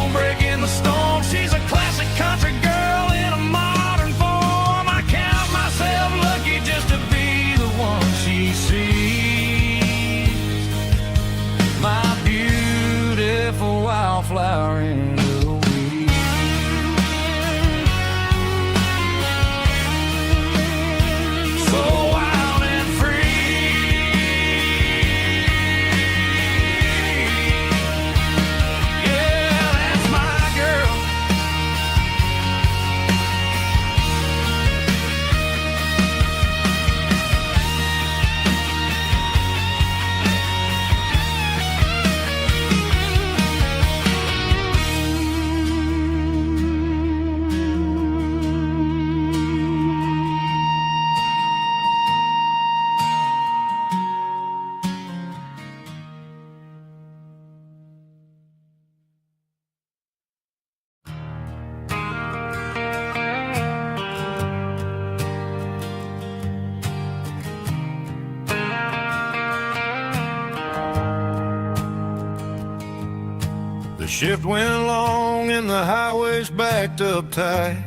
Shift went along and the highway's backed up tight.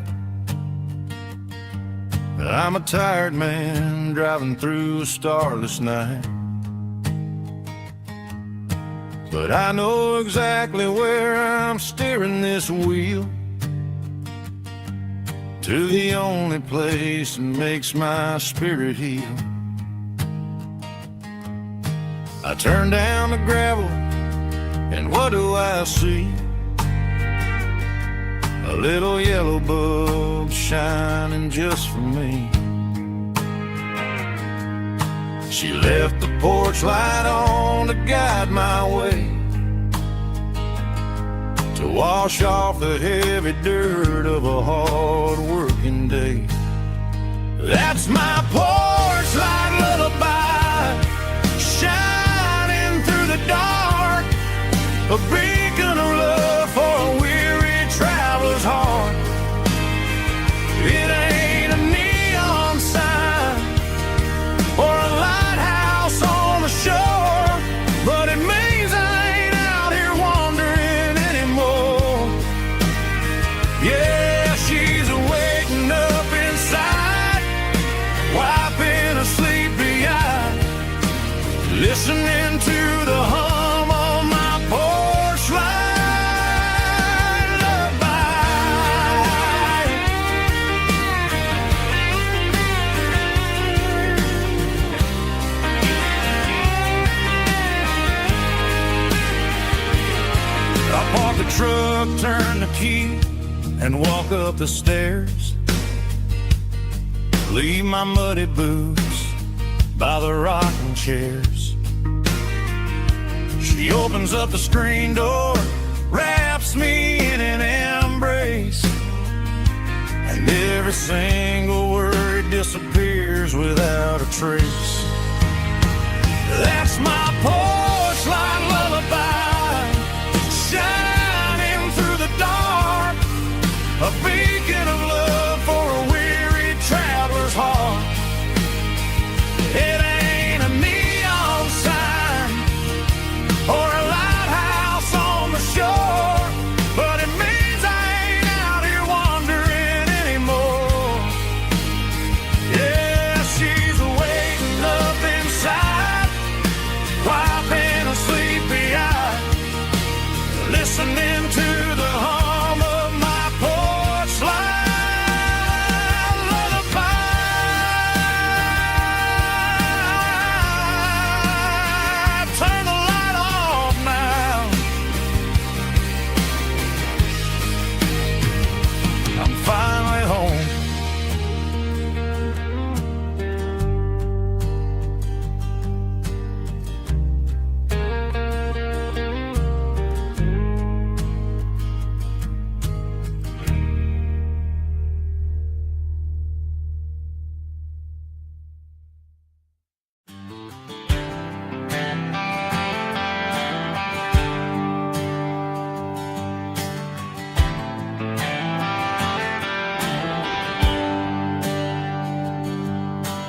I'm a tired man driving through a starless night. But I know exactly where I'm steering this wheel, to the only place that makes my spirit heal. I turn down the gravel, and what do I see? A little yellow bulb shining just for me. She left the porch light on to guide my way, to wash off the heavy dirt of a hard-working day. That's my porch light lullaby, shining through the dark, a beacon of love for a weary traveler's heart. It ain't a neon sign or a lighthouse on the shore, but it means I ain't out here wandering anymore. Yeah, she's waking up inside, wiping a sleepy eye, listening to the hum of my porch light lullaby. I park the truck, turn the key, and walk up the stairs. Leave my muddy boots by the rocking chairs. She opens up the screen door, wraps me in an embrace, and every single word disappears without a trace. That's my porch light lullaby, shining through the dark, a beacon of love for a weary traveler's heart. It ain't a neon sign or a lighthouse on the shore, but it means I ain't out here wandering anymore. Yeah, she's waking up inside, wiping a sleepy eye, listening to the hum of my porch light lullaby. Turn the light off now. I'm finally home.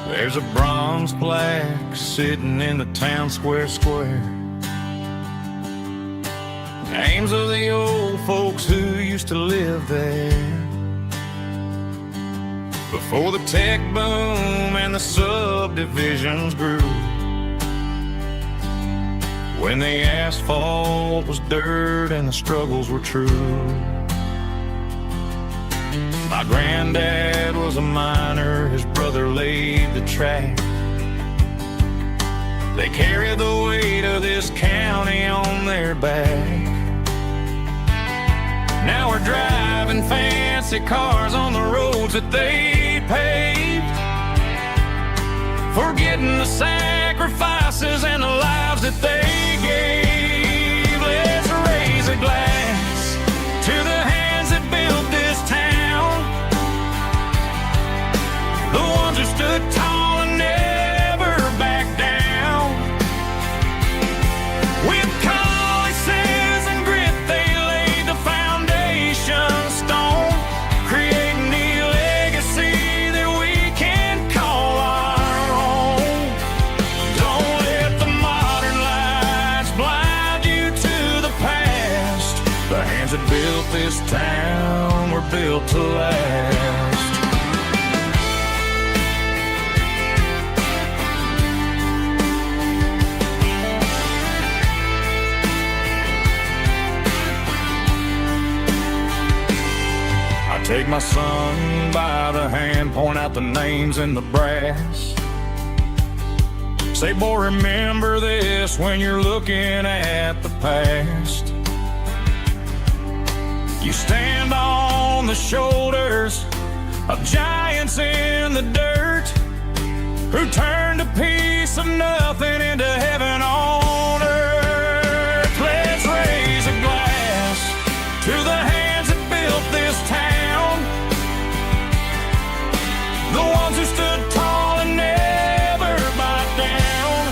There's a bronze plaque sitting in the town square. Names of the old folks who used to live there before the tech boom and the subdivisions grew, when the asphalt was dirt and the struggles were true. My granddad was a miner, his brother laid the track. They carried the weight of this county on their back. Now we're driving fancy cars on the roads that they paved, forgetting the sacrifices and the lives that they gave. Let's raise a glass to the hands that built this town, the ones who stood tall and never backed down. With calluses and grit, they laid the foundation stone, creating the legacy that we can call our own. Don't let the modern life hands that built this town were built to last. I take my son by the hand, point out the names in the brass. Say, boy, remember this when you're looking at the past. You stand on the shoulders of giants in the dirt who turned a piece of nothing into heaven on earth. Let's raise a glass to the hands that built this town, the ones who stood tall and never backed down.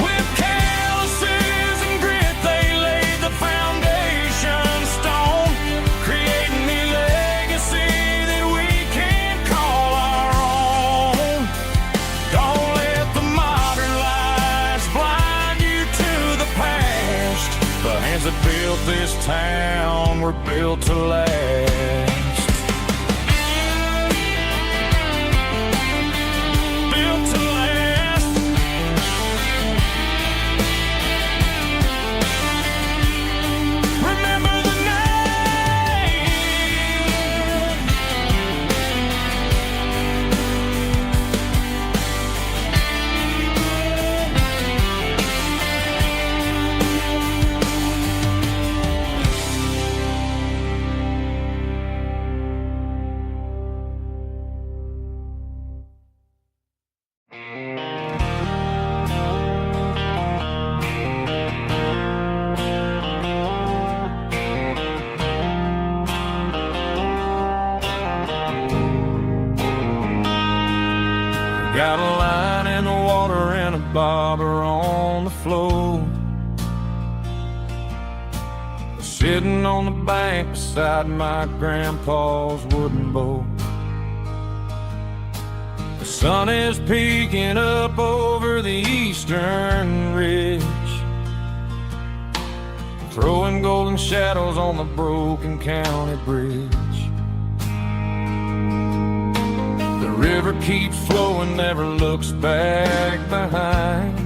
With calluses and grit, they laid the foundation stone, creating the legacy that we can call our own. Don't let the modern lights blind you to the past. The hands that built this town were built to last. Built to last. Remember the name. Got a line in the water and a bobber on the floor, sitting on the bank beside my grandpa's wooden boat. The sun is peeking up over the eastern ridge, throwing golden shadows on the broken county bridge. The river keeps flowing, never looks back behind,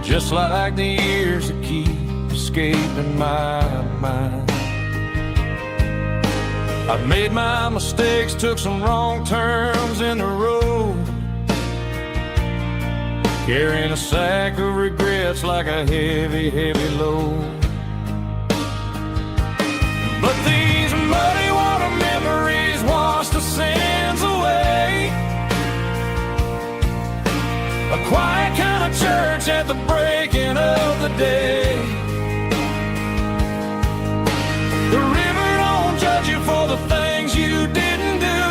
just like the years that keep escaping my mind. I've made my mistakes, took some wrong turns in the road, carrying a sack of regrets like a heavy, heavy load. But these muddy water memories wash the sins away. A quiet kind of church at the breaking of the day. The river don't judge you for the things you didn't do.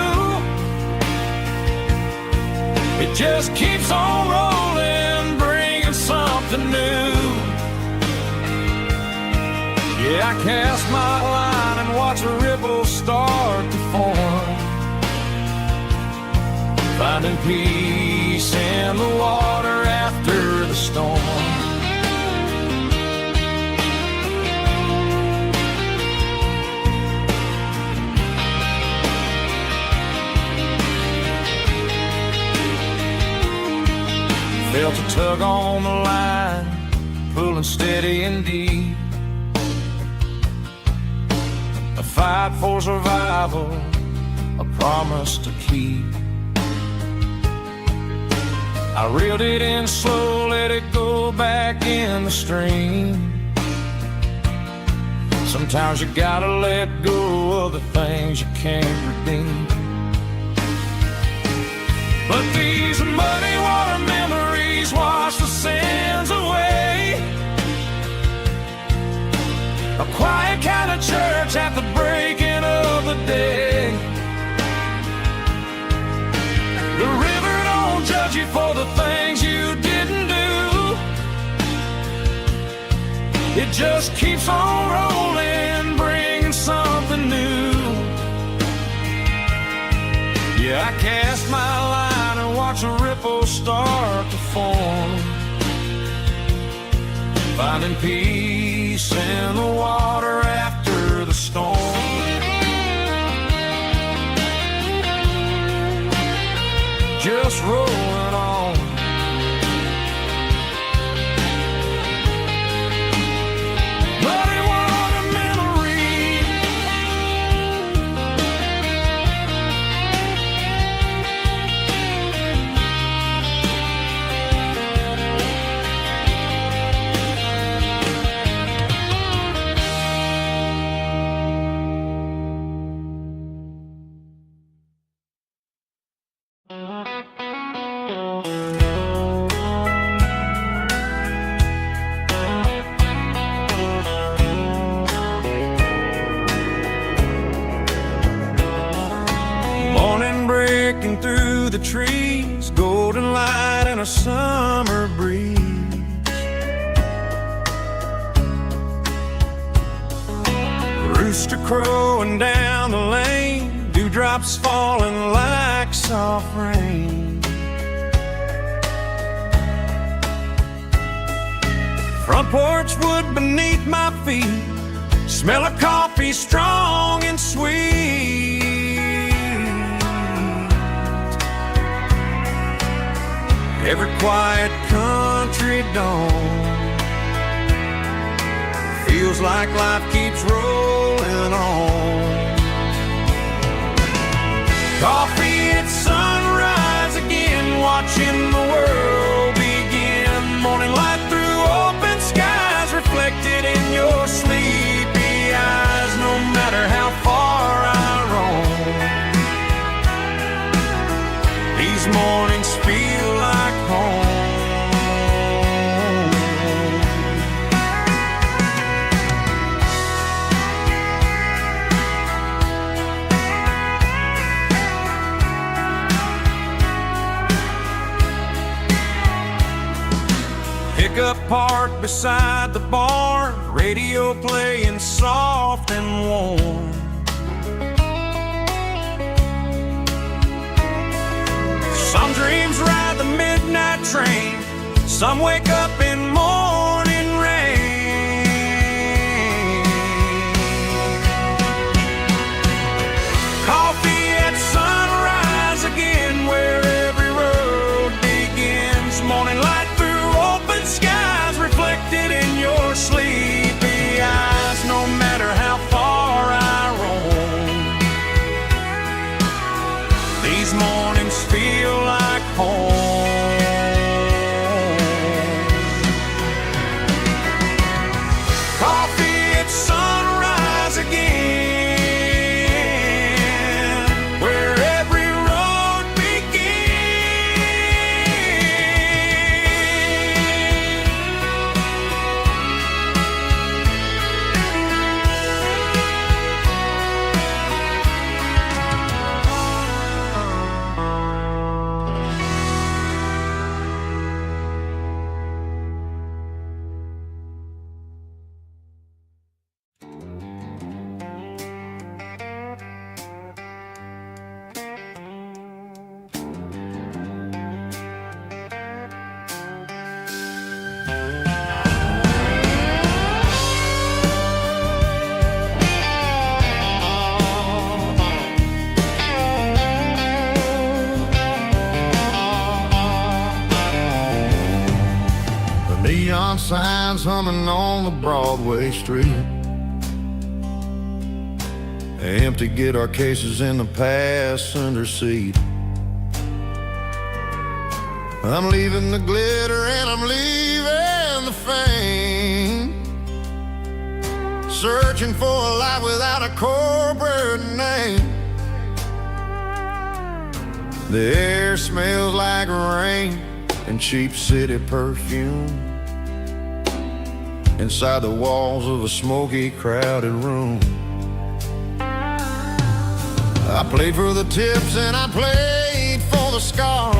It just keeps on rolling, bringing something new. Yeah, I cast my line and watch a ripple start to form, finding peace in the water after the storm. Felt a tug on the line, pulling steady and deep. A fight for survival, a promise to keep. I reeled it in slow, let it go back in the stream. Sometimes you gotta let go of the things you can't redeem. But these muddy water memories wash the sins away. A quiet kind of church at the breaking of the day. The river don't judge you for the things you didn't do. It just keeps on rolling, bringing something new. Yeah, I cast my line and watch a ripple start to form, finding peace in the water after the storm. Just rolling on. Muddy water memory. Morning breaking through the trees, golden light and a summer breeze. Rooster crowing down the lane, dewdrops falling like soft rain. Front porch wood beneath my feet, smell of coffee strong and sweet. Every quiet country dawn feels like life keeps rolling on. Coffee at sunrise again, watching the world begin. Morning light through open skies, reflected in your sleepy eyes. No matter how far I roam, these mornings feel like home. Pickup parked beside the barn, radio playing soft and warm. Some dreams ride the midnight train, some wake up in morning rain. Coffee at sunrise again, where every road begins. Morning light through open skies, reflected in your sleepy eyes. No matter how far I roam, these mornings feel like home. Coffee at sunrise again, where every road Neon signs humming on the Broadway street. Empty guitar cases in the passenger seat. I'm leaving the glitter and I'm leaving the fame, searching for a life without a corporate name. The air smells like rain and cheap city perfume inside the walls of a smoky, crowded room. I played for the tips and I played for the scars,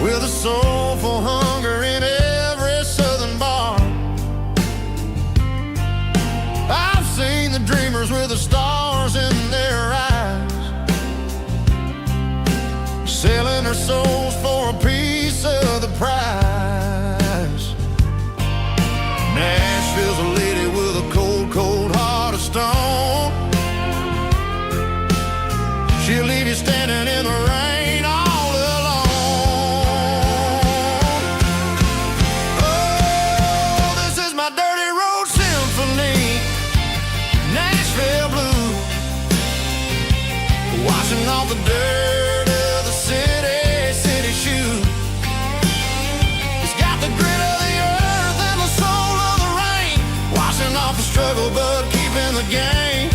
with a soulful hunger in every southern bar. I've seen the dreamers with the stars in their eyes, selling their souls for a piece of the prize. washing off the dirt of the city shoes. It's got the grit of the earth and the soul of the rain, washing off the struggle but keeping the game.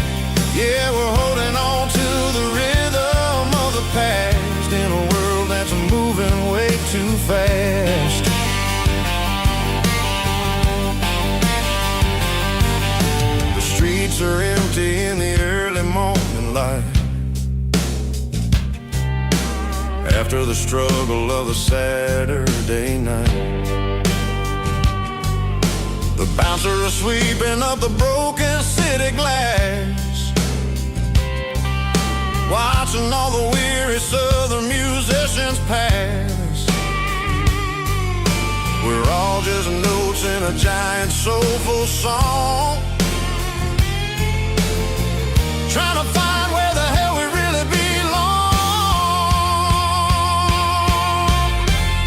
Yeah, we're holding on to the rhythm of the past in a world that's moving way too fast. The streets are empty in the early morning light, after the struggle of the Saturday night. The bouncers are sweeping up the broken city glass, watching all the weary southern musicians pass. We're all just notes in a giant soulful song, trying to find where the hell we really belong.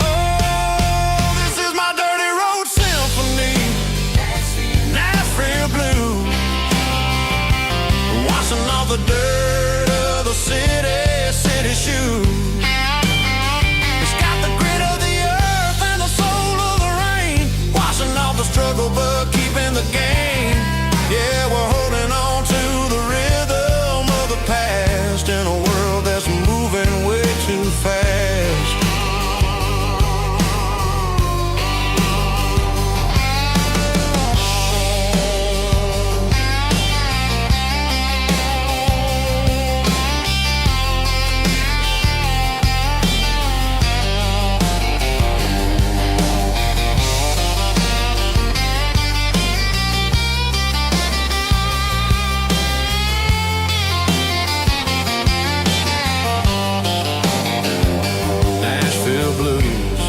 Oh, this is my dirty road symphony, Nashville blues, washing off the dirt of the city shoes. It's got the grit of the earth and the soul of the rain, washing off the struggle but keeping the game. Yeah, we're holding on to the rhythm of the past in a world that's moving way too fast. Nashville blues,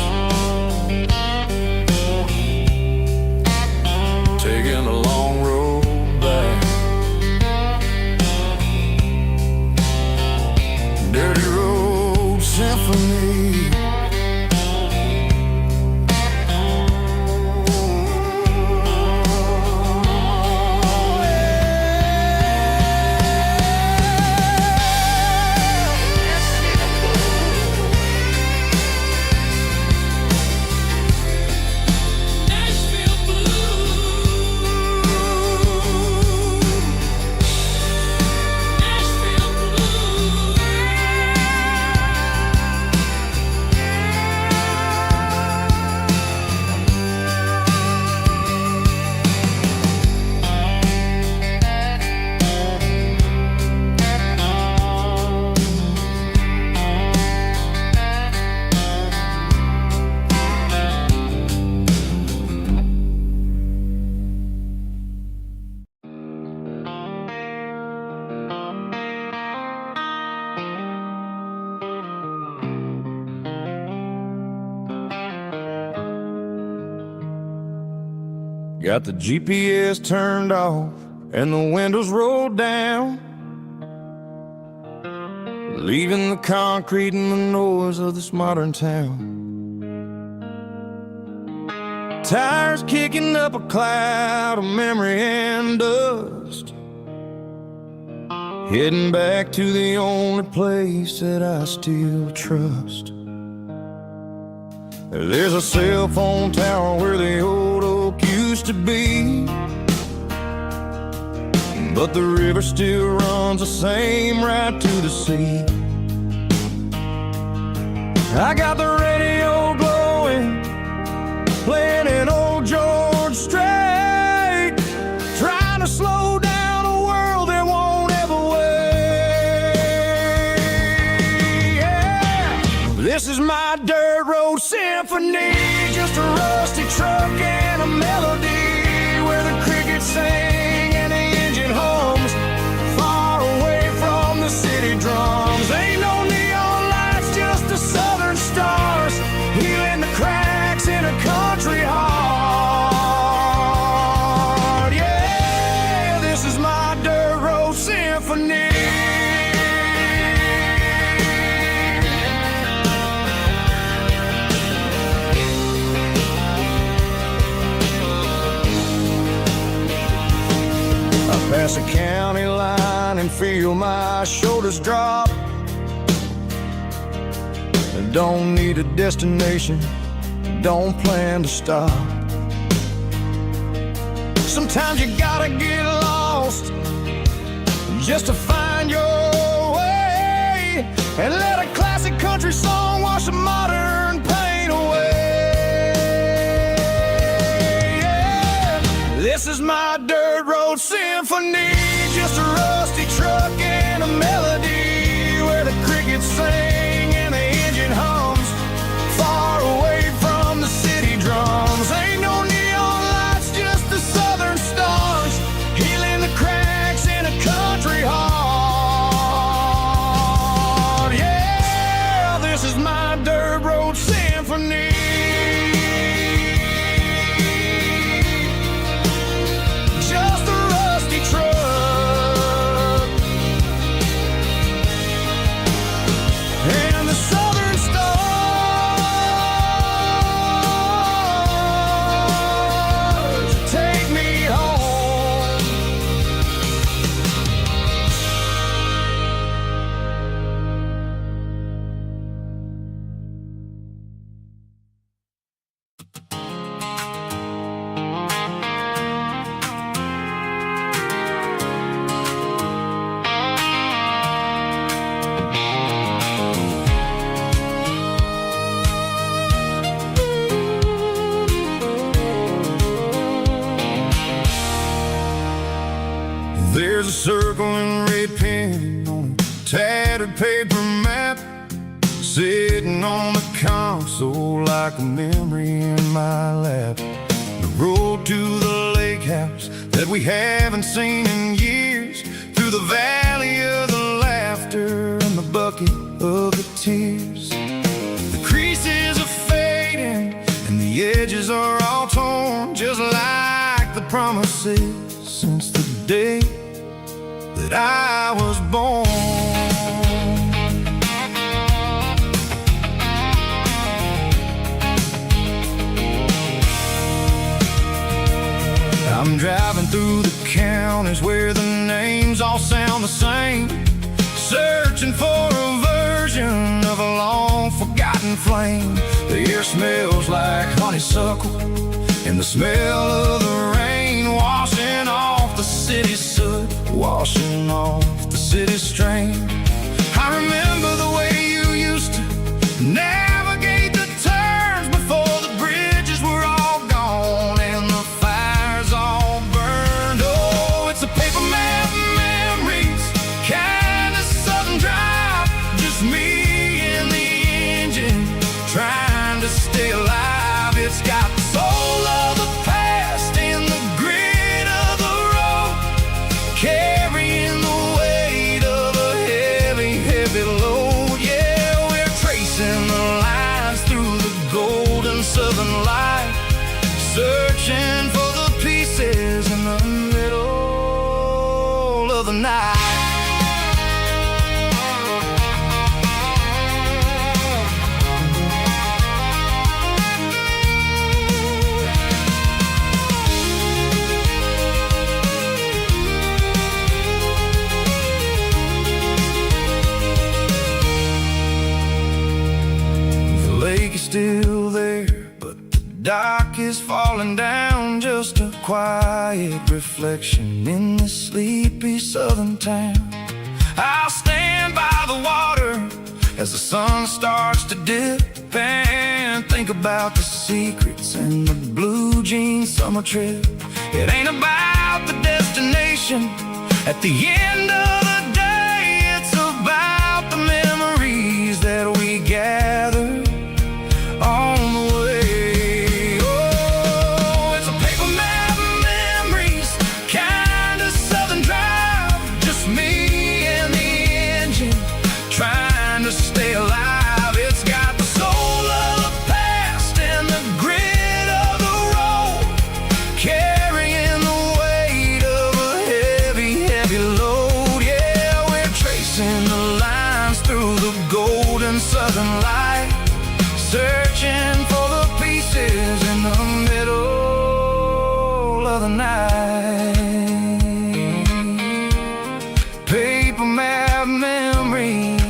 taking a long road back. Dirty road symphony. Nashville Blue. Nashville Blue. Got the GPS turned off and the windows rolled down, leaving the concrete and the noise of this modern town. Tires kicking up a cloud of memory and dust, heading back to the only place that I still trust. There's a cell phone tower where the old oak used to be, but the river still runs the same right to the sea. I got the radio glowing, playing an old George Strait, trying to slow down a world that won't ever wait. Yeah. This is my dirt road symphony, just a rusty truck and a melody where the crickets sing and the engine hums, far away from the city drums. Ain't no neon lights, just the southern stars, healing the cracks in a country heart. Yeah, this is my dirt road symphony. Pass a county line and feel my shoulders drop, Don't need a destination, don't plan to stop. Sometimes you gotta get lost just to find your way, and let a classic country song wash a modern pain away. Yeah. This is my dirt road symphony, just a rusty truck and a melody where the crickets sing and the engine hums, far away from the city drums. Ain't no neon lights, just the southern stars, healing the cracks in a country heart. Yeah, this is my dirt road symphony. Just a rusty truck and the southern stars take me home. There's a circle in red pen on a tattered paper map, sitting on the console like a memory in my lap. The road to the lake house that we haven't seen in years, through the valley of the laughter and the bucket of the tears. The creases are fading and the edges are all torn, just like the promises since the day that I was born. I'm driving through the counties where the names all sound the same, searching for a version of a long forgotten flame. The air smells like honeysuckle and the smell of the rain washing off the city soot, washing off the city strain. I remember the way you used to navigate the turns before the bridges were all gone and the fires all burned. Oh, it's a paper map memories, kind of southern drive, just me and the engine trying to stay alive. It's got the soul of the past and the grit of the road, carrying the weight of a heavy, heavy load. Yeah, we're tracing the lines through the golden southern light, searching for the pieces in the middle of the night. The lake is still there, but the dock is falling down, just a quiet reflection in this sleepy southern town. I'll stand by the water as the sun starts to dip and think about the secrets and the blue jean summer trip. It ain't about the destination at the end of the day, it's about the memories that we gather on the way. Oh, it's a paper map memories, kind of southern drive, just me and the engine trying to stay alive. It's got the soul of the past and the grit of the road, carrying the weight of a heavy, heavy load. Yeah, we're tracing the lines through the golden southern light, searching for the pieces in the middle of the night. Paper map memories,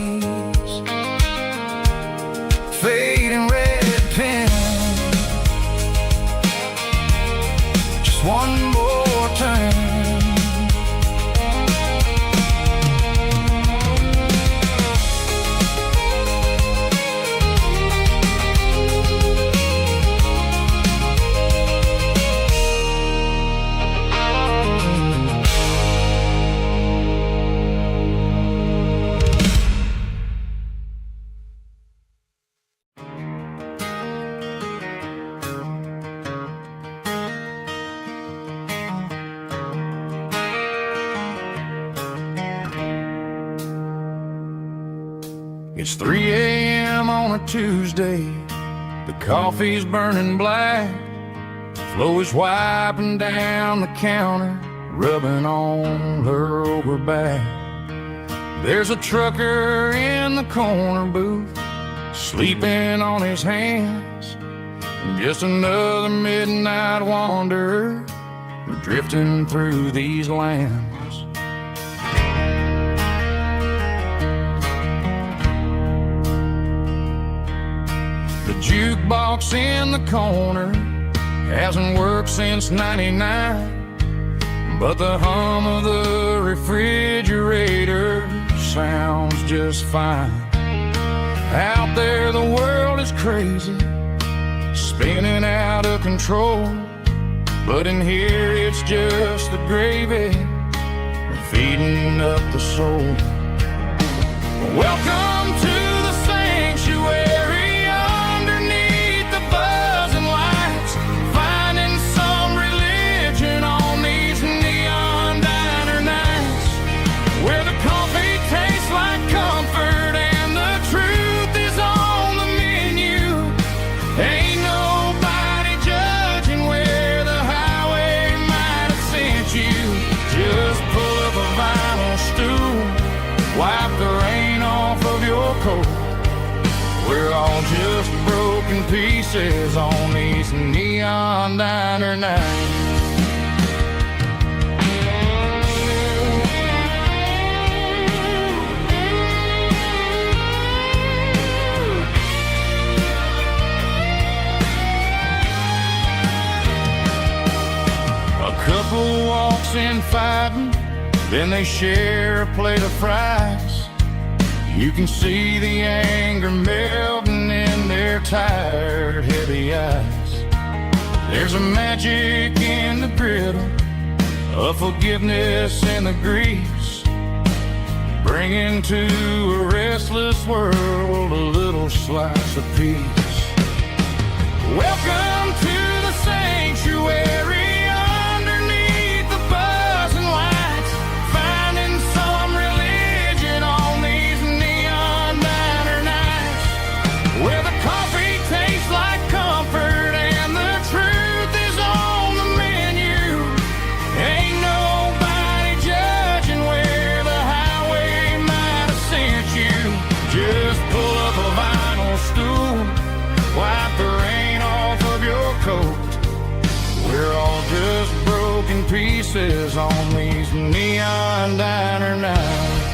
It's 3 a.m. on a Tuesday. The coffee's burning black. Flo is wiping down the counter, rubbing on her over back. There's a trucker in the corner booth, sleeping on his hands. Just another midnight wanderer, drifting through these lands. The jukebox in the corner hasn't worked since '99, but the hum of the refrigerator sounds just fine. Out there the world is crazy, spinning out of control, but in here it's just the gravy feeding up the soul. Welcome to the sanctuary underneath the buzzing lights, finding some religion on these neon diner nights, where the coffee tastes like comfort and the truth is on the menu. Ain't nobody judging where the highway might have sent you. Just pull up a vinyl stool, wipe the rain off of your coat. We're all just broken pieces on these neon diner nights. A couple walks in fighting, then they share a plate of fries. You can see the anger melting in their tired, heavy eyes. There's a magic in the griddle, a forgiveness in the grease, bringing to a restless world a little slice of peace. Welcome to the sanctuary underneath the buzzing lights, finding some religion on these neon diner nights, where the coffee tastes like comfort and the truth is on the menu. Ain't nobody judging where the highway might have sent you. Just pull up a vinyl stool, wipe the rain off of your coat. We're all just broken pieces on these neon diner nights.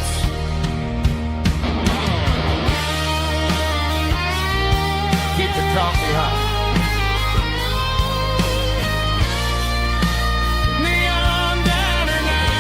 Keep the coffee hot. Neon diner night.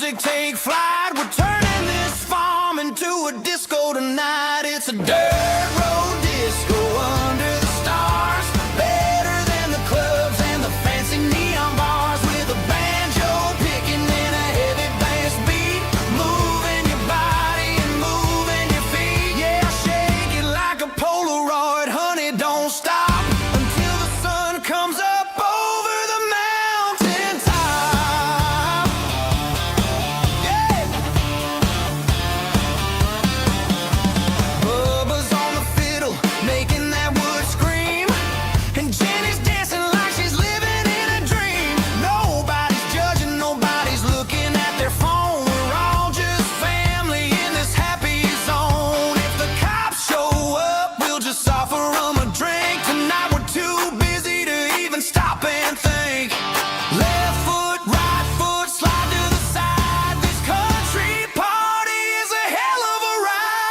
music take flight. We're turning this farm into a disco tonight. It's a dirt road disco under the stars. Better than the clubs and the fancy neon bars. With a banjo picking and a heavy bass beat. Moving your body and moving your feet. Yeah, shake it like a Polaroid, honey, don't stop until the sun comes up over the mountain top. Yeah. Bubba's on the fiddle, making that wood scream. And Jenny's dancing like she's living in a dream. Nobody's judging, nobody's looking at their phone. We're all just family in this happy zone. If the cops show up, we'll just offer them a drink. Tonight we're too busy to even stop and think. Left foot, right foot, slide to the side. This country party is a hell of a ride.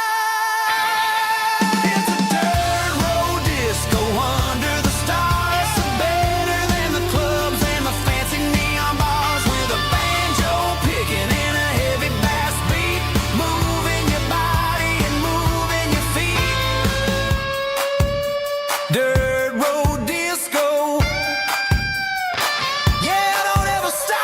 It's a dirt road disco under the stars. Better than the clubs and the fancy neon bars. With a banjo picking and a heavy bass beat. Moving your body and moving your feet. Dirt road disco. Yeah, don't ever stop.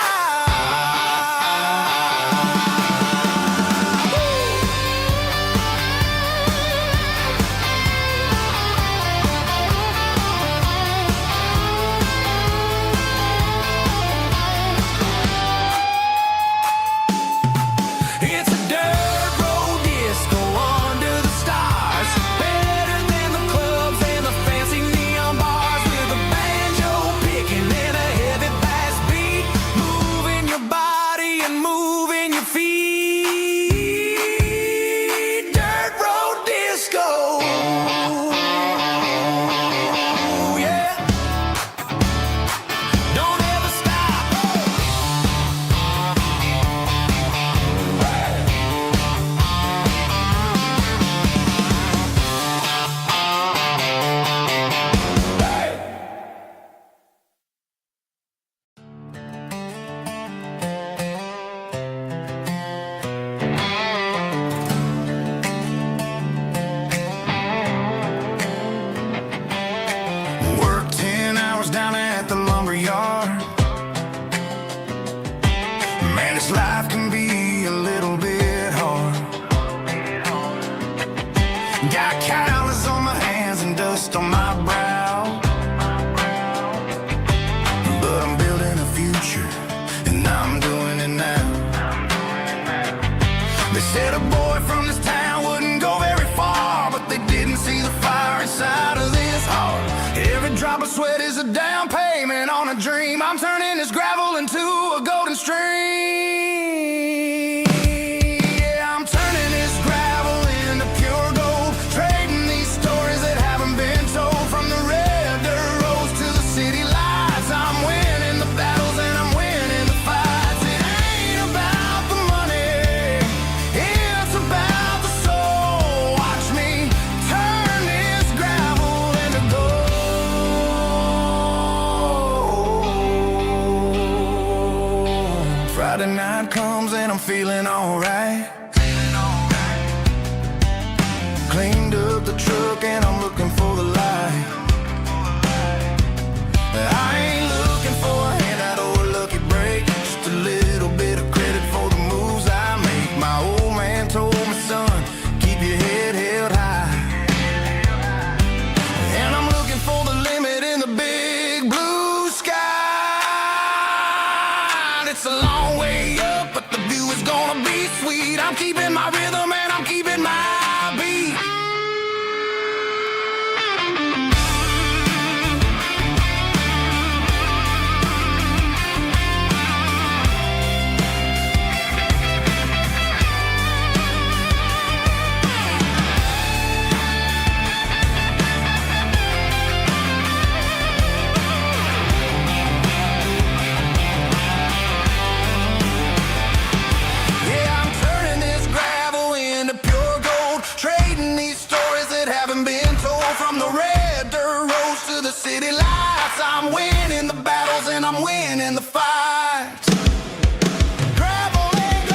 It's a dirt road disco under the stars. Better than the clubs and the fancy neon bars. With a banjo picking and a heavy bass beat. Moving your body and moving your feet. Dirt road disco. Yeah. Don't ever stop. Work 10 hours down at the lumber yard. Man, this life can be a little bit hard. Got calluses on my hands and dust on my brow. But I'm building a future, and I'm doing it now. They said a boy from this town wouldn't go very far, but they didn't see the fire inside of this heart. Every drop of sweat is a down payment on a dream. I'm turning this gravel into a golden stream. Yeah, I'm turning this gravel into pure gold. Trading these stories that haven't been told. From the red dirt roads to the city lights. I'm winning the battles and I'm winning the fights. It ain't about the money, it's about the soul. Watch me turn this gravel into gold. Friday night comes and I'm feeling alright. Cleaned up the truck and I'm looking for the light. I ain't looking for a handout or a lucky break. Just a little bit of credit for the moves I make. My old man told me, son, keep your head held high. And I'm looking for the limit in the big blue sky. It's a long way up, but the view is gonna be sweet. I'm keeping my rhythm and I'm keeping my beat. I'm winning the battles and I'm winning the fights. Gravel ain't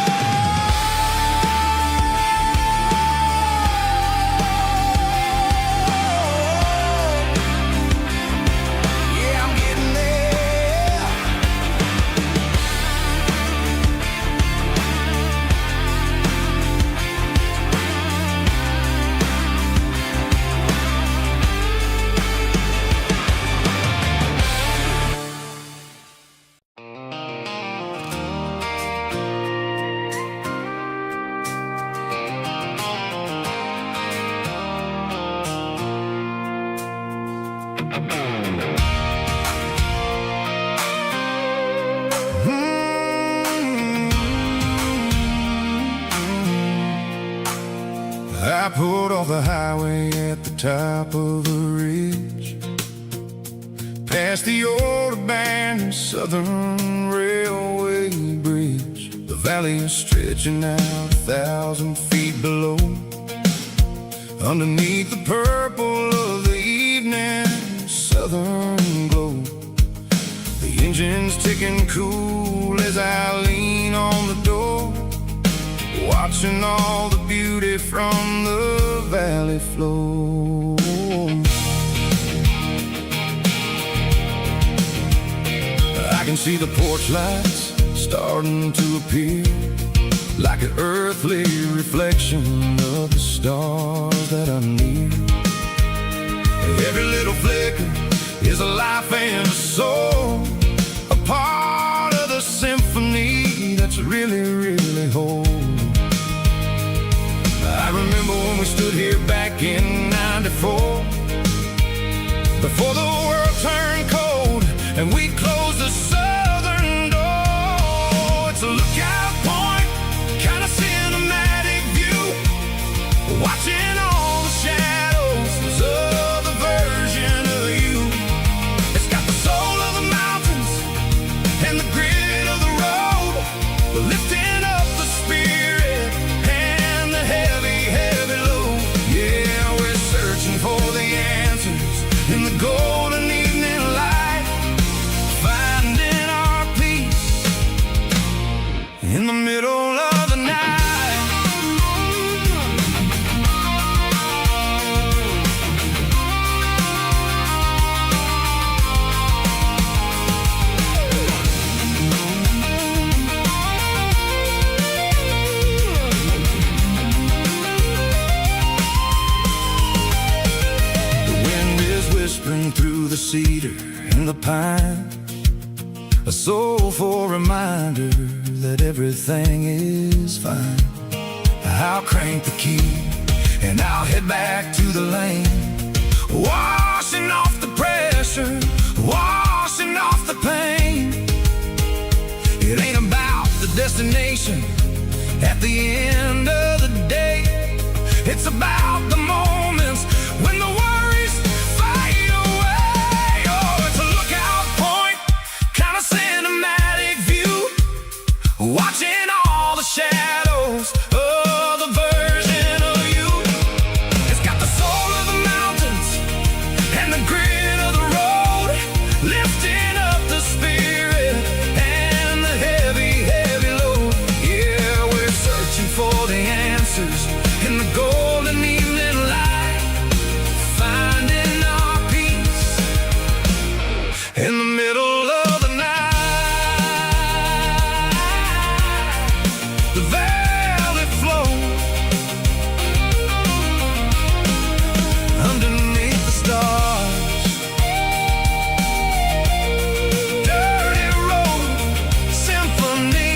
I pulled off the highway at the top of the ridge, past the old abandoned Southern Railway bridge. The valley is stretching out 1,000 feet below, underneath the purple of the evening southern glow. The engine's ticking cool as I lean on the door, watching all the beauty from the valley flow. I can see the porch lights starting to appear, like an earthly reflection of the stars that are near. Every little flicker is a life and a soul, a part of the symphony that's really, really whole. I remember when we stood here back in '94, before the world turned cold and we closed the southern door. It's a lookout point, kind of cinematic view, watching all the shadows of the version of you. It's got the soul of the mountains and the grit of the road, lifting up the spirit and the heavy, heavy load. Yeah, we're searching for the answers in the golden evening light, finding our peace in the middle of the night. Whispering through the cedar and the pine, a soulful reminder that everything is fine. I'll crank the key and I'll head back to the lane, washing off the pressure, washing off the pain. It ain't about the destination at the end of the day, it's about the moments when the worries fade away. Oh, it's a lookout point, kind of cinematic view, watching all the shadows of the version of you. It's got the soul of the mountains and the grit of the road, lifting up the spirit and the heavy, heavy load. Yeah, we're searching for the answers in the golden evening light, finding our peace in the middle of the night. The valley flows underneath the stars. Dirty road symphony.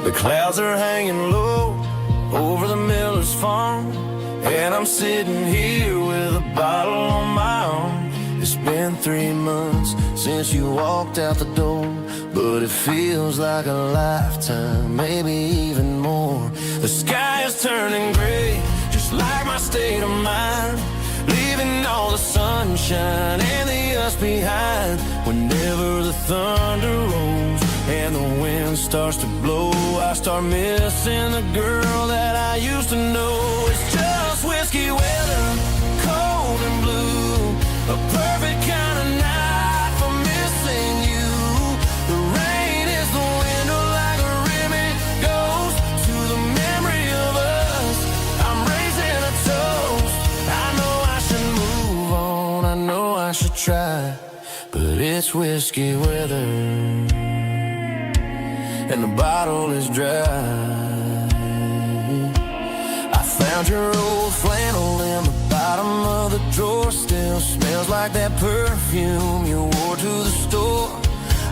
The clouds are hanging low over the miller's farm, and I'm sitting here with a bottle on my arm. It's been 3 months since you walked out the door, but it feels like a lifetime, maybe even more. The sky is turning gray, just like my state of mind, leaving all the sunshine and the dust behind. Whenever the thunder rolls and the wind starts to blow, I start missing the girl that I used to know. It's just whiskey weather, cold and blue, a perfect kind of night for missing you. The rain try, but it's whiskey weather, and the bottle is dry. I found your old flannel in the bottom of the drawer. Still smells like that perfume you wore to the store.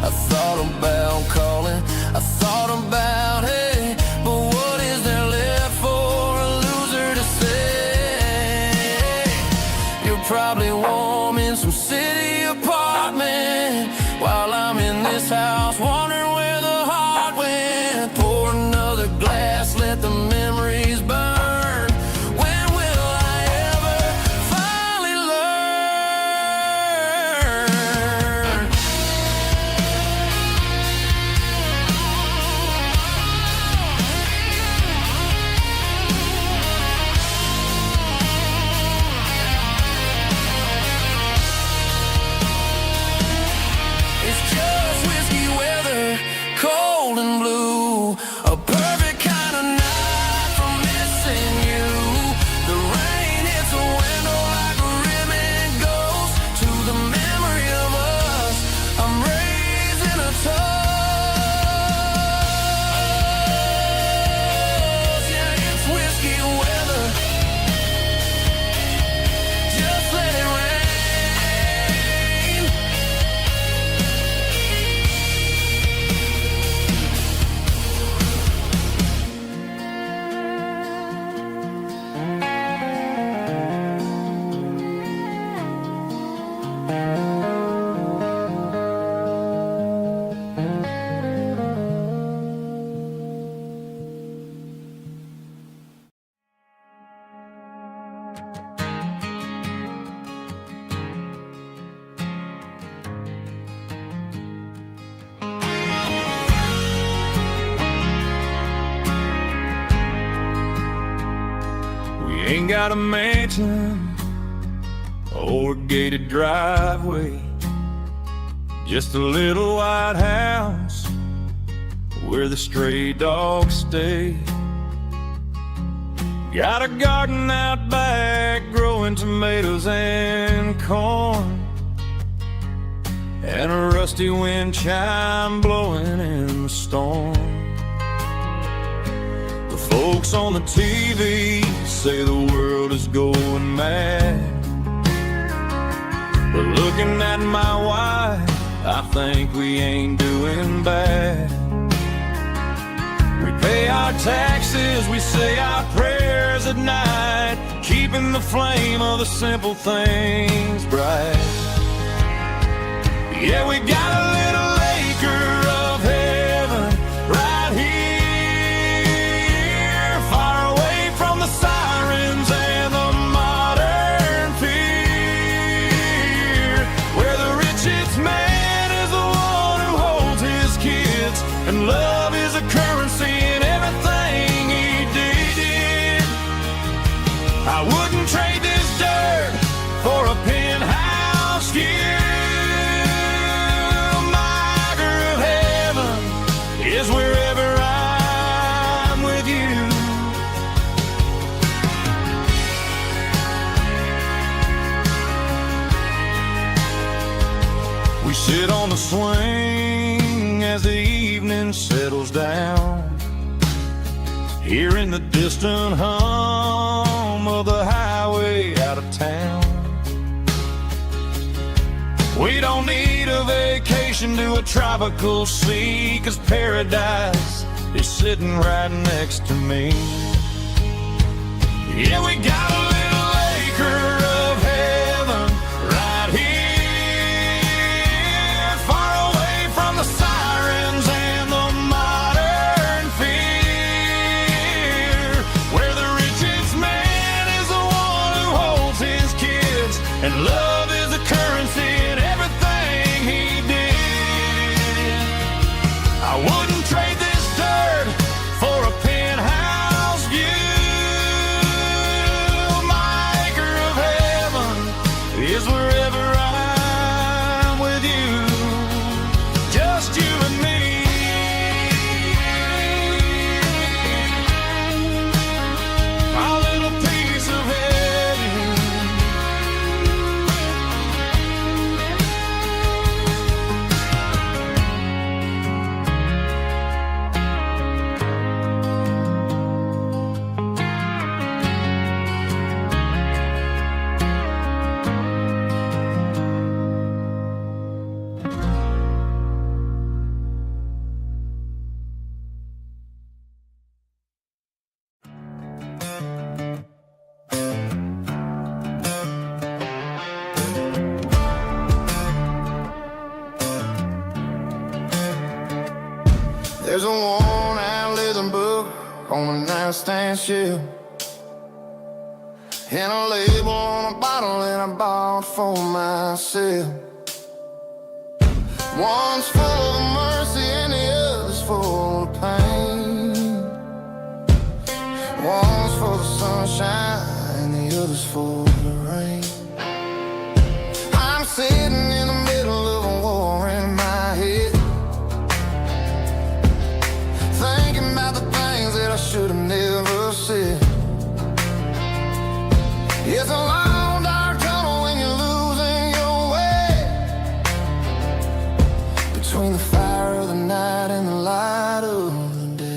I thought about calling, I thought about, hey, but what is there left for a loser to say? You're probably warm in some city apartment, while I'm in this house wondering where the heart went. Pour another glass, let the memories burn. When will I ever finally learn? It's just whiskey weather, cold and blue, a perfect kind of night for missing you. The rain hits a window like a ribbon goes to the memory of us. I'm raising a toast. Yeah, it's whiskey weather. Just let it rain. We ain't got a mansion or a gated driveway, just a little white house where the stray dogs stay. Got a garden out back growing tomatoes and corn, and a rusty wind chime blowing in the storm. The folks on the TV say the world is going mad, but looking at my wife, I think we ain't doing bad. We pay our taxes, we say our prayers at night, keeping the flame of the simple things bright. Yeah, we got a little acre of heaven right here, far away from the sirens and the modern fear, where the richest man is the one who holds his kids, and love is a currency in everything he did. I wouldn't trade this dirt for a penthouse view. Is wherever I'm with you. We sit on the swing as the evening settles down, hearing the distant hum of the highway out of town. We don't need a vacation to a tropical sea, 'cause paradise is sitting right next to me. Yeah, we got a little acre of heaven right here, far away from the sirens and the modern fear, where the richest man is the one who holds his kids, and love is a currency in everything he did. I wouldn't trade this dirt for a penthouse view. There's a worn-out leather book on a nightstand shelf, and a label on a bottle that I bought for myself. One's full of mercy and the other's full of pain. One's full of sunshine and the other's full of rain. I'm sitting in the middle of a war in my head, thinking about the things that I should have never said. It's a long dark tunnel when you're losing your way, between the fire of the night and the light of the day.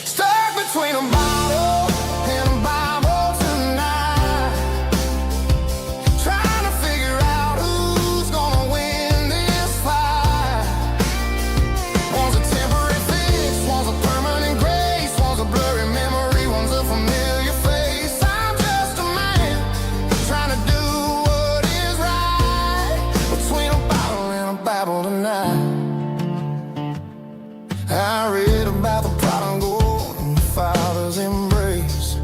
Stuck between a bottle and a Bible tonight, trying to figure out who's gonna win this fight. One's a temporary fix, one's a permanent grace, one's a blurry memory, one's a familiar face. I'm just a man trying to do what is right, between a bottle and a Bible tonight. I read about the prodigal and the father's embrace.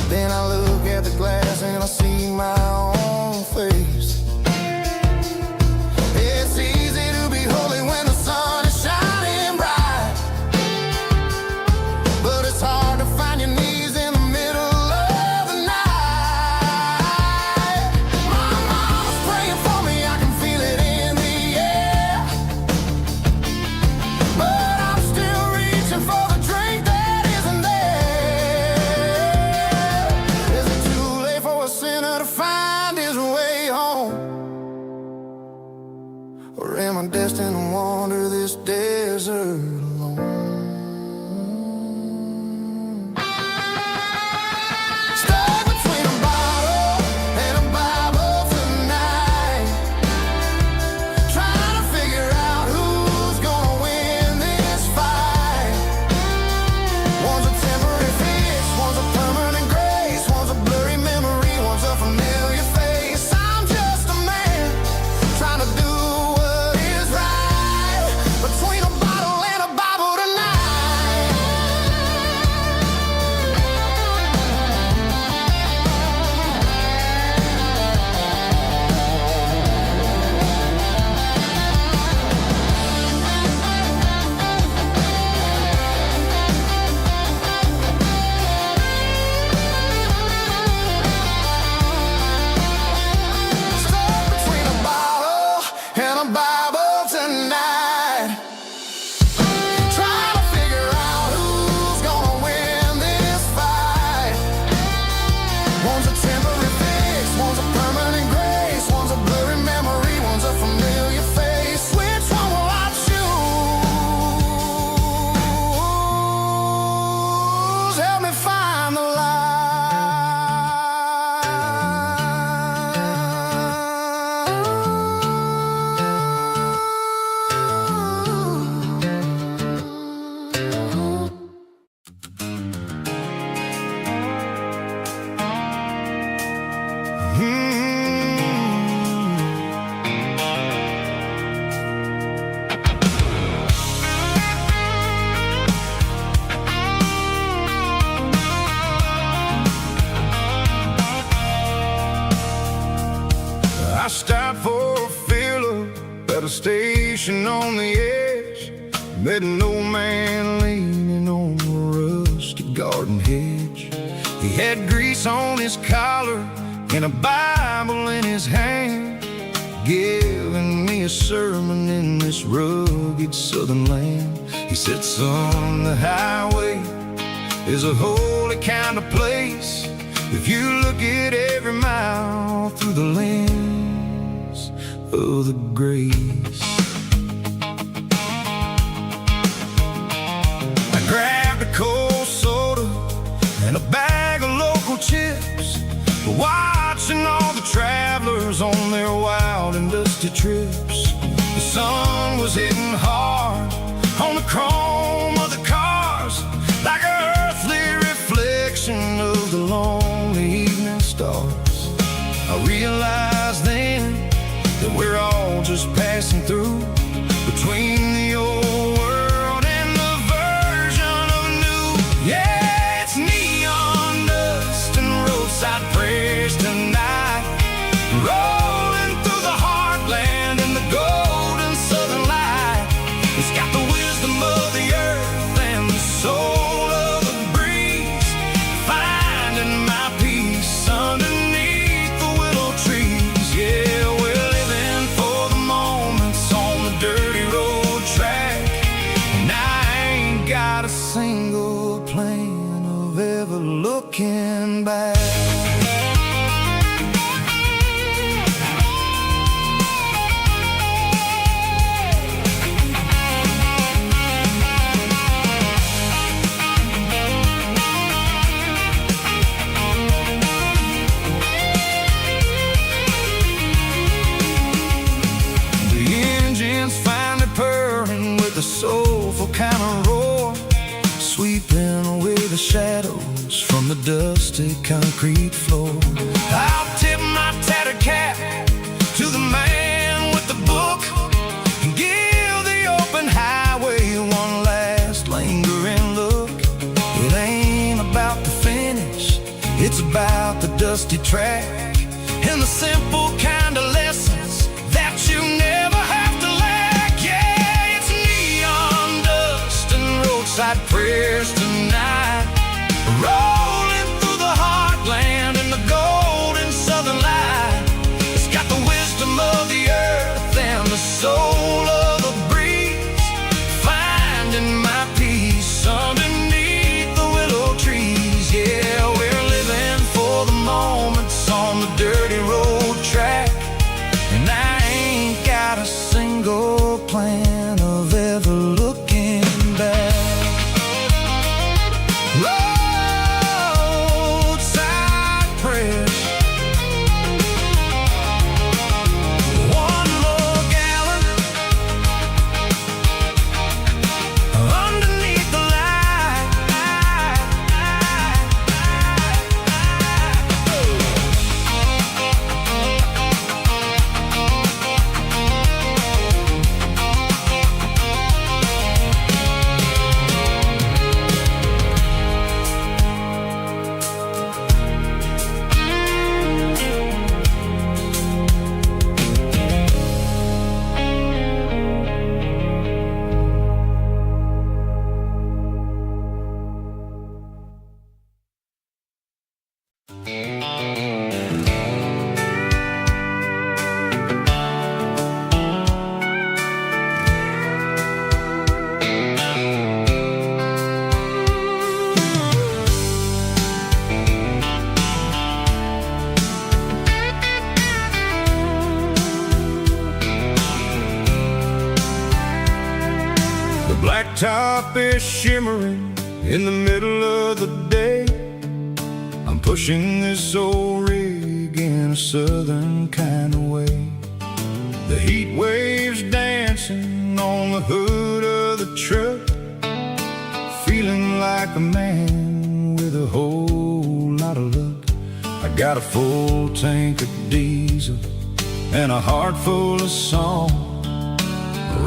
Then I look at the glass and I see my own face. It's easy to be holy when the sun is shining bright, but it's hard to find your knees in the middle of the night. My mama's praying for me, I can feel it in the air, but I'm still reaching for the drink that isn't there. Is it too late for a sinner to find his way home? Or am I destined to wander this desert alone? Stuck between a bottle and a Bible tonight, trying to figure out who's gonna win this fight. One's a temporary fix, one's a permanent grace, one's a blurry memory, one's a familiar face. I'm just a man trying to do what is right, between a bottle and a Bible tonight. Stuck between a bottle and a Bible tonight, trying to figure out who's gonna win this fight. One's a temporary fix, one's a permanent grace, one's a blurry memory, one's a familiar face. Which one will I choose? Help me find the light. I stopped for a fill-up at a station on the edge. Met an old man leaning on a rusty garden hedge. He had grease on his collar and a Bible in his hand, giving me a sermon in this rugged southern land. He said, son, the highway is a holy kind of place if you look at every mile through the lens of the grace. I grabbed a cold soda and a bag of local chips, watching all the travelers on their wild and dusty trips. The sun was hitting hard on the chrome of the cars, like an earthly reflection of the lonely evening stars. I realized then that we're all just passing through between dusty concrete floor. I'll tip my tattered cap to the man with the book and give the open highway one last lingering look. It ain't about the finish, it's about the dusty track and the simple kind of lessons that you never have to lack. Yeah, it's neon dust and roadside prayers tonight, rolling through the heartland in the golden southern light. It's got the wisdom of the earth and the soul of the breeze, finding my peace underneath the willow trees. Yeah, we're living for the moments on the dirty road track, and I ain't got a single plan of ever looking back. Roadside prayers, one more gallon underneath the light. The blacktop is shimmering in the middle of the day. I'm pushing this old rig in a southern kind of way. The heat waves dancing on the hood of the truck, feeling like a man with a whole lot of luck. I got a full tank of diesel and a heart full of song,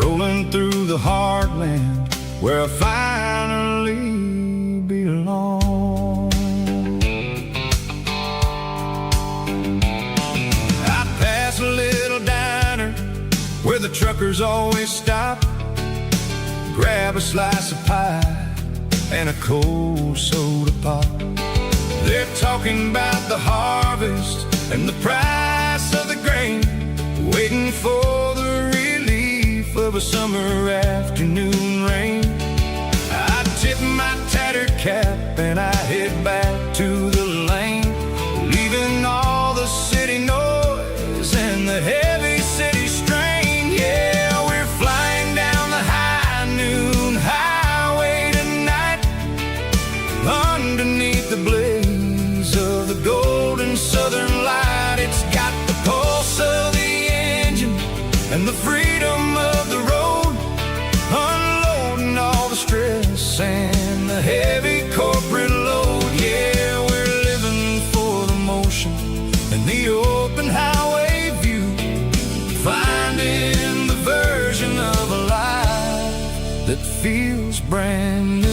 rolling through the heartland where I finally belong. I pass a little diner where the truckers always stop, grab a slice of pie and a cold soda pop. They're talking about the harvest and the price of the grain, waiting for the relief of a summer afternoon rain. I tip my tattered cap and I head back to the lane, leaving all the city noise and the heavy city strain. Yeah, we're flying down the high noon highway tonight, underneath the blaze of the golden southern light. It's got the pulse of the engine and the freedom of the road, unloading all the stress and the heavy corporate load. Yeah, we're living for the motion and the open highway view, finding the version of a life that feels brand new.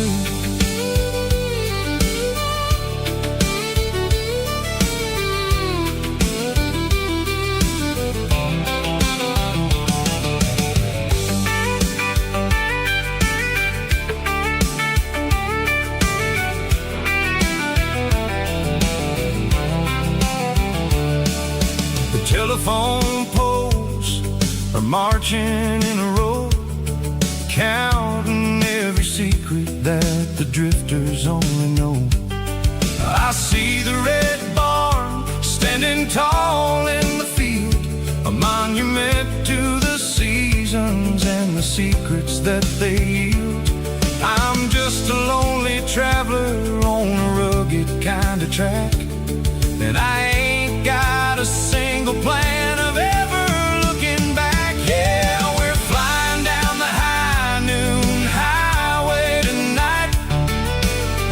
Telephone poles are marching in a row, counting every secret that the drifters only know. I see the red barn standing tall in the field, a monument to the seasons and the secrets that they yield. I'm just a lonely traveler on a rugged kind of track, and I ain't got a single plan of ever looking back. Yeah, we're flying down the high noon highway tonight,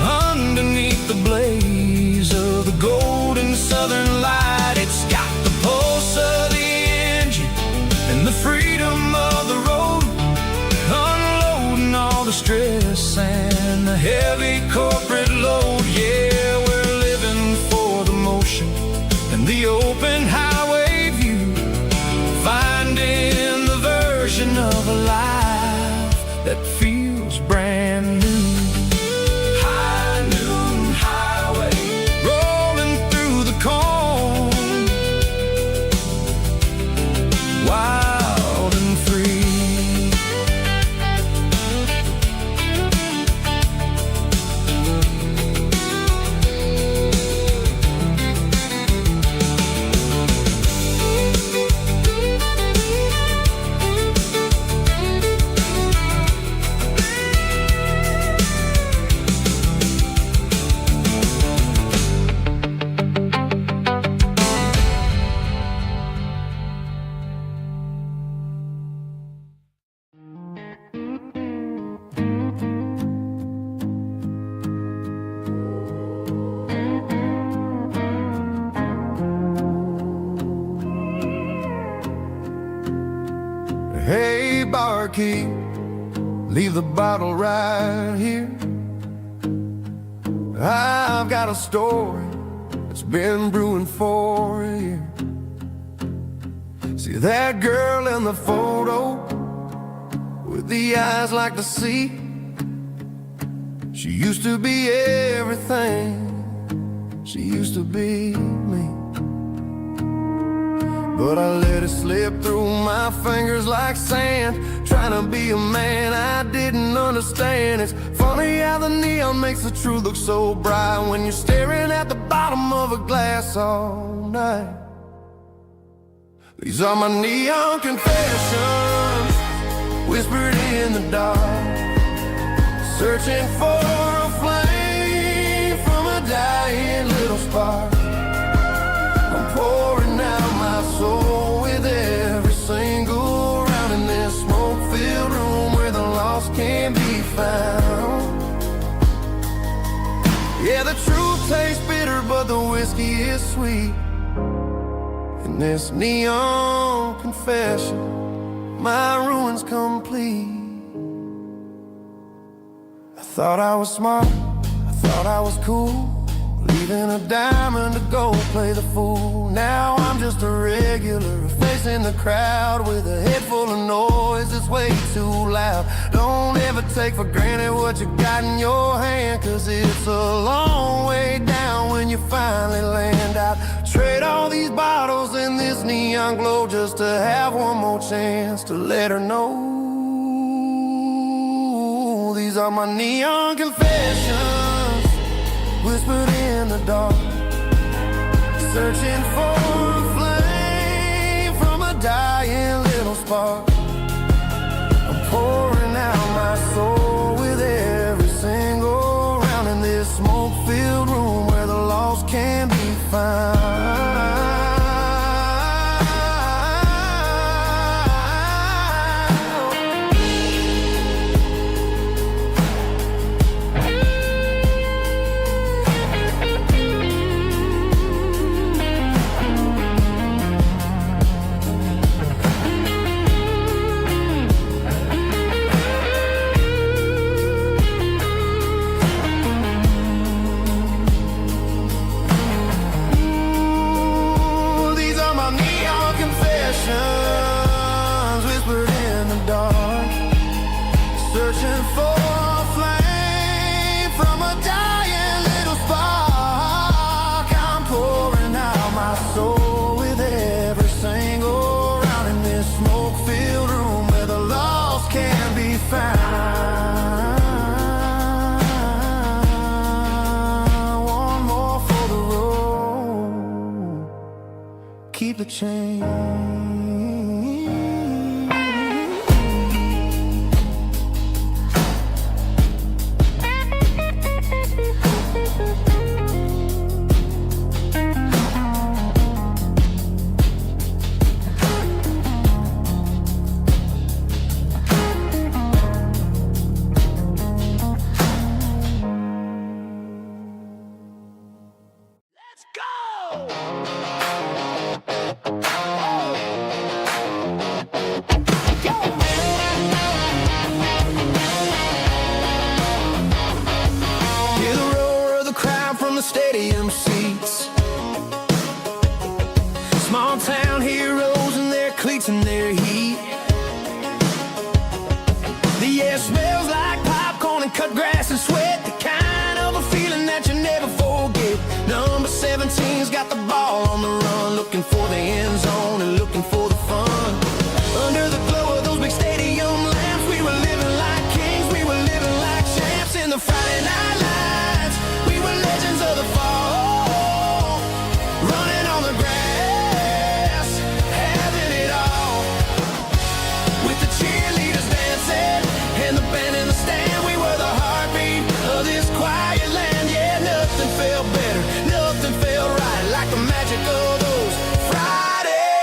underneath the blaze Hey, barkeep, leave the bottle right here. I've got a story that's been brewing for a year. See that girl in the photo with the eyes like the sea? She used to be everything. She used to be me. But I let it slip through my fingers like sand, trying to be a man I didn't understand. It's funny how the neon makes the truth look so bright when you're staring at the bottom of a glass all night. These are my neon confessions, whispered in the dark, searching for a flame from a dying little spark. I'm pouring out my soul with every single round in this smoke-filled room where the lost can be found. Yeah, the truth tastes bitter, but the whiskey is sweet. In this neon confession, my ruin's complete. I thought I was smart, I thought I was cool, leaving a diamond to go play the fool. Now I'm just a regular, facing the crowd with a head full of noise that's way too loud. Don't ever take for granted what you got in your hand, cause it's a long way down when you finally land out. Trade all these bottles and this neon glow just to have one more chance to let her know. These are my neon confessions, whispered in the dark, searching for a flame from a dying little spark. I'm pouring out my soul with every single round in this smoke-filled room where the lost can be found. Whispered in the dark, searching for a flame from a dying little spark. I'm pouring out my soul with every single round in this smoke-filled room where the lost can be found. One more for the road, keep the change. Let's go! Hear the roar of the crowd from the stadium seats. Small town heroes in their cleats and their heat. The air smells like popcorn and cut grass and sweat, the kind of a feeling that you never forget. Number 17's got the ball on the run, looking for the end zone and looking for the fun. Under the glow of those big stadium lamps, we were living like kings, we were living like champs in the Friday night lights. We were legends of the fall, running on the grass, having it all. With the cheerleaders dancing and the band in the stand, we were the heartbeat of this quiet land. Yeah, nothing felt better, nothing felt right like the magic of those Friday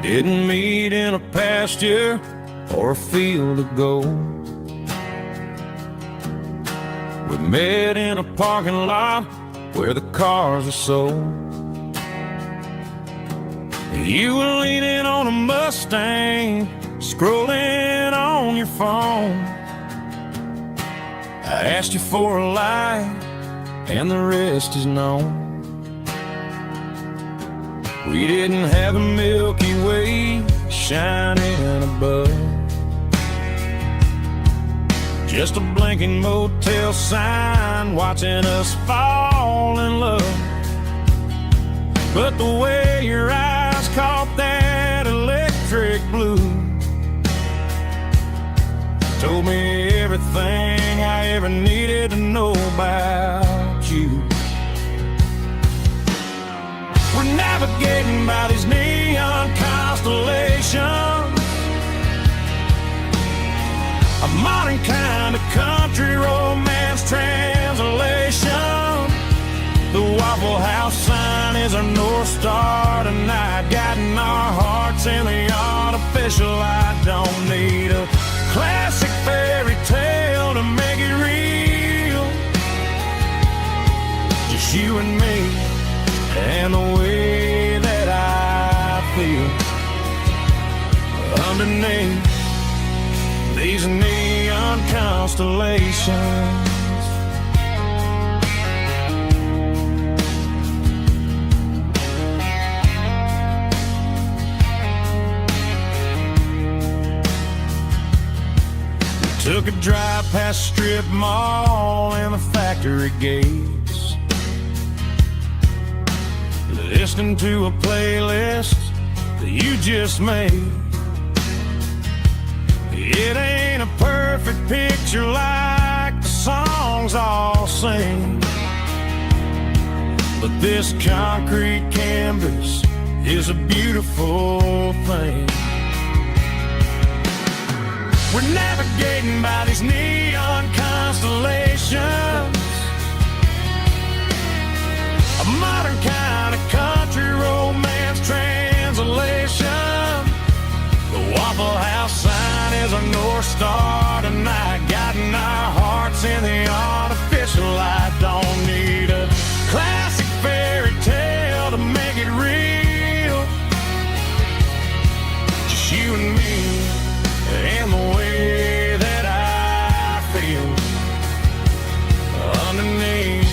We didn't meet in a pasture or a field of gold. We met in a parking lot where the cars are sold. You were leaning on a Mustang, scrolling on your phone. I asked you for a light, and the rest is known. We didn't have a Milky Way shining above, just a blinking motel sign watching us fall in love. But the way your eyes caught that electric blue told me everything I ever needed to know about you. We're navigating by these neon constellations, a modern kind of country romance translation. The Waffle House sign is our North Star tonight, guiding our hearts in the artificial light. Don't need a classic fairy tale to make it real, just you and me and the way that I feel underneath these neon constellations. Took a drive past Strip Mall and the factory gates, listening to a playlist that you just made. It ain't a perfect picture like the songs all sing, but this concrete canvas is a beautiful thing. We're navigating by these neon constellations, a modern kind of country romance translation. The Waffle House sign is our North Star tonight, guiding our hearts in the artificial light. Don't need a classic fairy tale to make it real, just you and me and the way that I feel underneath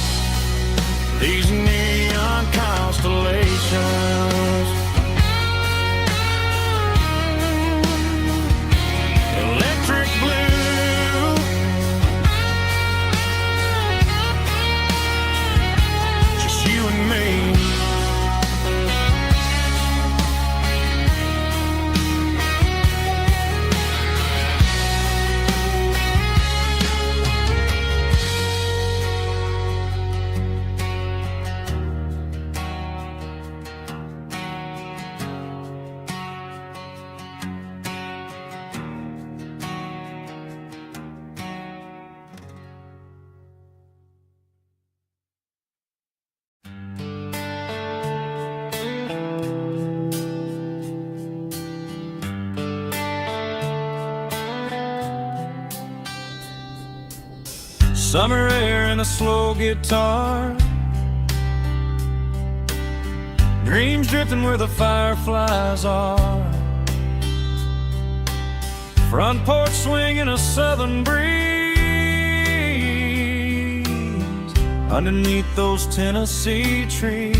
these neon constellations. Electric blue, just you and me. Summer air and a slow guitar, dreams drifting where the fireflies are, front porch swinging a southern breeze underneath those Tennessee trees.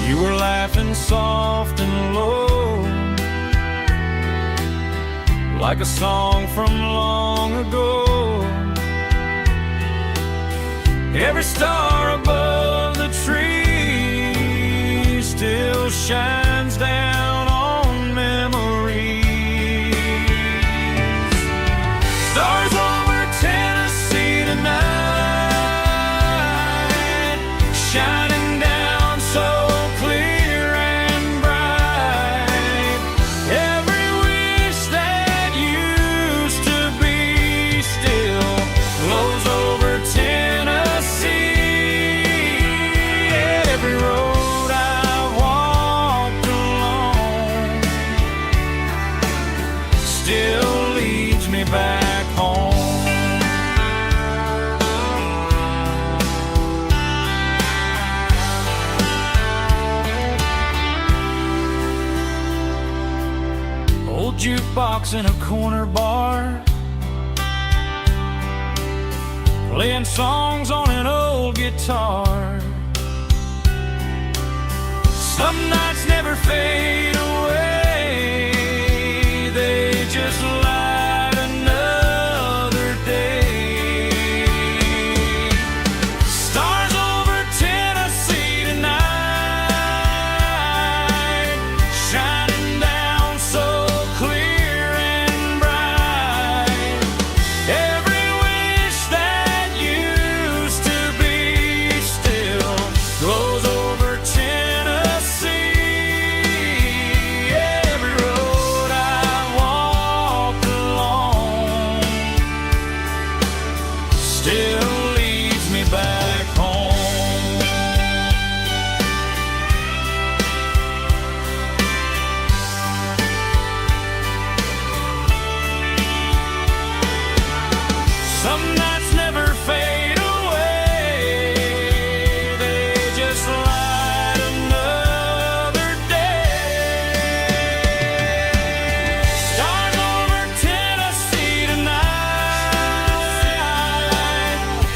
You were laughing soft and low, like a song from long ago. Every star above the tree still shines down on memories. Stars over Tennessee tonight, shining down so clear and bright. Every wish that used to be still flows over Tennessee. Every road I've walked rocks in a corner bar, playing songs on an old guitar. Some nights never fade away, they just light another day. Stars over Tennessee tonight, shining down so clear and bright. Every wish that used to be still glows over Tennessee. Every road I walked along still